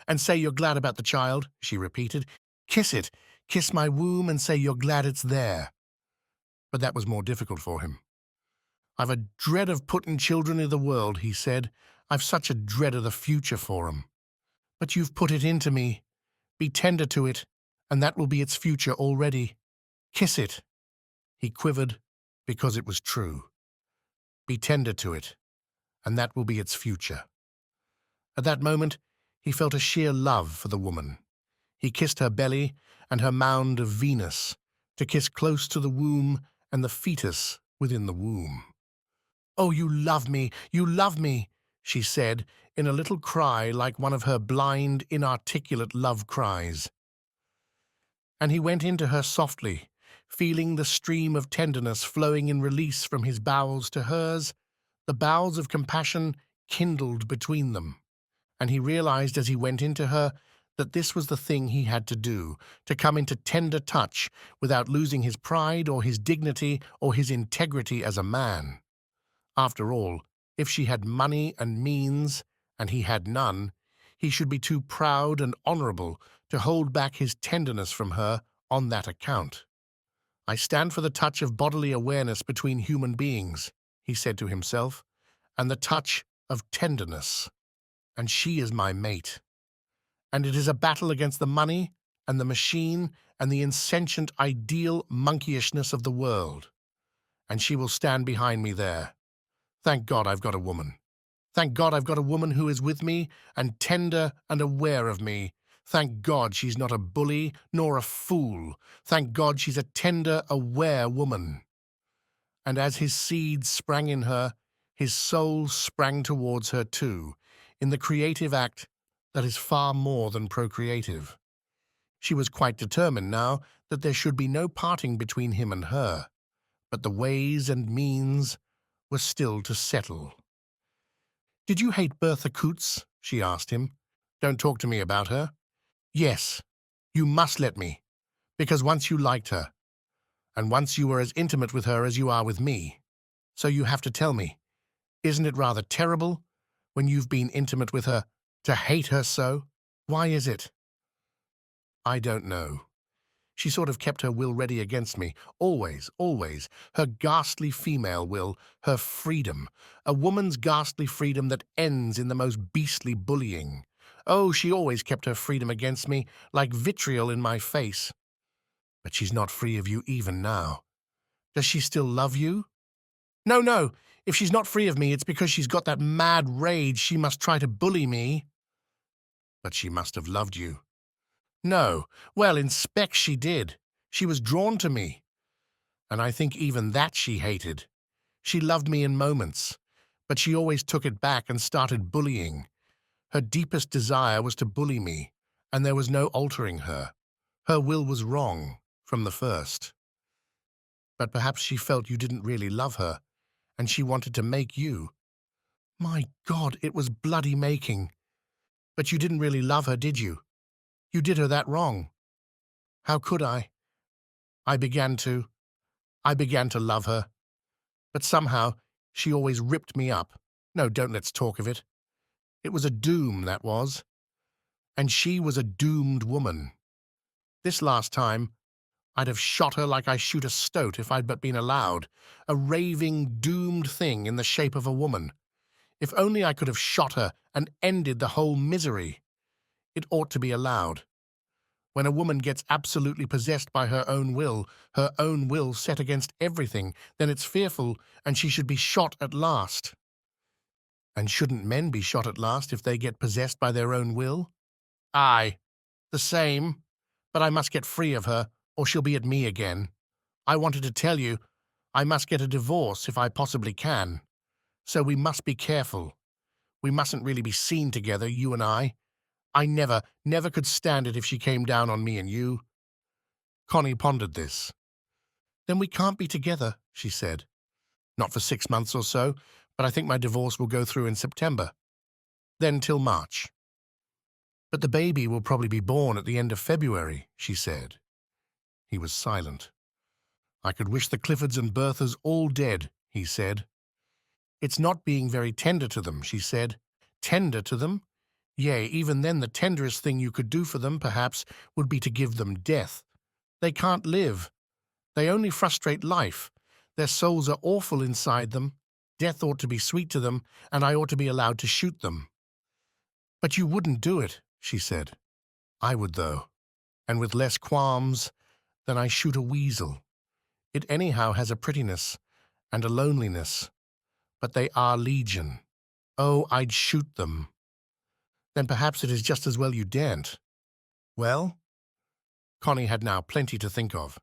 And say you're glad about the child, she repeated. Kiss it. Kiss my womb and say you're glad it's there. But that was more difficult for him. I've a dread of putting children in the world, he said. I've such a dread of the future for 'em. But you've put it into me. Be tender to it, and that will be its future already. Kiss it. He quivered, because it was true. Be tender to it, and that will be its future. At that moment, he felt a sheer love for the woman. He kissed her belly and her mound of Venus, to kiss close to the womb and the fetus within the womb. "Oh, you love me," she said, in a little cry like one of her blind, inarticulate love cries. And he went into her softly, feeling the stream of tenderness flowing in release from his bowels to hers. The bowels of compassion kindled between them, and he realized as he went into her that this was the thing he had to do, to come into tender touch without losing his pride or his dignity or his integrity as a man. After all, if she had money and means, and he had none, he should be too proud and honorable to hold back his tenderness from her on that account. I stand for the touch of bodily awareness between human beings, he said to himself, and the touch of tenderness. And she is my mate. And it is a battle against the money and the machine and the insentient ideal monkeyishness of the world. And she will stand behind me there. Thank God I've got a woman. Thank God I've got a woman who is with me and tender and aware of me. Thank God she's not a bully nor a fool. Thank God she's a tender, aware woman. And as his seed sprang in her, his soul sprang towards her too, in the creative act that is far more than procreative. She was quite determined now that there should be no parting between him and her, but the ways and means were still to settle. "Did you hate Bertha Coots?" she asked him. "Don't talk to me about her." "Yes, you must let me, because once you liked her, and once you were as intimate with her as you are with me. So you have to tell me, isn't it rather terrible, when you've been intimate with her, to hate her so? Why is it?" "I don't know. She sort of kept her will ready against me, always, always. Her ghastly female will, her freedom, a woman's ghastly freedom that ends in the most beastly bullying. Oh, she always kept her freedom against me, like vitriol in my face. But she's not free of you even now. Does she still love you?" "No, no. If she's not free of me, it's because she's got that mad rage she must try to bully me." "But she must have loved you." "No. Well, in specs she did. She was drawn to me. And I think even that she hated. She loved me in moments, but she always took it back and started bullying. Her deepest desire was to bully me, and there was no altering her. Her will was wrong, from the first. But perhaps she felt you didn't really love her, and she wanted to make you. My God, it was bloody making. But you didn't really love her, did you? You did her that wrong. How could I? I began to love her. But somehow, she always ripped me up. No, don't let's talk of it. It was a doom, that was. And she was a doomed woman. This last time, I'd have shot her like I shoot a stoat if I'd but been allowed. A raving, doomed thing in the shape of a woman. If only I could have shot her and ended the whole misery. It ought to be allowed. When a woman gets absolutely possessed by her own will set against everything, then it's fearful, and she should be shot at last. And shouldn't men be shot at last if they get possessed by their own will? Aye, the same. But I must get free of her, or she'll be at me again. I wanted to tell you, I must get a divorce if I possibly can. So we must be careful. We mustn't really be seen together, you and I. I never could stand it if she came down on me and you." Connie pondered this. "Then we can't be together," she said. "Not for 6 months or so, but I think my divorce will go through in September. Then till March." "But the baby will probably be born at the end of February," she said. He was silent. "I could wish the Cliffords and Berthas all dead," he said. It's not being very tender to them, she said. Tender to them? Yea, even then the tenderest thing you could do for them, perhaps, would be to give them death. They can't live. They only frustrate life. Their souls are awful inside them. Death ought to be sweet to them, and I ought to be allowed to shoot them. But you wouldn't do it, she said. I would, though, and with less qualms than I shoot a weasel. It anyhow has a prettiness and a loneliness, but they are legion. Oh, I'd shoot them. Then perhaps it is just as well you daren't. Well? Connie had now plenty to think of.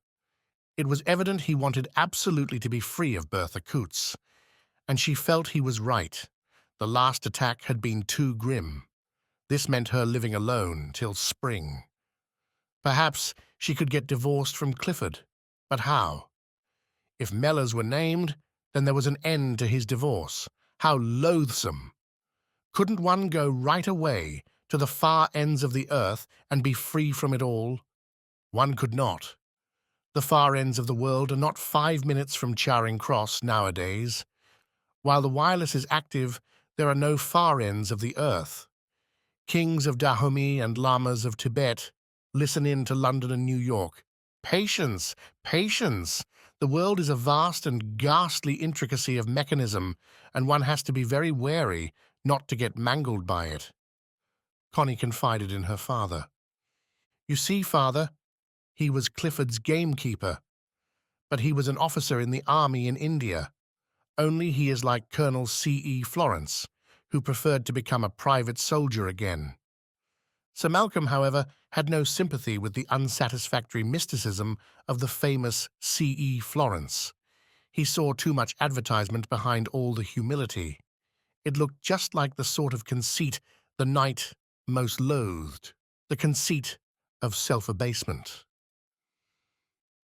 It was evident he wanted absolutely to be free of Bertha Coots, and she felt he was right. The last attack had been too grim. This meant her living alone till spring. Perhaps she could get divorced from Clifford. But how? If Mellors were named, then there was an end to his divorce. How loathsome! Couldn't one go right away to the far ends of the earth and be free from it all? One could not. The far ends of the world are not 5 minutes from Charing Cross nowadays. While the wireless is active, there are no far ends of the earth. Kings of Dahomey and lamas of Tibet listen in to London and New York. Patience, patience! The world is a vast and ghastly intricacy of mechanism, and one has to be very wary not to get mangled by it. Connie confided in her father. You see, father, he was Clifford's gamekeeper, but he was an officer in the army in India. Only he is like Colonel C.E. Florence, who preferred to become a private soldier again. Sir Malcolm, however, had no sympathy with the unsatisfactory mysticism of the famous C.E. Florence. He saw too much advertisement behind all the humility. It looked just like the sort of conceit the knight most loathed, the conceit of self-abasement.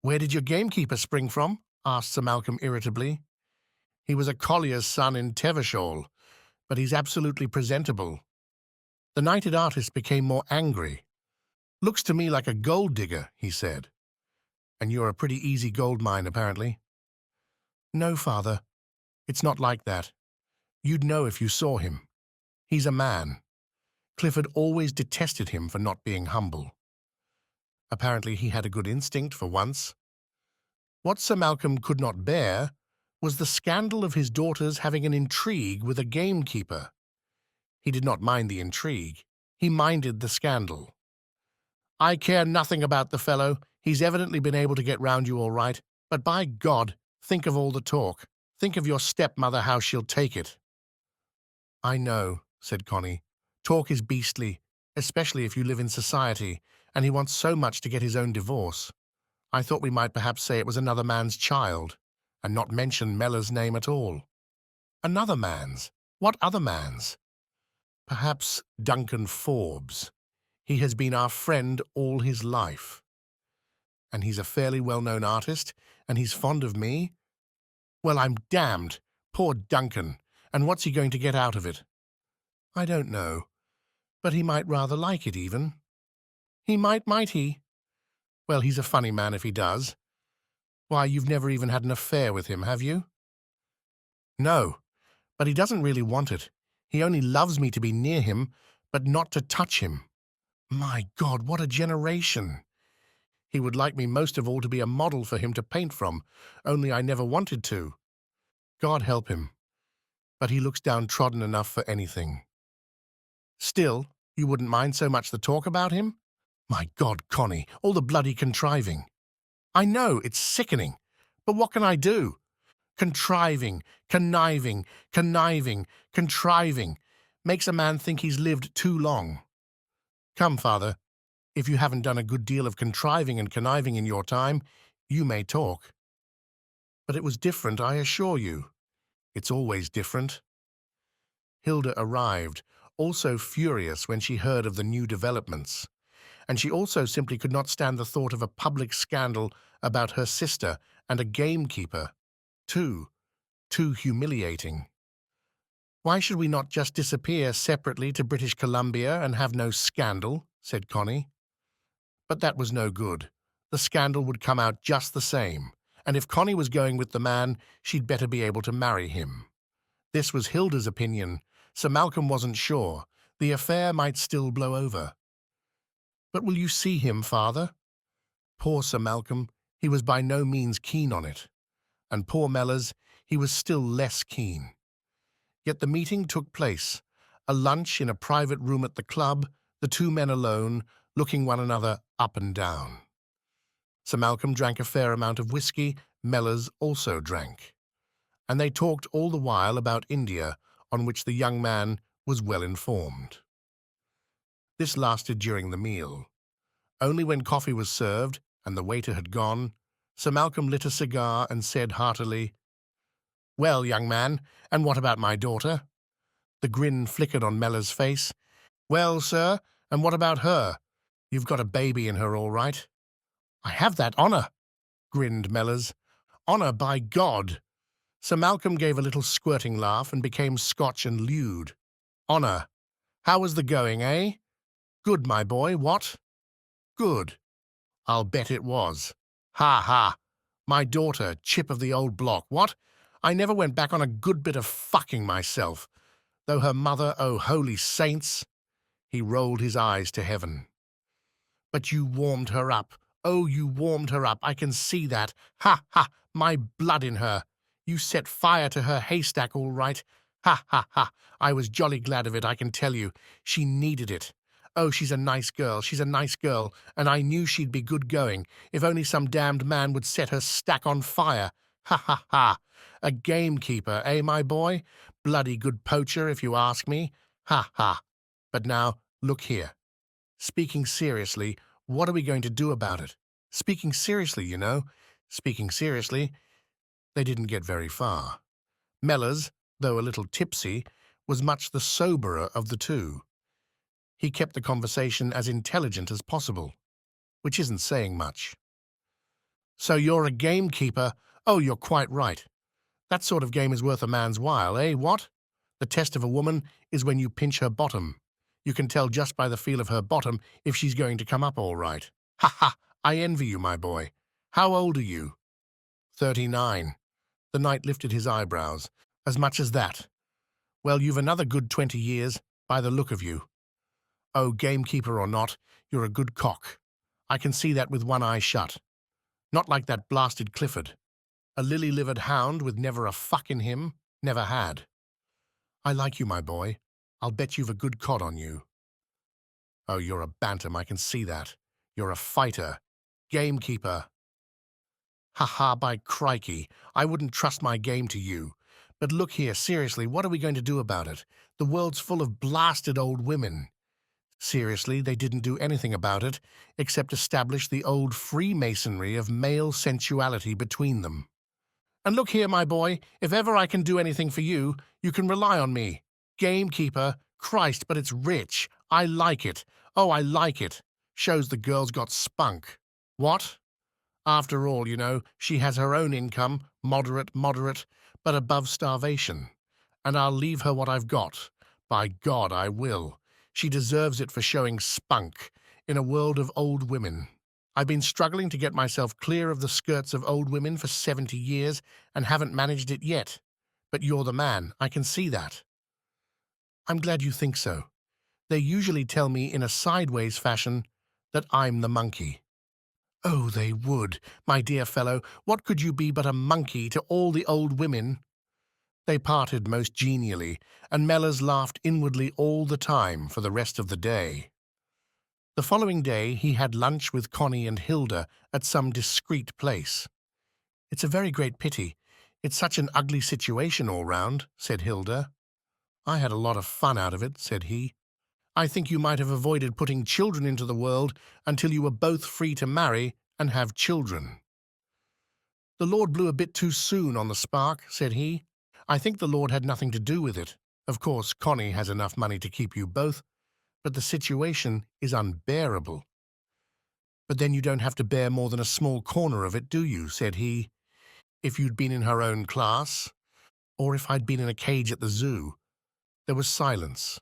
"Where did your gamekeeper spring from?" asked Sir Malcolm irritably. "He was a collier's son in Tevershall, but he's absolutely presentable." The knighted artist became more angry. "Looks to me like a gold digger," he said. "And you're a pretty easy gold mine, apparently." "No, father, it's not like that. You'd know if you saw him. He's a man. Clifford always detested him for not being humble. Apparently he had a good instinct for once. What Sir Malcolm could not bear was the scandal of his daughter's having an intrigue with a gamekeeper. He did not mind the intrigue. He minded the scandal. "I care nothing about the fellow. He's evidently been able to get round you all right. But by God, think of all the talk. Think of your stepmother, how she'll take it." "I know," said Connie. "Talk is beastly, especially if you live in society, and he wants so much to get his own divorce. I thought we might perhaps say it was another man's child, and not mention Mellors' name at all." "Another man's? What other man's?" "Perhaps Duncan Forbes. He has been our friend all his life. And he's a fairly well-known artist, and he's fond of me. Well, I'm damned. Poor Duncan. And what's he going to get out of it?" "I don't know. But he might rather like it, even." "He might he? Well, he's a funny man if he does. Why, you've never even had an affair with him, have you?" "No, but he doesn't really want it. He only loves me to be near him, but not to touch him. My God, what a generation! He would like me most of all to be a model for him to paint from, only I never wanted to. God help him. But he looks downtrodden enough for anything." "Still, you wouldn't mind so much the talk about him?" "My God, Connie, all the bloody contriving." "I know, it's sickening. But what can I do? Contriving, conniving, contriving. Makes a man think he's lived too long. Come, father, if you haven't done a good deal of contriving and conniving in your time, you may talk." "But it was different, I assure you." "It's always different." Hilda arrived, also furious when she heard of the new developments, and she also simply could not stand the thought of a public scandal about her sister and a gamekeeper. Too humiliating. "Why should we not just disappear separately to British Columbia and have no scandal?" said Connie. But that was no good. The scandal would come out just the same, and if Connie was going with the man, she'd better be able to marry him. This was Hilda's opinion. Sir Malcolm wasn't sure. The affair might still blow over. But will you see him, father? Poor Sir Malcolm, he was by no means keen on it. And poor Mellors, he was still less keen. Yet the meeting took place. A lunch in a private room at the club, the two men alone, looking one another up and down. Sir Malcolm drank a fair amount of whisky, Mellors also drank. And they talked all the while about India, on which the young man was well informed. This lasted during the meal. Only when coffee was served and the waiter had gone, Sir Malcolm lit a cigar and said heartily, "Well, young man, and what about my daughter?" The grin flickered on Mellors' face. "Well, sir, and what about her? You've got a baby in her all right." "I have that honour," grinned Mellors. "Honour, by God!" Sir Malcolm gave a little squirting laugh and became Scotch and lewd. "Honour. How was the going, eh? Good, my boy, what? Good. I'll bet it was. Ha, ha. My daughter, chip of the old block, what? I never went back on a good bit of fucking myself. Though her mother, oh, holy saints!" He rolled his eyes to heaven. "But you warmed her up. Oh, you warmed her up. I can see that. Ha, ha, my blood in her. You set fire to her haystack all right. Ha, ha, ha. I was jolly glad of it, I can tell you. She needed it. Oh, she's a nice girl, and I knew she'd be good going, if only some damned man would set her stack on fire. Ha, ha, ha. A gamekeeper, eh, my boy? Bloody good poacher, if you ask me. Ha, ha. But now, look here. Speaking seriously, what are we going to do about it? Speaking seriously, you know. Speaking seriously, they didn't get very far. Mellors, though a little tipsy, was much the soberer of the two. He kept the conversation as intelligent as possible, which isn't saying much. "So you're a gamekeeper? Oh, you're quite right. That sort of game is worth a man's while, eh, what? The test of a woman is when you pinch her bottom. You can tell just by the feel of her bottom if she's going to come up all right. Ha, ha! I envy you, my boy. How old are you?" 39. The knight lifted his eyebrows. "As much as that? Well, you've another good 20 years, by the look of you. Oh, gamekeeper or not, you're a good cock. I can see that with one eye shut. Not like that blasted Clifford. A lily-livered hound with never a fuck in him, never had. I like you, my boy. I'll bet you've a good cod on you." "Oh, you're a bantam, I can see that. You're a fighter. Gamekeeper." "Ha ha, by crikey, I wouldn't trust my game to you. But look here, seriously, what are we going to do about it? The world's full of blasted old women." Seriously, they didn't do anything about it, except establish the old Freemasonry of male sensuality between them. "And look here, my boy, if ever I can do anything for you, you can rely on me. Gamekeeper, Christ, but it's rich. I like it. Oh, I like it. Shows the girl's got spunk. What? After all, you know, she has her own income, moderate, but above starvation. And I'll leave her what I've got. By God, I will. She deserves it for showing spunk in a world of old women. I've been struggling to get myself clear of the skirts of old women for 70 years and haven't managed it yet. But you're the man, I can see that." "I'm glad you think so. They usually tell me in a sideways fashion that I'm the monkey." "Oh, they would. My dear fellow, what could you be but a monkey to all the old women?" They parted most genially, and Mellors laughed inwardly all the time for the rest of the day. The following day he had lunch with Connie and Hilda at some discreet place. "It's a very great pity. It's such an ugly situation all round," said Hilda. "I had a lot of fun out of it," said he. "I think you might have avoided putting children into the world until you were both free to marry and have children." "The Lord blew a bit too soon on the spark," said he. "I think the Lord had nothing to do with it. Of course, Connie has enough money to keep you both, but the situation is unbearable." "But then you don't have to bear more than a small corner of it, do you?" said he. "If you'd been in her own class, or if I'd been in a cage at the zoo." There was silence.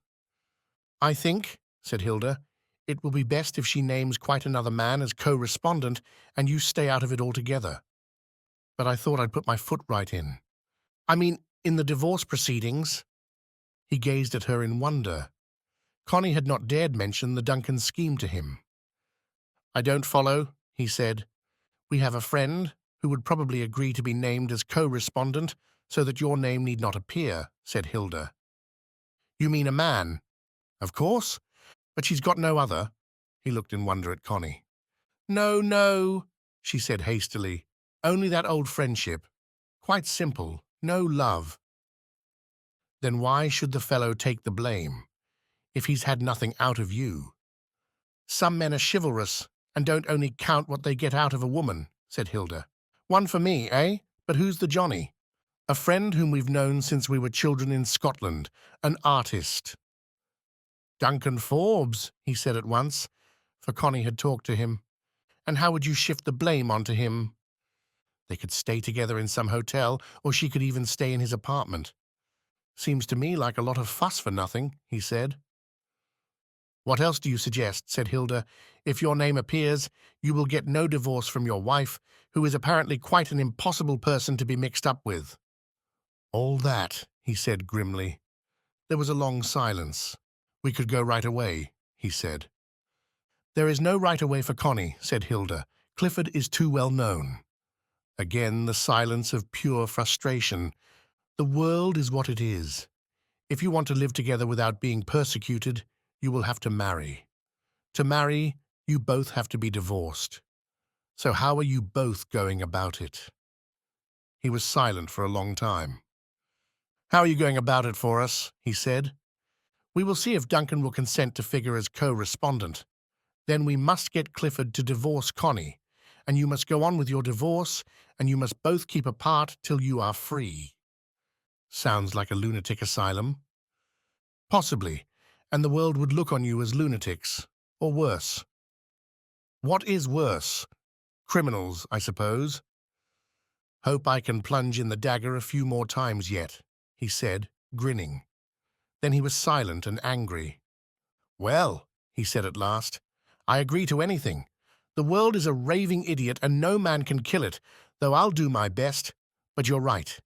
"I think," said Hilda, "it will be best if she names quite another man as co-respondent and you stay out of it altogether. But I thought I'd put my foot right in. I mean, In the divorce proceedings, he gazed at her in wonder. Connie had not dared mention the Duncan scheme to him. I don't follow, he said. We have a friend who would probably agree to be named as co-respondent so that your name need not appear, said Hilda. You mean a man? Of course, but she's got no other. He looked in wonder at Connie. No, no, she said hastily. Only that old friendship. Quite simple, no love. Then why should the fellow take the blame, if he's had nothing out of you? Some men are chivalrous and don't only count what they get out of a woman, said Hilda. One for me, eh? But who's the Johnny? A friend whom we've known since we were children in Scotland, an artist. Duncan Forbes, he said at once, for Connie had talked to him. And how would you shift the blame onto him? They could stay together in some hotel, or she could even stay in his apartment. Seems to me like a lot of fuss for nothing, he said. What else do you suggest, said Hilda. If your name appears, you will get no divorce from your wife, who is apparently quite an impossible person to be mixed up with. All that, he said grimly. There was a long silence. We could go right away, he said. There is no right away for Connie, said Hilda. Clifford is too well known. Again the silence of pure frustration. The world is what it is. If you want to live together without being persecuted, you will have to marry. To marry, you both have to be divorced. So how are you both going about it? He was silent for a long time. How are you going about it for us? He said. We will see if Duncan will consent to figure as co-respondent. Then we must get Clifford to divorce Connie, and you must go on with your divorce, and you must both keep apart till you are free. Sounds like a lunatic asylum. Possibly, and the world would look on you as lunatics, or worse. What is worse? Criminals, I suppose. Hope I can plunge in the dagger a few more times yet, he said, grinning. Then he was silent and angry. Well, he said at last, I agree to anything. The world is a raving idiot and no man can kill it, though I'll do my best. But you're right.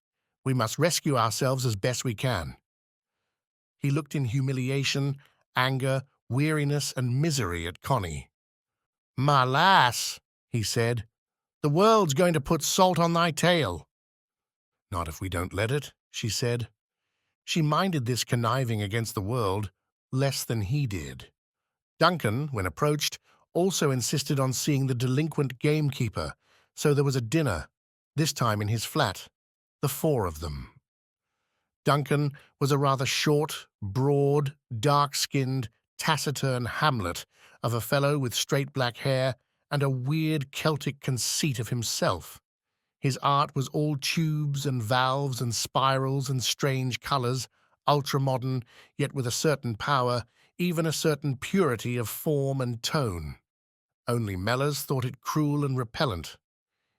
We must rescue ourselves as best we can. He looked in humiliation, anger, weariness, and misery at Connie. My lass, he said, the world's going to put salt on thy tail. Not if we don't let it, she said. She minded this conniving against the world less than he did. Duncan, when approached, also insisted on seeing the delinquent gamekeeper, so there was a dinner, this time in his flat, the four of them. Duncan was a rather short, broad, dark-skinned, taciturn Hamlet of a fellow with straight black hair and a weird Celtic conceit of himself. His art was all tubes and valves and spirals and strange colours, ultra-modern, yet with a certain power, even a certain purity of form and tone. Only Mellors thought it cruel and repellent.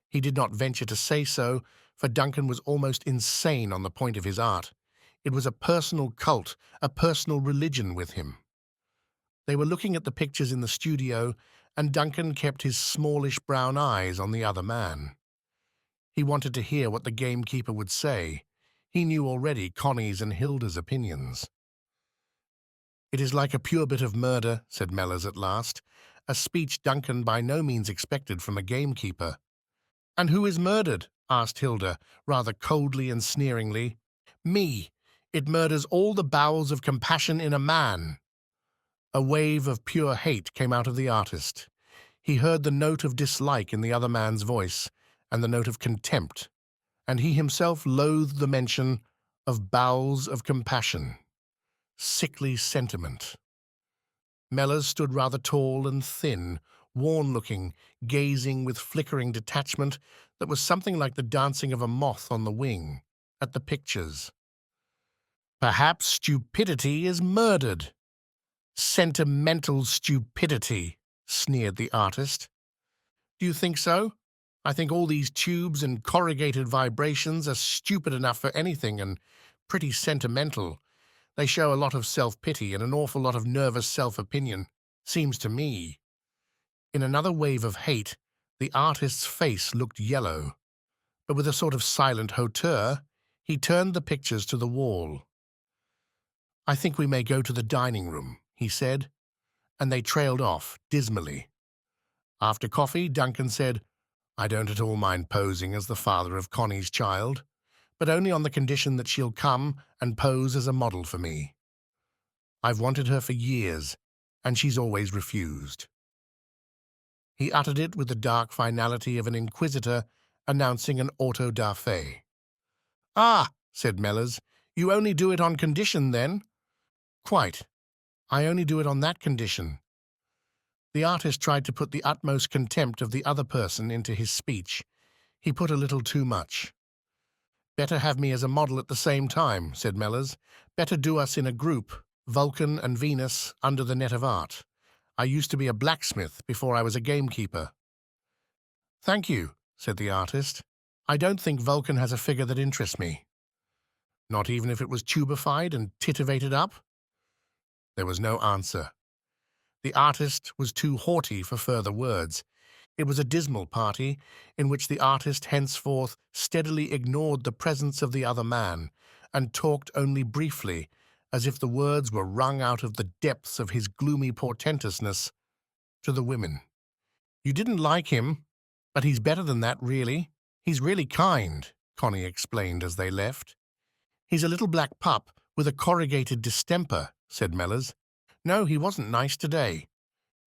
He did not venture to say so, for Duncan was almost insane on the point of his art. It was a personal cult, a personal religion with him. They were looking at the pictures in the studio, and Duncan kept his smallish brown eyes on the other man. He wanted to hear what the gamekeeper would say. He knew already Connie's and Hilda's opinions. It is like a pure bit of murder, said Mellors at last, a speech Duncan by no means expected from a gamekeeper. And who is murdered? Asked Hilda, rather coldly and sneeringly. Me. It murders all the bowels of compassion in a man. A wave of pure hate came out of the artist. He heard the note of dislike in the other man's voice, and the note of contempt, and he himself loathed the mention of bowels of compassion. Sickly sentiment. Mellors stood rather tall and thin, worn-looking, gazing with flickering detachment that was something like the dancing of a moth on the wing, at the pictures. Perhaps stupidity is murdered. Sentimental stupidity, sneered the artist. Do you think so? I think all these tubes and corrugated vibrations are stupid enough for anything and pretty sentimental. They show a lot of self-pity and an awful lot of nervous self-opinion, seems to me. In another wave of hate, the artist's face looked yellow, but with a sort of silent hauteur, He turned the pictures to the wall. "I think we may go to the dining room," he said, and they trailed off, dismally. After coffee, Duncan said, "I don't at all mind posing as the father of Connie's child, but only on the condition that she'll come and pose as a model for me. I've wanted her for years, and she's always refused." He uttered it with the dark finality of an inquisitor announcing an auto-da-fe. "Ah," said Mellors, "you only do it on condition, then?" "Quite. I only do it on that condition." The artist tried to put the utmost contempt of the other person into his speech. He put a little too much. "Better have me as a model at the same time," said Mellors. "Better do us in a group, Vulcan and Venus under the net of art. I used to be a blacksmith before I was a gamekeeper." "Thank you," said the artist. "I don't think Vulcan has a figure that interests me." "Not even if it was tubified and titivated up?" There was no answer. The artist was too haughty for further words. It was a dismal party, in which the artist henceforth steadily ignored the presence of the other man, and talked only briefly, as if the words were wrung out of the depths of his gloomy portentousness, to the women. "You didn't like him, but he's better than that, really. He's really kind," Connie explained as they left. "He's a little black pup with a corrugated distemper," said Mellors. "No, he wasn't nice today."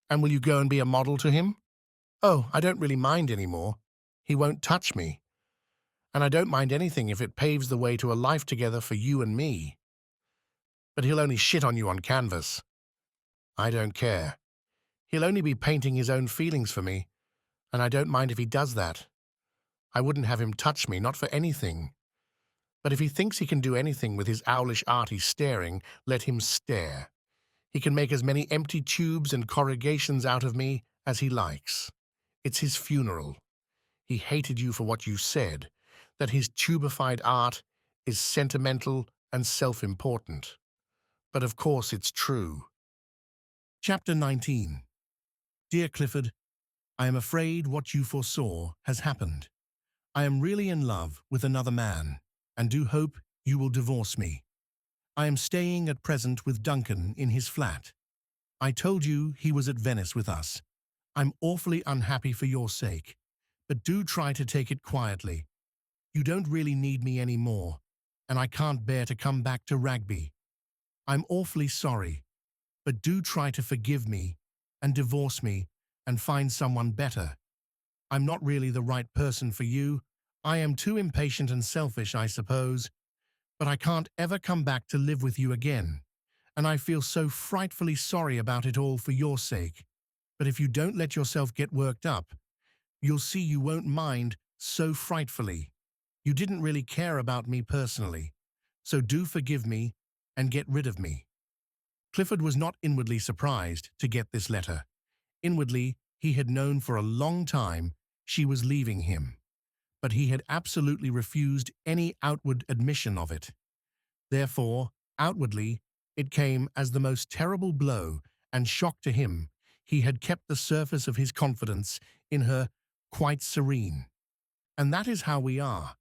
"And will you go and be a model to him?" "Oh, I don't really mind any more. He won't touch me. And I don't mind anything if it paves the way to a life together for you and me. But he'll only shit on you on canvas." "I don't care. He'll only be painting his own feelings for me, and I don't mind if he does that. I wouldn't have him touch me, not for anything. But if he thinks he can do anything with his owlish arty staring, let him stare. He can make as many empty tubes and corrugations out of me as he likes. It's his funeral. He hated you for what you said, that his tubified art is sentimental and self-important. But of course it's true." Chapter 19. Dear Clifford, I am afraid what you foresaw has happened. I am really in love with another man, and do hope you will divorce me. I am staying at present with Duncan in his flat. I told you he was at Venice with us. I'm awfully unhappy for your sake, but do try to take it quietly. You don't really need me anymore, and I can't bear to come back to Rugby. I'm awfully sorry, but do try to forgive me and divorce me and find someone better. I'm not really the right person for you. I am too impatient and selfish, I suppose, but I can't ever come back to live with you again, and I feel so frightfully sorry about it all for your sake. But if you don't let yourself get worked up, you'll see you won't mind so frightfully. You didn't really care about me personally, so do forgive me and get rid of me." Clifford was not inwardly surprised to get this letter. Inwardly, he had known for a long time she was leaving him, but he had absolutely refused any outward admission of it. Therefore, outwardly, it came as the most terrible blow and shock to him. He had kept the surface of his confidence in her quite serene. And that is how we are.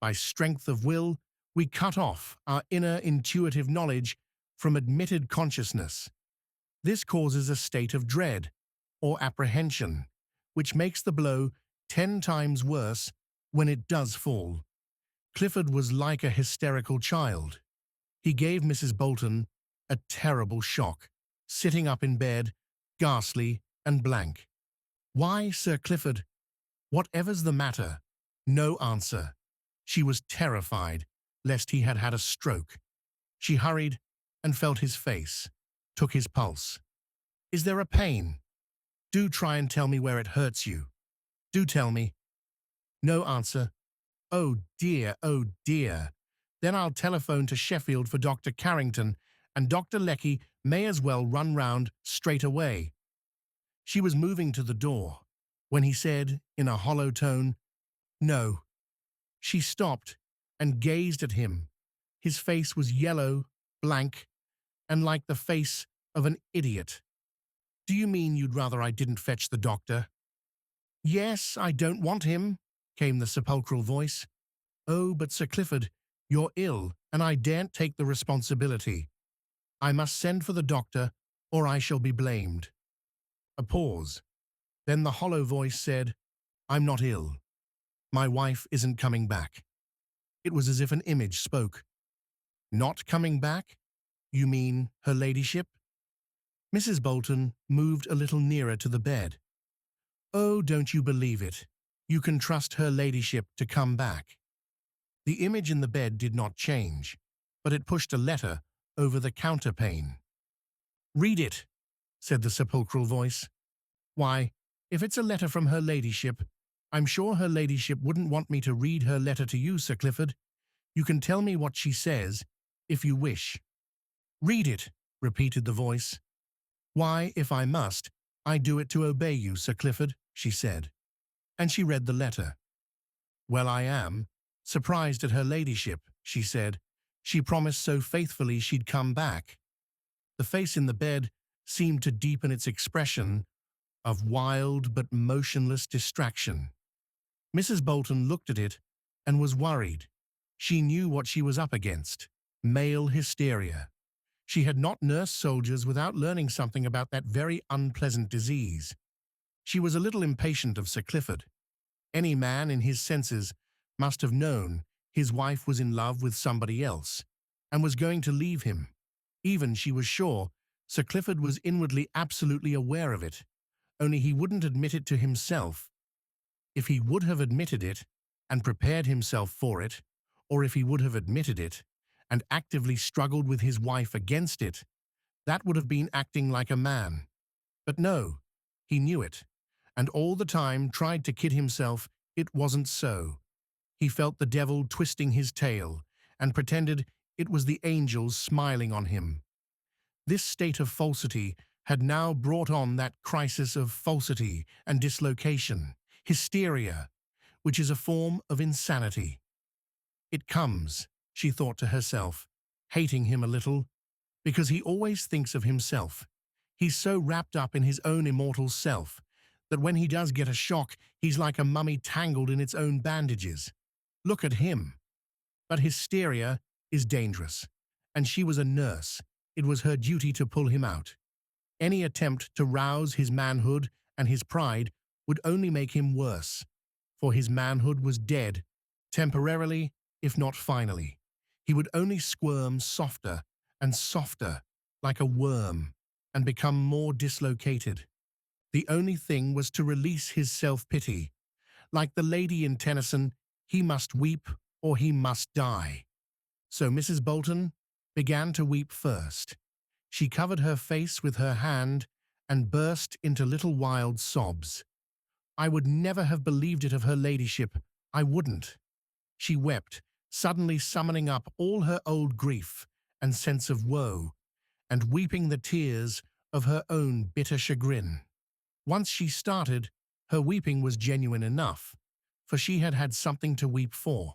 By strength of will, we cut off our inner intuitive knowledge from admitted consciousness. This causes a state of dread or apprehension, which makes the blow 10 times worse when it does fall. Clifford was like a hysterical child. He gave Mrs. Bolton a terrible shock, sitting up in bed, ghastly and blank. "Why, Sir Clifford? Whatever's the matter?" No answer. She was terrified lest he had had a stroke. She hurried and felt his face, took his pulse. "Is there a pain? Do try and tell me where it hurts you. Do tell me." No answer. Oh dear, oh dear. Then I'll telephone to Sheffield for Dr. Carrington, and Dr. Lecky may as well run round straight away. She was moving to the door, when he said, in a hollow tone, "No." She stopped and gazed at him. His face was yellow, blank, and like the face of an idiot. "Do you mean you'd rather I didn't fetch the doctor?" "Yes, I don't want him," came the sepulchral voice. "Oh, but Sir Clifford, You're ill, and I daren't take the responsibility. I must send for the doctor, or I shall be blamed. A pause. Then the hollow voice said, I'm not ill. My wife isn't coming back. It was as if an image spoke. Not coming back? You mean her ladyship? Mrs. Bolton moved a little nearer to the bed. Oh, don't you believe it. You can trust her ladyship to come back. The image in the bed did not change, but it pushed a letter over the counterpane. Read it, said the sepulchral voice. Why, if it's a letter from her ladyship, I'm sure her ladyship wouldn't want me to read her letter to you, Sir Clifford. You can tell me what she says, if you wish. Read it, repeated the voice. Why, if I must, I do it to obey you, Sir Clifford, she said. And she read the letter. Well, I am surprised at her ladyship, she said. She promised so faithfully she'd come back. The face in the bed seemed to deepen its expression of wild but motionless distraction. Mrs. Bolton looked at it and was worried. She knew what she was up against: male hysteria. She had not nursed soldiers without learning something about that very unpleasant disease. She was a little impatient of Sir Clifford. Any man in his senses must have known his wife was in love with somebody else and was going to leave him. Even, she was sure, Sir Clifford was inwardly absolutely aware of it, only he wouldn't admit it to himself. If he would have admitted it and prepared himself for it, or if he would have admitted it and actively struggled with his wife against it, that would have been acting like a man. But no, he knew it, and all the time tried to kid himself it wasn't so. He felt the devil twisting his tail and pretended it was the angels smiling on him. This state of falsity had now brought on that crisis of falsity and dislocation, hysteria, which is a form of insanity. It comes, she thought to herself, hating him a little, because he always thinks of himself. He's so wrapped up in his own immortal self that when he does get a shock, he's like a mummy tangled in its own bandages. Look at him. But hysteria is dangerous, and she was a nurse. It was her duty to pull him out. Any attempt to rouse his manhood and his pride would only make him worse, for his manhood was dead, temporarily, if not finally. He would only squirm softer and softer, like a worm, and become more dislocated. The only thing was to release his self-pity. Like the lady in Tennyson, he must weep or he must die. So Mrs. Bolton began to weep first. She covered her face with her hand and burst into little wild sobs. I would never have believed it of her ladyship. I wouldn't. She wept, suddenly summoning up all her old grief and sense of woe, and weeping the tears of her own bitter chagrin. Once she started, her weeping was genuine enough, for she had had something to weep for.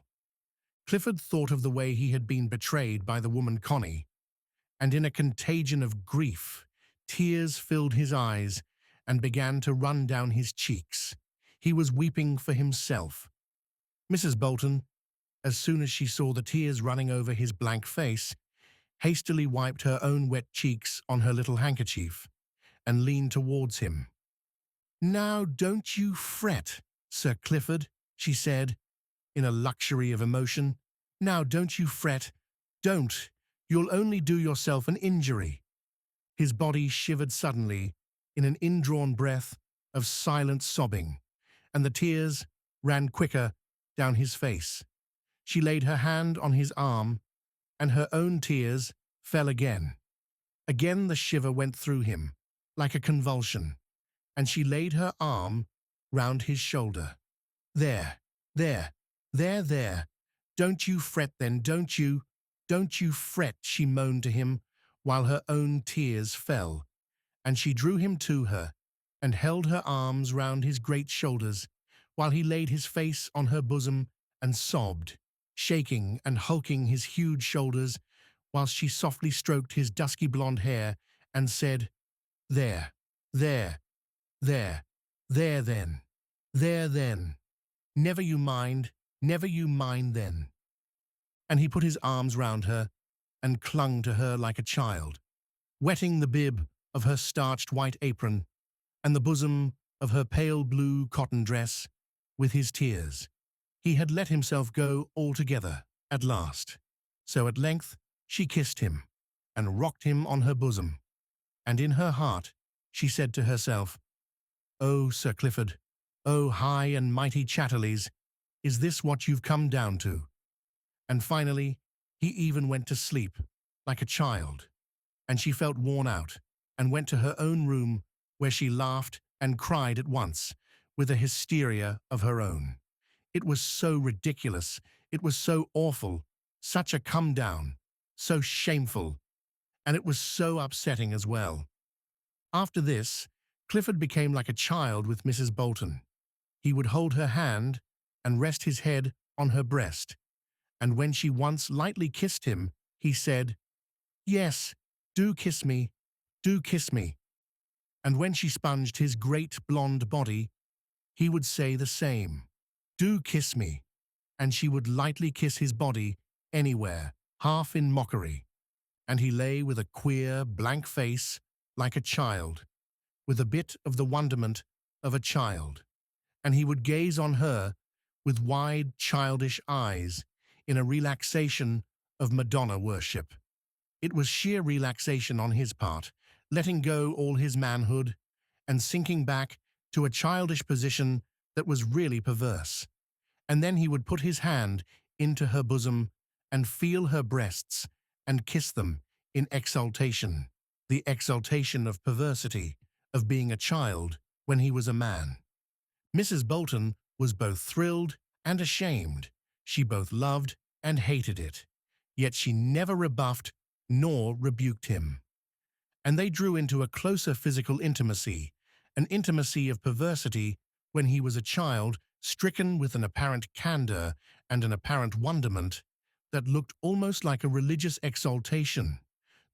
Clifford thought of the way he had been betrayed by the woman Connie, and in a contagion of grief, tears filled his eyes and began to run down his cheeks. He was weeping for himself. Mrs. Bolton, as soon as she saw the tears running over his blank face, hastily wiped her own wet cheeks on her little handkerchief and leaned towards him. Now don't you fret, Sir Clifford, she said, in a luxury of emotion. Now don't you fret. Don't. You'll only do yourself an injury. His body shivered suddenly in an indrawn breath of silent sobbing, and the tears ran quicker down his face. She laid her hand on his arm, and her own tears fell again. Again the shiver went through him, like a convulsion, and she laid her arm round his shoulder. There, there, there. Don't you fret then, don't you fret, she moaned to him, while her own tears fell, and she drew him to her and held her arms round his great shoulders, while he laid his face on her bosom and sobbed, shaking and hulking his huge shoulders, whilst she softly stroked his dusky blonde hair and said, There, there, there, there then. Never you mind then. and he put his arms round her and clung to her like a child, wetting the bib of her starched white apron and the bosom of her pale blue cotton dress with his tears. He had let himself go altogether at last. So at length she kissed him and rocked him on her bosom, and in her heart she said to herself, "Oh, Sir Clifford, oh, high and mighty Chatterley's, is this what you've come down to?" And finally he even went to sleep like a child, and she felt worn out and went to her own room, where she laughed and cried at once with a hysteria of her own. It was so ridiculous, it was so awful, such a come down, so shameful, and it was so upsetting as well. After this, Clifford became like a child with Mrs. Bolton. He would hold her hand and rest his head on her breast, and when she once lightly kissed him, he said, "Yes, do kiss me, do kiss me." And when she sponged his great blonde body, he would say the same, "Do kiss me," and she would lightly kiss his body anywhere, half in mockery, and he lay with a queer, blank face like a child, with a bit of the wonderment of a child, and he would gaze on her with wide, childish eyes in a relaxation of Madonna worship. It was sheer relaxation on his part, letting go all his manhood and sinking back to a childish position that was really perverse. And then he would put his hand into her bosom and feel her breasts and kiss them in exultation, the exultation of perversity, of being a child when he was a man. Mrs. Bolton was both thrilled and ashamed. She both loved and hated it, yet she never rebuffed nor rebuked him. And they drew into a closer physical intimacy, an intimacy of perversity when he was a child, stricken with an apparent candor and an apparent wonderment that looked almost like a religious exaltation,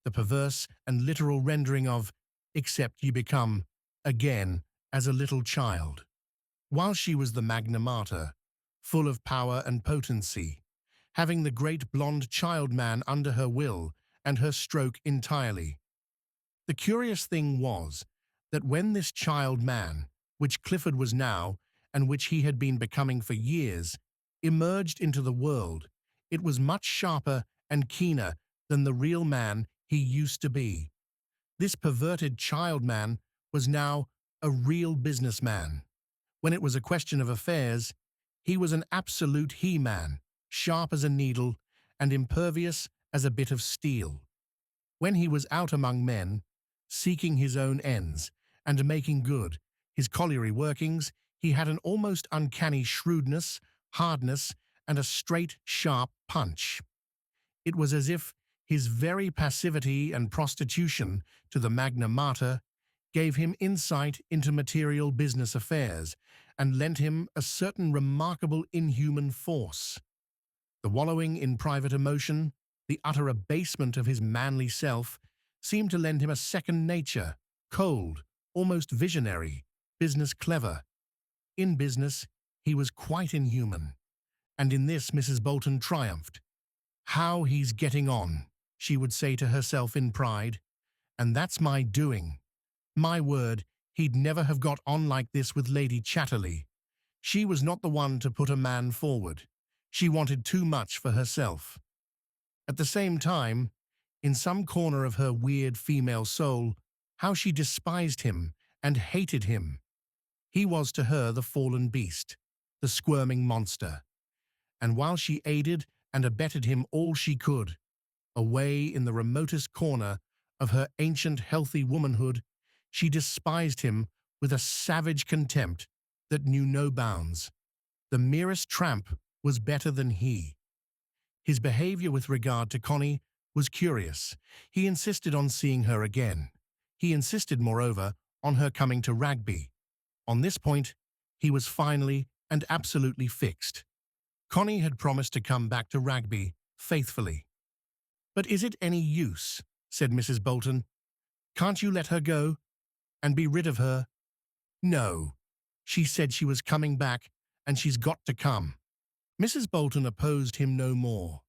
the perverse and literal rendering of, "Except you become, again, as a little child." While she was the Magna Mater, full of power and potency, having the great blonde child man under her will and her stroke entirely. The curious thing was that when this child man, which Clifford was now, and which he had been becoming for years, emerged into the world, it was much sharper and keener than the real man he used to be. This perverted child man was now a real businessman. When it was a question of affairs, he was an absolute he-man, sharp as a needle and impervious as a bit of steel. When he was out among men, seeking his own ends and making good his colliery workings, he had an almost uncanny shrewdness, hardness, and a straight, sharp punch. It was as if his very passivity and prostitution to the Magna Mater gave him insight into material business affairs and lent him a certain remarkable inhuman force. The wallowing in private emotion, the utter abasement of his manly self, seemed to lend him a second nature, cold, almost visionary, business clever. In business, he was quite inhuman, and in this Mrs. Bolton triumphed. "How he's getting on," she would say to herself in pride, "and that's my doing. My word, he'd never have got on like this with Lady Chatterley. She was not the one to put a man forward. She wanted too much for herself." At the same time, in some corner of her weird female soul, how she despised him and hated him. He was to her the fallen beast, the squirming monster. And while she aided and abetted him all she could, away in the remotest corner of her ancient healthy womanhood, she despised him with a savage contempt that knew no bounds. The merest tramp was better than he. His behavior with regard to Connie was curious. He insisted on seeing her again. He insisted, moreover, on her coming to Rugby. On this point, he was finally and absolutely fixed. Connie had promised to come back to Rugby faithfully. "But is it any use?" said Mrs. Bolton. "Can't you let her go and be rid of her?" "No. She said she was coming back, and she's got to come." Mrs. Bolton opposed him no more.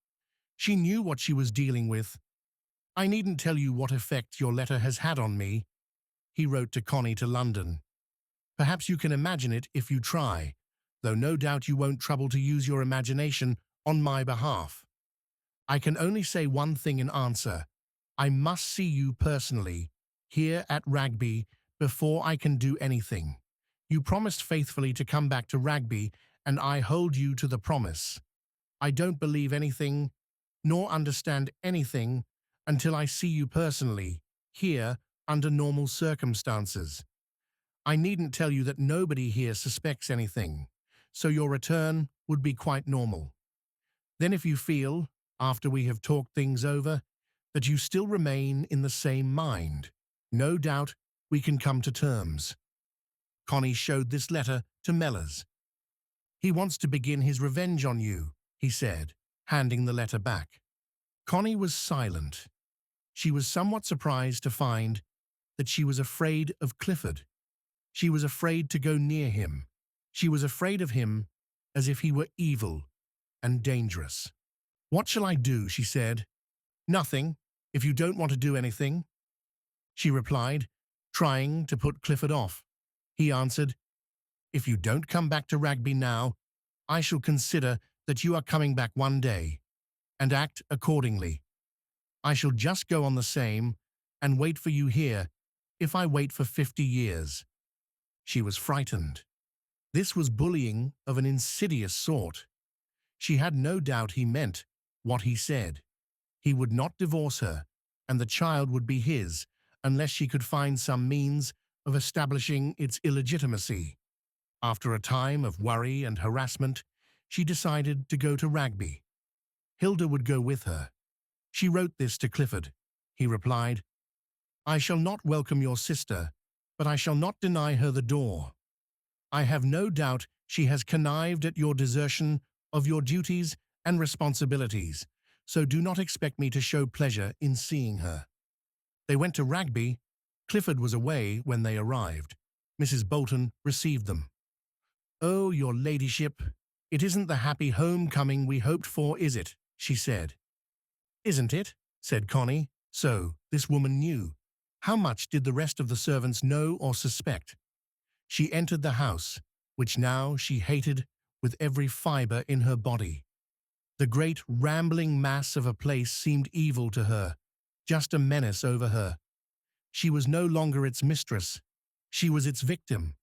She knew what she was dealing with. "I needn't tell you what effect your letter has had on me," he wrote to Connie to London. "Perhaps you can imagine it if you try, though no doubt you won't trouble to use your imagination on my behalf. I can only say one thing in answer. I must see you personally, here at Rugby, before I can do anything. You promised faithfully to come back to Rugby, and I hold you to the promise. I don't believe anything, nor understand anything, until I see you personally, here, under normal circumstances. I needn't tell you that nobody here suspects anything, so your return would be quite normal. Then if you feel, after we have talked things over, that you still remain in the same mind, no doubt we can come to terms." Connie showed this letter to Mellors. "He wants to begin his revenge on you," he said, handing the letter back. Connie was silent. She was somewhat surprised to find that she was afraid of Clifford. She was afraid to go near him. She was afraid of him as if he were evil and dangerous. "What shall I do?" she said. "Nothing, if you don't want to do anything," she replied, trying to put Clifford off. He answered, "If you don't come back to Rugby now, I shall consider that you are coming back one day, and act accordingly. I shall just go on the same, and wait for you here, if I wait for 50 years. She was frightened. This was bullying of an insidious sort. She had no doubt he meant what he said. He would not divorce her, and the child would be his, unless she could find some means of establishing its illegitimacy. After a time of worry and harassment, she decided to go to Rugby. Hilda would go with her. She wrote this to Clifford. He replied, "I shall not welcome your sister, but I shall not deny her the door. I have no doubt she has connived at your desertion of your duties and responsibilities, so do not expect me to show pleasure in seeing her." They went to Rugby. Clifford was away when they arrived. Mrs. Bolton received them. "Oh, your ladyship, it isn't the happy homecoming we hoped for, is it?" she said. "Isn't it?" said Connie. So, this woman knew. How much did the rest of the servants know or suspect? She entered the house, which now she hated with every fibre in her body. The great rambling mass of a place seemed evil to her, just a menace over her. She was no longer its mistress. She was its victim.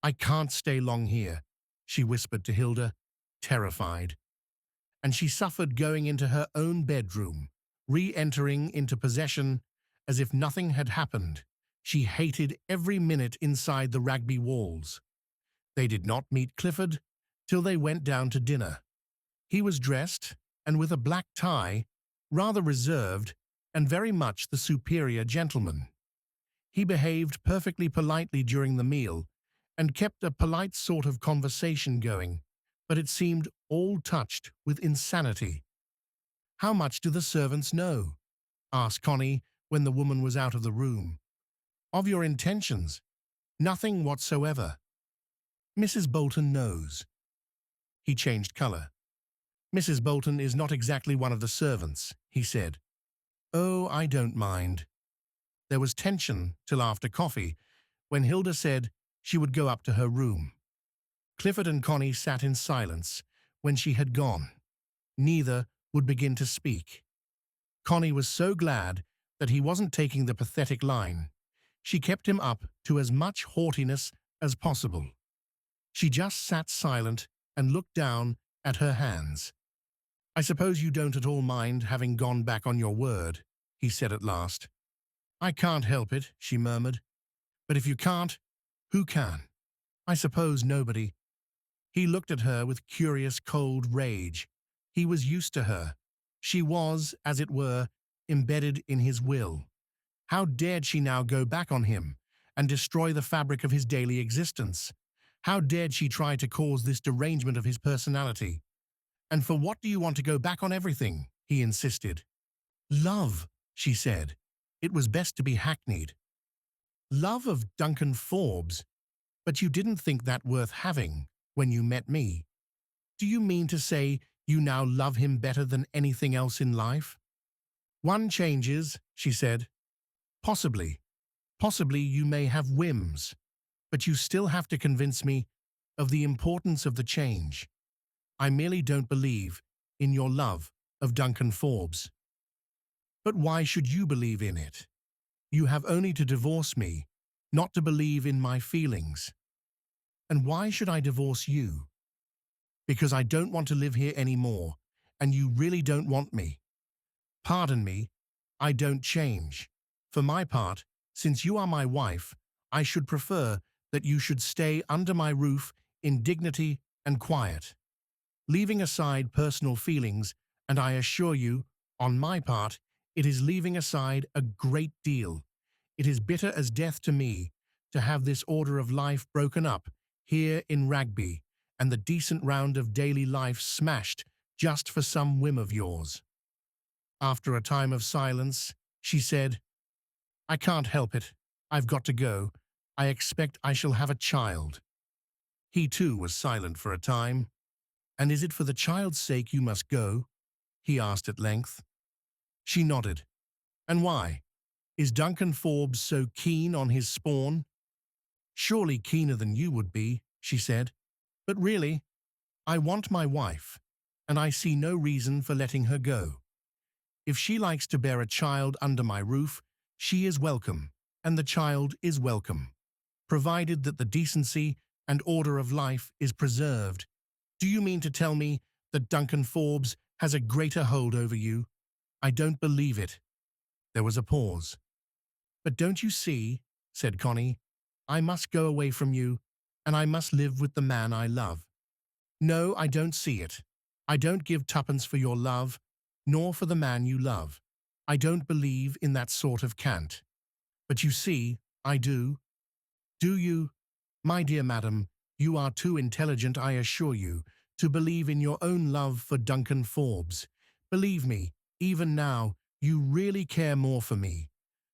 "I can't stay long here," she whispered to Hilda, terrified. And she suffered going into her own bedroom, re-entering into possession as if nothing had happened. She hated every minute inside the Rugby walls. They did not meet Clifford till they went down to dinner. He was dressed, and with a black tie, rather reserved, and very much the superior gentleman. He behaved perfectly politely during the meal, and kept a polite sort of conversation going, but it seemed all touched with insanity. "How much do the servants know?" asked Connie when the woman was out of the room. "Of your intentions?" "Nothing whatsoever." "Mrs. Bolton knows." He changed colour. "Mrs. Bolton is not exactly one of the servants," he said. "Oh, I don't mind." There was tension till after coffee, when Hilda said she would go up to her room. Clifford and Connie sat in silence when she had gone. Neither would begin to speak. Connie was so glad that he wasn't taking the pathetic line. She kept him up to as much haughtiness as possible. She just sat silent and looked down at her hands. "I suppose you don't at all mind having gone back on your word," he said at last. "I can't help it," she murmured. "But if you can't, who can? I suppose nobody." He looked at her with curious cold rage. He was used to her. She was, as it were, embedded in his will. How dared she now go back on him and destroy the fabric of his daily existence? How dared she try to cause this derangement of his personality? "And for what do you want to go back on everything?" he insisted. "Love," she said. It was best to be hackneyed. "Love of Duncan Forbes? But you didn't think that worth having when you met me. Do you mean to say You now love him better than anything else in life? One changes, she said. Possibly. Possibly you may have whims, but you still have to convince me of the importance of the change. I merely don't believe in your love of Duncan Forbes. But why should you believe in it? You have only to divorce me, not to believe in my feelings. And why should I divorce you? Because I don't want to live here anymore, and you really don't want me. Pardon me, I don't change. For my part, since you are my wife, I should prefer that you should stay under my roof in dignity and quiet. Leaving aside personal feelings, and I assure you, on my part, it is leaving aside a great deal. It is bitter as death to me to have this order of life broken up here in Rugby and the decent round of daily life smashed just for some whim of yours. After a time of silence, she said, I can't help it. I've got to go. I expect I shall have a child. He too was silent for a time. And is it for the child's sake you must go? He asked at length. She nodded. And why? Is Duncan Forbes so keen on his spawn? Surely keener than you would be, she said. But really, I want my wife, and I see no reason for letting her go. If she likes to bear a child under my roof, she is welcome, and the child is welcome, provided that the decency and order of life is preserved. Do you mean to tell me that Duncan Forbes has a greater hold over you? I don't believe it. There was a pause. But don't you see, said Connie, I must go away from you, and I must live with the man I love. No, I don't see it. I don't give tuppence for your love, nor for the man you love. I don't believe in that sort of cant. But you see, I do. Do you? My dear madam, you are too intelligent, I assure you, to believe in your own love for Duncan Forbes. Believe me, even now, you really care more for me.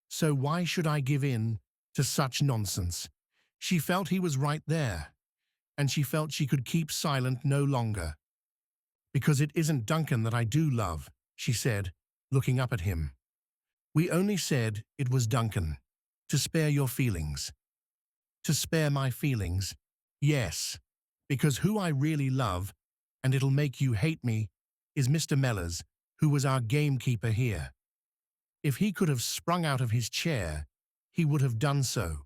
So why should I give in to such nonsense? She felt he was right there, and she felt she could keep silent no longer. Because it isn't Duncan that I do love, she said, looking up at him. We only said it was Duncan, to spare your feelings. To spare my feelings? Yes, because who I really love, and it'll make you hate me, is Mr. Mellors, who was our gamekeeper here. If he could have sprung out of his chair, he would have done so.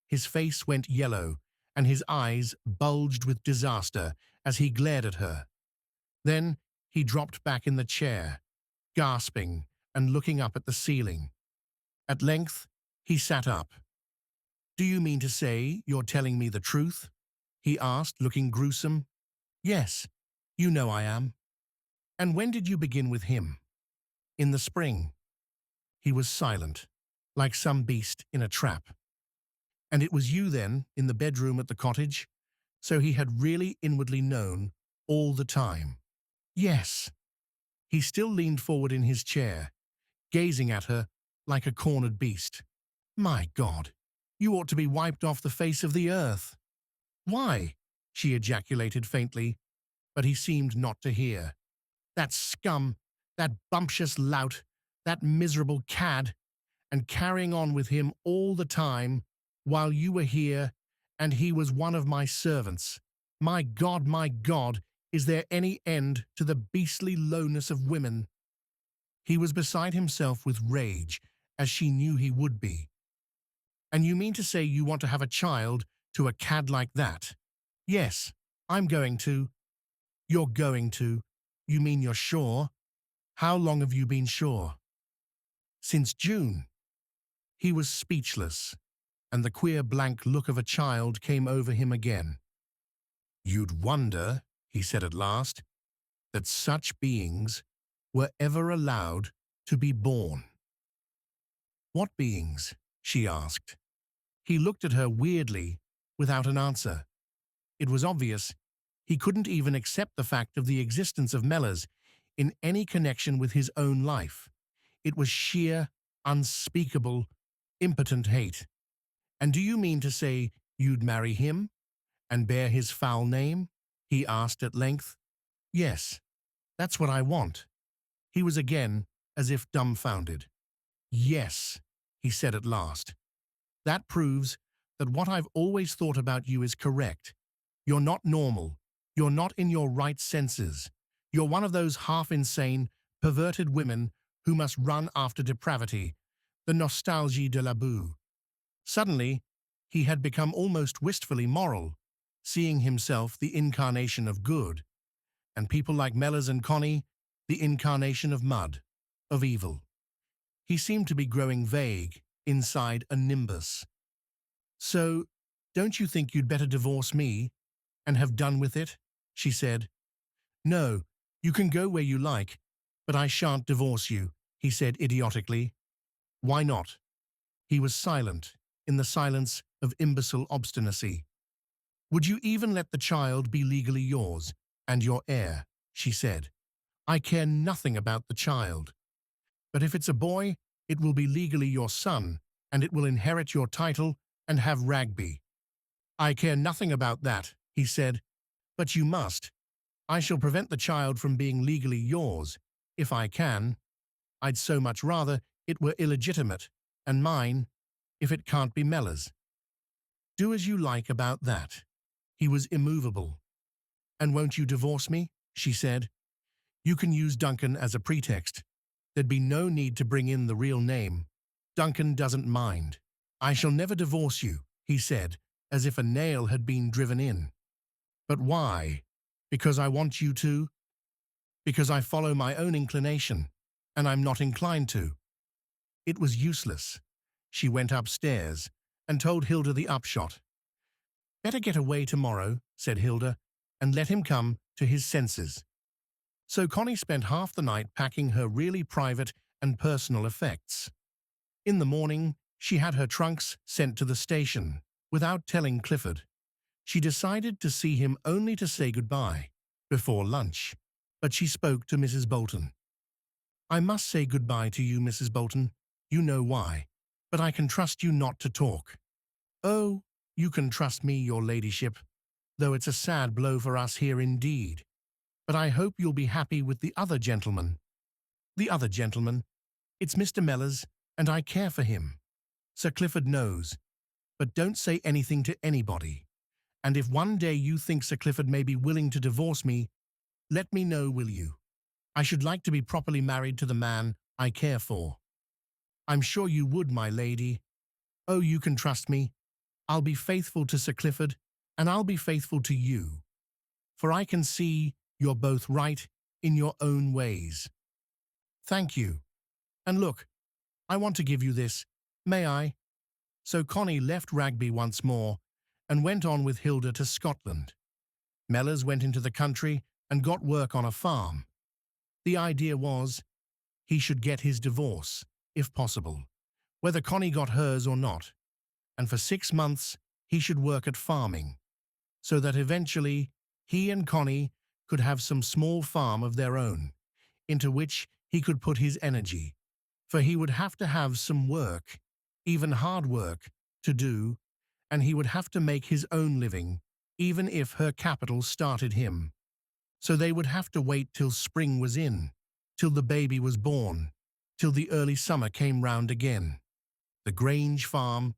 His face went yellow, and his eyes bulged with disaster as he glared at her. Then he dropped back in the chair, gasping and looking up at the ceiling. At length, he sat up. Do you mean to say you're telling me the truth? He asked, looking gruesome. Yes, you know I am. And when did you begin with him? In the spring. He was silent, like some beast in a trap. And it was you then, in the bedroom at the cottage? So he had really inwardly known all the time. Yes. He still leaned forward in his chair, gazing at her like a cornered beast. My God, you ought to be wiped off the face of the earth. Why? She ejaculated faintly, but he seemed not to hear. That scum, that bumptious lout, that miserable cad, and carrying on with him all the time while you were here and he was one of my servants. My God, is there any end to the beastly lowness of women? He was beside himself with rage, as she knew he would be. And you mean to say you want to have a child to a cad like that? Yes, I'm going to. You're going to? You mean you're sure? How long have you been sure? Since June. He was speechless, and the queer blank look of a child came over him again. You'd wonder, he said at last, that such beings were ever allowed to be born. What beings? She asked. He looked at her weirdly, without an answer. It was obvious he couldn't even accept the fact of the existence of Mellors in any connection with his own life. It was sheer, unspeakable, impotent hate. And do you mean to say you'd marry him and bear his foul name? He asked at length. Yes, That's what I want. He was again as if dumbfounded. Yes, he said at last. That proves that what I've always thought about you is correct. You're not normal. You're not in your right senses. You're one of those half-insane, perverted women who must run after depravity, the nostalgie de la boue. Suddenly, he had become almost wistfully moral, seeing himself the incarnation of good, and people like Mellors and Connie, the incarnation of mud, of evil. He seemed to be growing vague inside a nimbus. So, don't you think you'd better divorce me and have done with it? She said. No, you can go where you like, but I shan't divorce you, he said idiotically. Why not? He was silent, in the silence of imbecile obstinacy. Would you even let the child be legally yours and your heir? She said. I care nothing about the child. But if it's a boy, it will be legally your son, and it will inherit your title and have Ragby. I care nothing about that, he said. But you must. I shall prevent the child from being legally yours, if I can. I'd so much rather it were illegitimate, and mine, if it can't be Mellors. Do as you like about that. He was immovable. And won't you divorce me? She said. You can use Duncan as a pretext. There'd be no need to bring in the real name. Duncan doesn't mind. I shall never divorce you, he said, as if a nail had been driven in. But why? Because I want you to? Because I follow my own inclination, and I'm not inclined to. It was useless. She went upstairs and told Hilda the upshot. Better get away tomorrow, said Hilda, and let him come to his senses. So Connie spent half the night packing her really private and personal effects. In the morning, she had her trunks sent to the station, without telling Clifford. She decided to see him only to say goodbye, before lunch, but she spoke to Mrs. Bolton. I must say goodbye to you, Mrs. Bolton. You know why, but I can trust you not to talk. Oh, you can trust me, your ladyship, though it's a sad blow for us here indeed. But I hope you'll be happy with the other gentleman. The other gentleman? It's Mr. Mellors, and I care for him. Sir Clifford knows, but don't say anything to anybody. And if one day you think Sir Clifford may be willing to divorce me, let me know, will you? I should like to be properly married to the man I care for. I'm sure you would, my lady. Oh, you can trust me. I'll be faithful to Sir Clifford, and I'll be faithful to you. For I can see you're both right in your own ways. Thank you. And look, I want to give you this. May I? So Connie left Ragby once more and went on with Hilda to Scotland. Mellors went into the country and got work on a farm. The idea was he should get his divorce, if possible, whether Connie got hers or not, and for 6 months he should work at farming, so that eventually he and Connie could have some small farm of their own, into which he could put his energy, for he would have to have some work, even hard work, to do, and he would have to make his own living, even if her capital started him. So they would have to wait till spring was in, till the baby was born, till the early summer came round again. The Grange farm,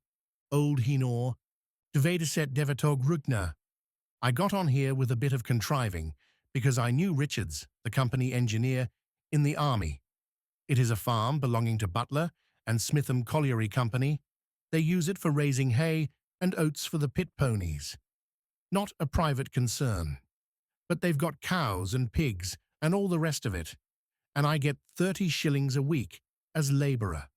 Old Henor, Devedeset Devetog Rugna. I got on here with a bit of contriving, because I knew Richards, the company engineer, in the army. It is a farm belonging to Butler and Smitham Colliery Company. They use it for raising hay and oats for the pit ponies. Not a private concern. But they've got cows and pigs and all the rest of it, and I get 30 shillings a week as labourer.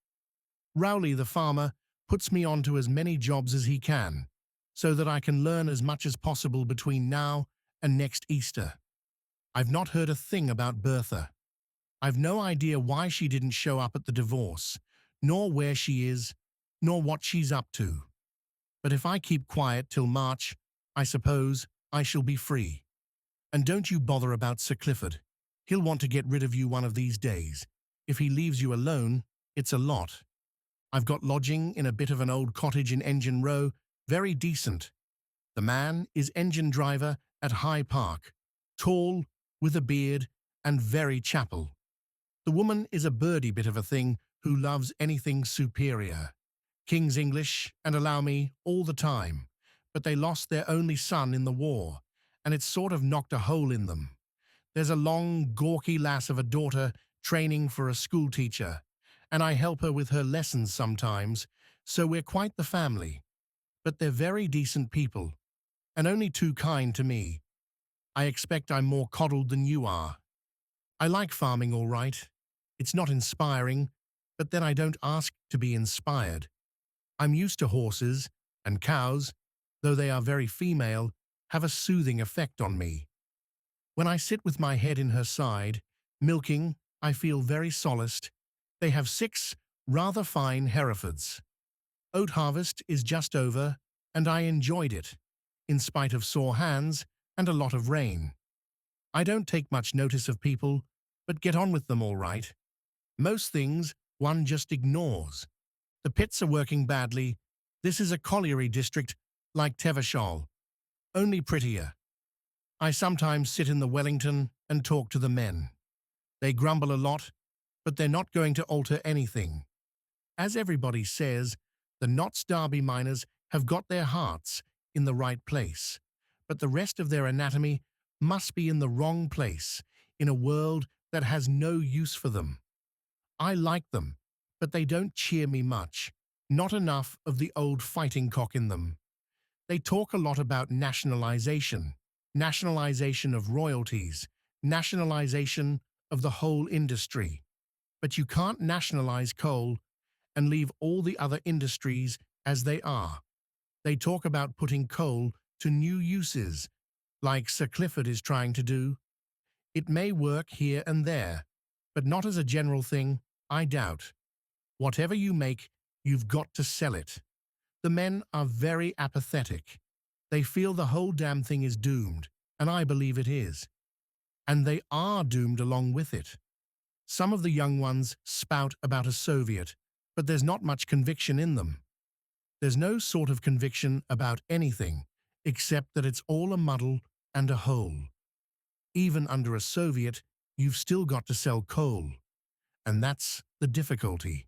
Rowley, the farmer, puts me on to as many jobs as he can, so that I can learn as much as possible between now and next Easter. I've not heard a thing about Bertha. I've no idea why she didn't show up at the divorce, nor where she is, nor what she's up to. But if I keep quiet till March, I suppose I shall be free. And don't you bother about Sir Clifford. He'll want to get rid of you one of these days. If he leaves you alone, it's a lot. I've got lodging in a bit of an old cottage in Engine Row, very decent. The man is engine driver at High Park, tall, with a beard, and very chapel. The woman is a birdy bit of a thing who loves anything superior. King's English and allow me all the time, but they lost their only son in the war, and it's sort of knocked a hole in them. There's a long, gawky lass of a daughter training for a school teacher, and I help her with her lessons sometimes, so we're quite the family. But they're very decent people, and only too kind to me. I expect I'm more coddled than you are. I like farming all right. It's not inspiring, but then I don't ask to be inspired. I'm used to horses, and cows, though they are very female, have a soothing effect on me. When I sit with my head in her side, milking, I feel very solaced. They have 6 rather fine Herefords. Oat harvest is just over, and I enjoyed it, in spite of sore hands and a lot of rain. I don't take much notice of people, but get on with them all right. Most things one just ignores. The pits are working badly. This is a colliery district like Tevershall, only prettier. I sometimes sit in the Wellington and talk to the men. They grumble a lot, but they're not going to alter anything. As everybody says, the Notts Derby miners have got their hearts in the right place, but the rest of their anatomy must be in the wrong place, in a world that has no use for them. I like them, but they don't cheer me much. Not enough of the old fighting cock in them. They talk a lot about nationalization of royalties, nationalization of the whole industry. But you can't nationalize coal and leave all the other industries as they are. They talk about putting coal to new uses, like Sir Clifford is trying to do. It may work here and there, but not as a general thing, I doubt. Whatever you make, you've got to sell it. The men are very apathetic. They feel the whole damn thing is doomed, and I believe it is. And they are doomed along with it. Some of the young ones spout about a Soviet, but there's not much conviction in them. There's no sort of conviction about anything, except that it's all a muddle and a hole. Even under a Soviet, you've still got to sell coal. And that's the difficulty.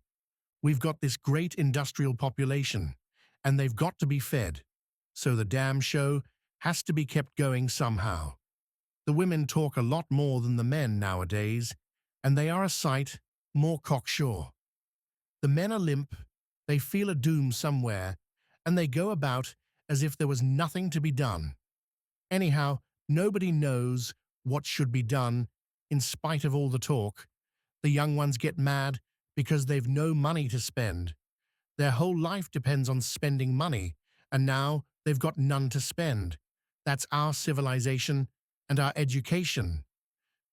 We've got this great industrial population, and they've got to be fed. So the damn show has to be kept going somehow. The women talk a lot more than the men nowadays, and they are a sight more cocksure. The men are limp, they feel a doom somewhere, and they go about as if there was nothing to be done. Anyhow, nobody knows what should be done, in spite of all the talk. The young ones get mad because they've no money to spend. Their whole life depends on spending money, and now they've got none to spend. That's our civilization and our education.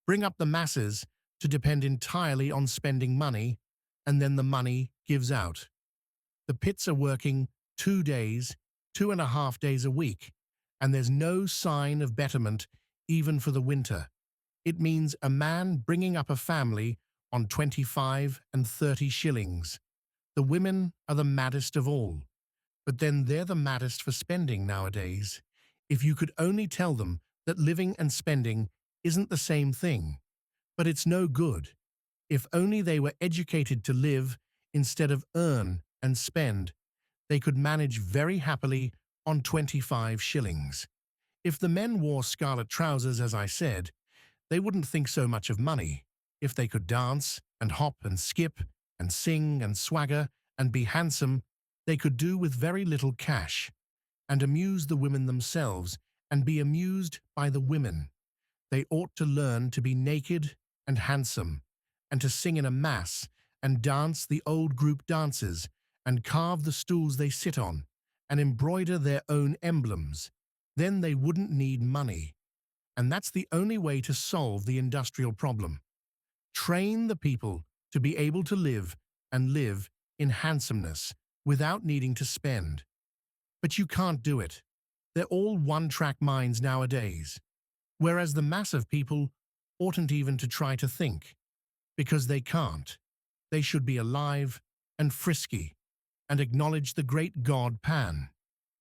Bring up the masses to depend entirely on spending money, and then the money gives out. The pits are working 2 days, 2.5 days a week, and there's no sign of betterment even for the winter. It means a man bringing up a family on 25 and 30 shillings. The women are the maddest of all, but then they're the maddest for spending nowadays. If you could only tell them that living and spending isn't the same thing. But it's no good. If only they were educated to live instead of earn and spend, they could manage very happily on 25 shillings. If the men wore scarlet trousers, as I said, they wouldn't think so much of money. If they could dance and hop and skip and sing and swagger and be handsome, they could do with very little cash, and amuse the women themselves and be amused by the women. They ought to learn to be naked and handsome, and to sing in a mass and dance the old group dances and carve the stools they sit on and embroider their own emblems. Then they wouldn't need money. And that's the only way to solve the industrial problem. Train the people to be able to live and live in handsomeness without needing to spend. But you can't do it. They're all one-track minds nowadays. Whereas the mass of people oughtn't even to try to think, because they can't. They should be alive and frisky and acknowledge the great God Pan.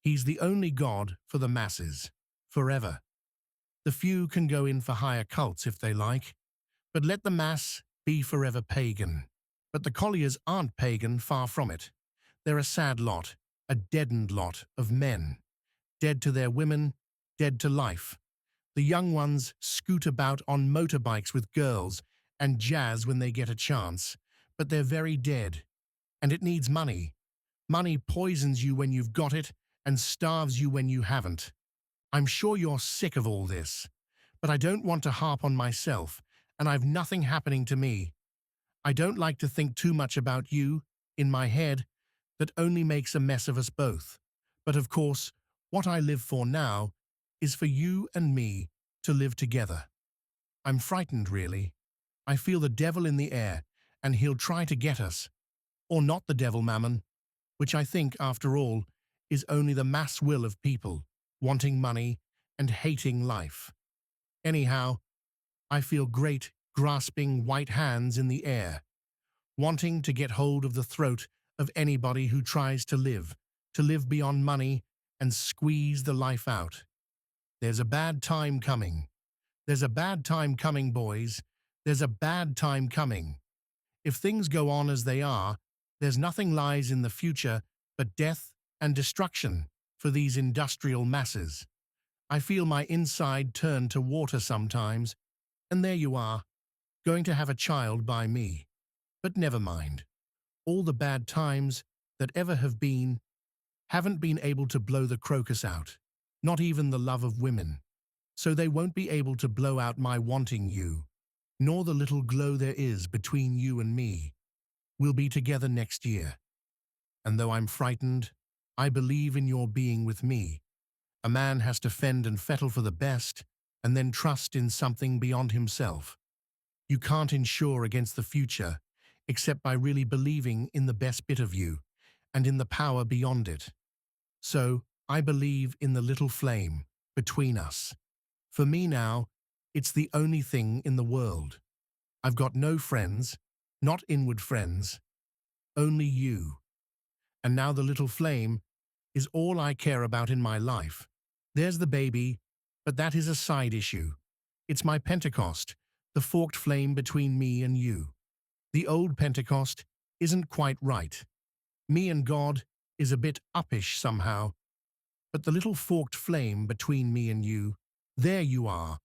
He's the only God for the masses, forever. The few can go in for higher cults if they like, But let the mass be forever pagan. But the colliers aren't pagan, far from it. They're a sad lot, a deadened lot of men, dead to their women, dead to life. The young ones scoot about on motorbikes with girls and jazz when they get a chance, but they're very dead. And it needs money. Money poisons you when you've got it and starves you when you haven't. I'm sure you're sick of all this, but I don't want to harp on myself, and I've nothing happening to me. I don't like to think too much about you, in my head, that only makes a mess of us both. But of course, what I live for now is for you and me to live together. I'm frightened, really. I feel the devil in the air, and he'll try to get us. Or not the devil, Mammon, which I think, after all, is only the mass will of people, wanting money and hating life. Anyhow, I feel great grasping white hands in the air, wanting to get hold of the throat of anybody who tries to live beyond money and squeeze the life out. There's a bad time coming. There's a bad time coming, boys. There's a bad time coming. If things go on as they are, there's nothing lies in the future but death and destruction for these industrial masses. I feel my inside turn to water sometimes, and there you are, going to have a child by me. But never mind. All the bad times that ever have been haven't been able to blow the crocus out, not even the love of women. So they won't be able to blow out my wanting you, nor the little glow there is between you and me. We'll be together next year. And though I'm frightened, I believe in your being with me. A man has to fend and fettle for the best, and then trust in something beyond himself. You can't insure against the future, except by really believing in the best bit of you, and in the power beyond it. So, I believe in the little flame between us. For me now, it's the only thing in the world. I've got no friends, not inward friends, only you. And now the little flame is all I care about in my life. There's the baby, but that is a side issue. It's my Pentecost, the forked flame between me and you. The old Pentecost isn't quite right. Me and God is a bit uppish somehow. But the little forked flame between me and you, there you are.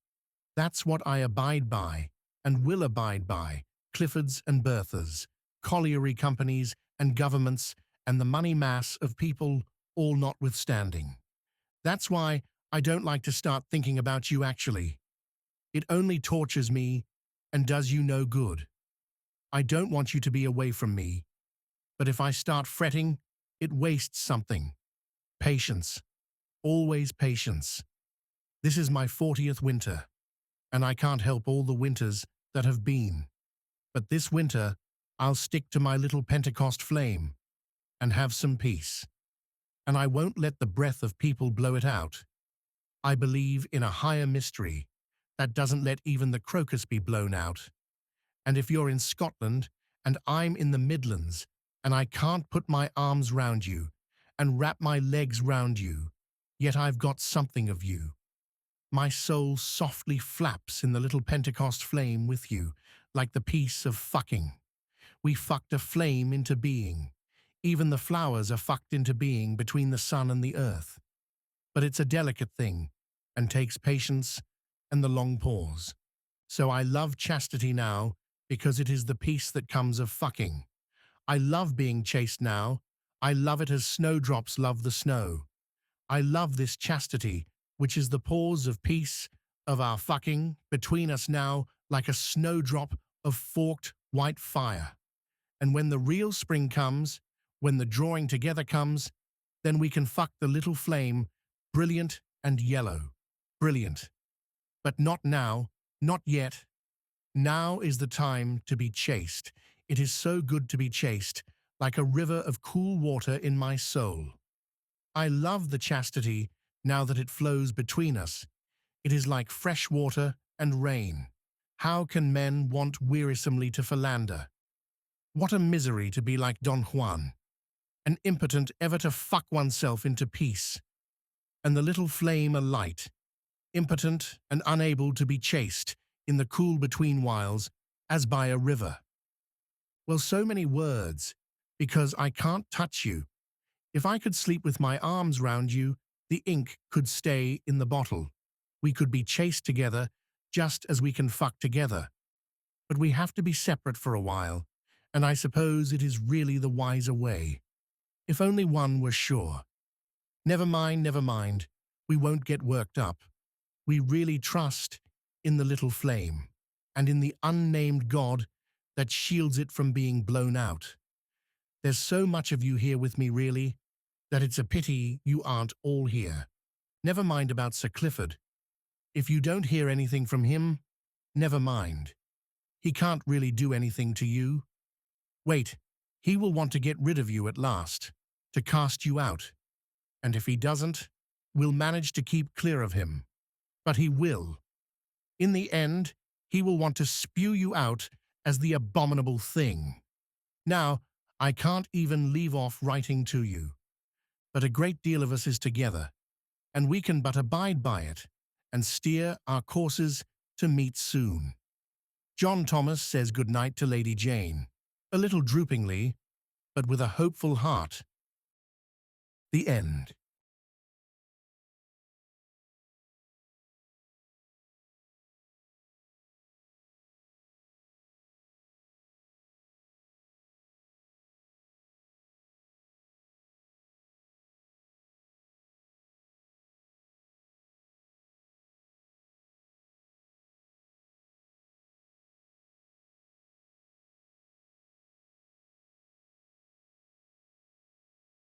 That's what I abide by, and will abide by. Cliffords and Berthas, colliery companies and governments, and the money mass of people all notwithstanding. That's why I don't like to start thinking about you actually. It only tortures me and does you no good. I don't want you to be away from me, but if I start fretting, it wastes something. Patience. Always patience. This is my 40th winter, and I can't help all the winters that have been. But this winter, I'll stick to my little Pentecost flame and have some peace. And I won't let the breath of people blow it out. I believe in a higher mystery that doesn't let even the crocus be blown out. And if you're in Scotland and I'm in the Midlands and I can't put my arms round you and wrap my legs round you, yet I've got something of you. My soul softly flaps in the little Pentecost flame with you, like the piece of fucking. We fucked a flame into being. Even the flowers are fucked into being between the sun and the earth. But it's a delicate thing, and takes patience and the long pause. So I love chastity now, because it is the peace that comes of fucking. I love being chaste now. I love it as snowdrops love the snow. I love this chastity, which is the pause of peace of our fucking between us now, like a snowdrop of forked white fire. And when the real spring comes, when the drawing together comes, then we can fuck the little flame, brilliant and yellow. Brilliant. But not now, not yet. Now is the time to be chaste. It is so good to be chaste, like a river of cool water in my soul. I love the chastity now that it flows between us. It is like fresh water and rain. How can men want wearisomely to philander? What a misery to be like Don Juan, an impotent ever to fuck oneself into peace, and the little flame alight, impotent and unable to be chaste in the cool between whiles as by a river. Well, so many words, because I can't touch you. If I could sleep with my arms round you, the ink could stay in the bottle. We could be chased together, just as we can fuck together. But we have to be separate for a while, and I suppose it is really the wiser way. If only one were sure. Never mind, never mind. We won't get worked up. We really trust in the little flame, and in the unnamed God that shields it from being blown out. There's so much of you here with me, really, that it's a pity you aren't all here. Never mind about Sir Clifford. If you don't hear anything from him, never mind. He can't really do anything to you. Wait, he will want to get rid of you at last, to cast you out. And if he doesn't, we'll manage to keep clear of him. But he will. In the end, he will want to spew you out as the abominable thing. Now, I can't even leave off writing to you. But a great deal of us is together, and we can but abide by it, and steer our courses to meet soon. John Thomas says good night to Lady Jane, a little droopingly, but with a hopeful heart. The end.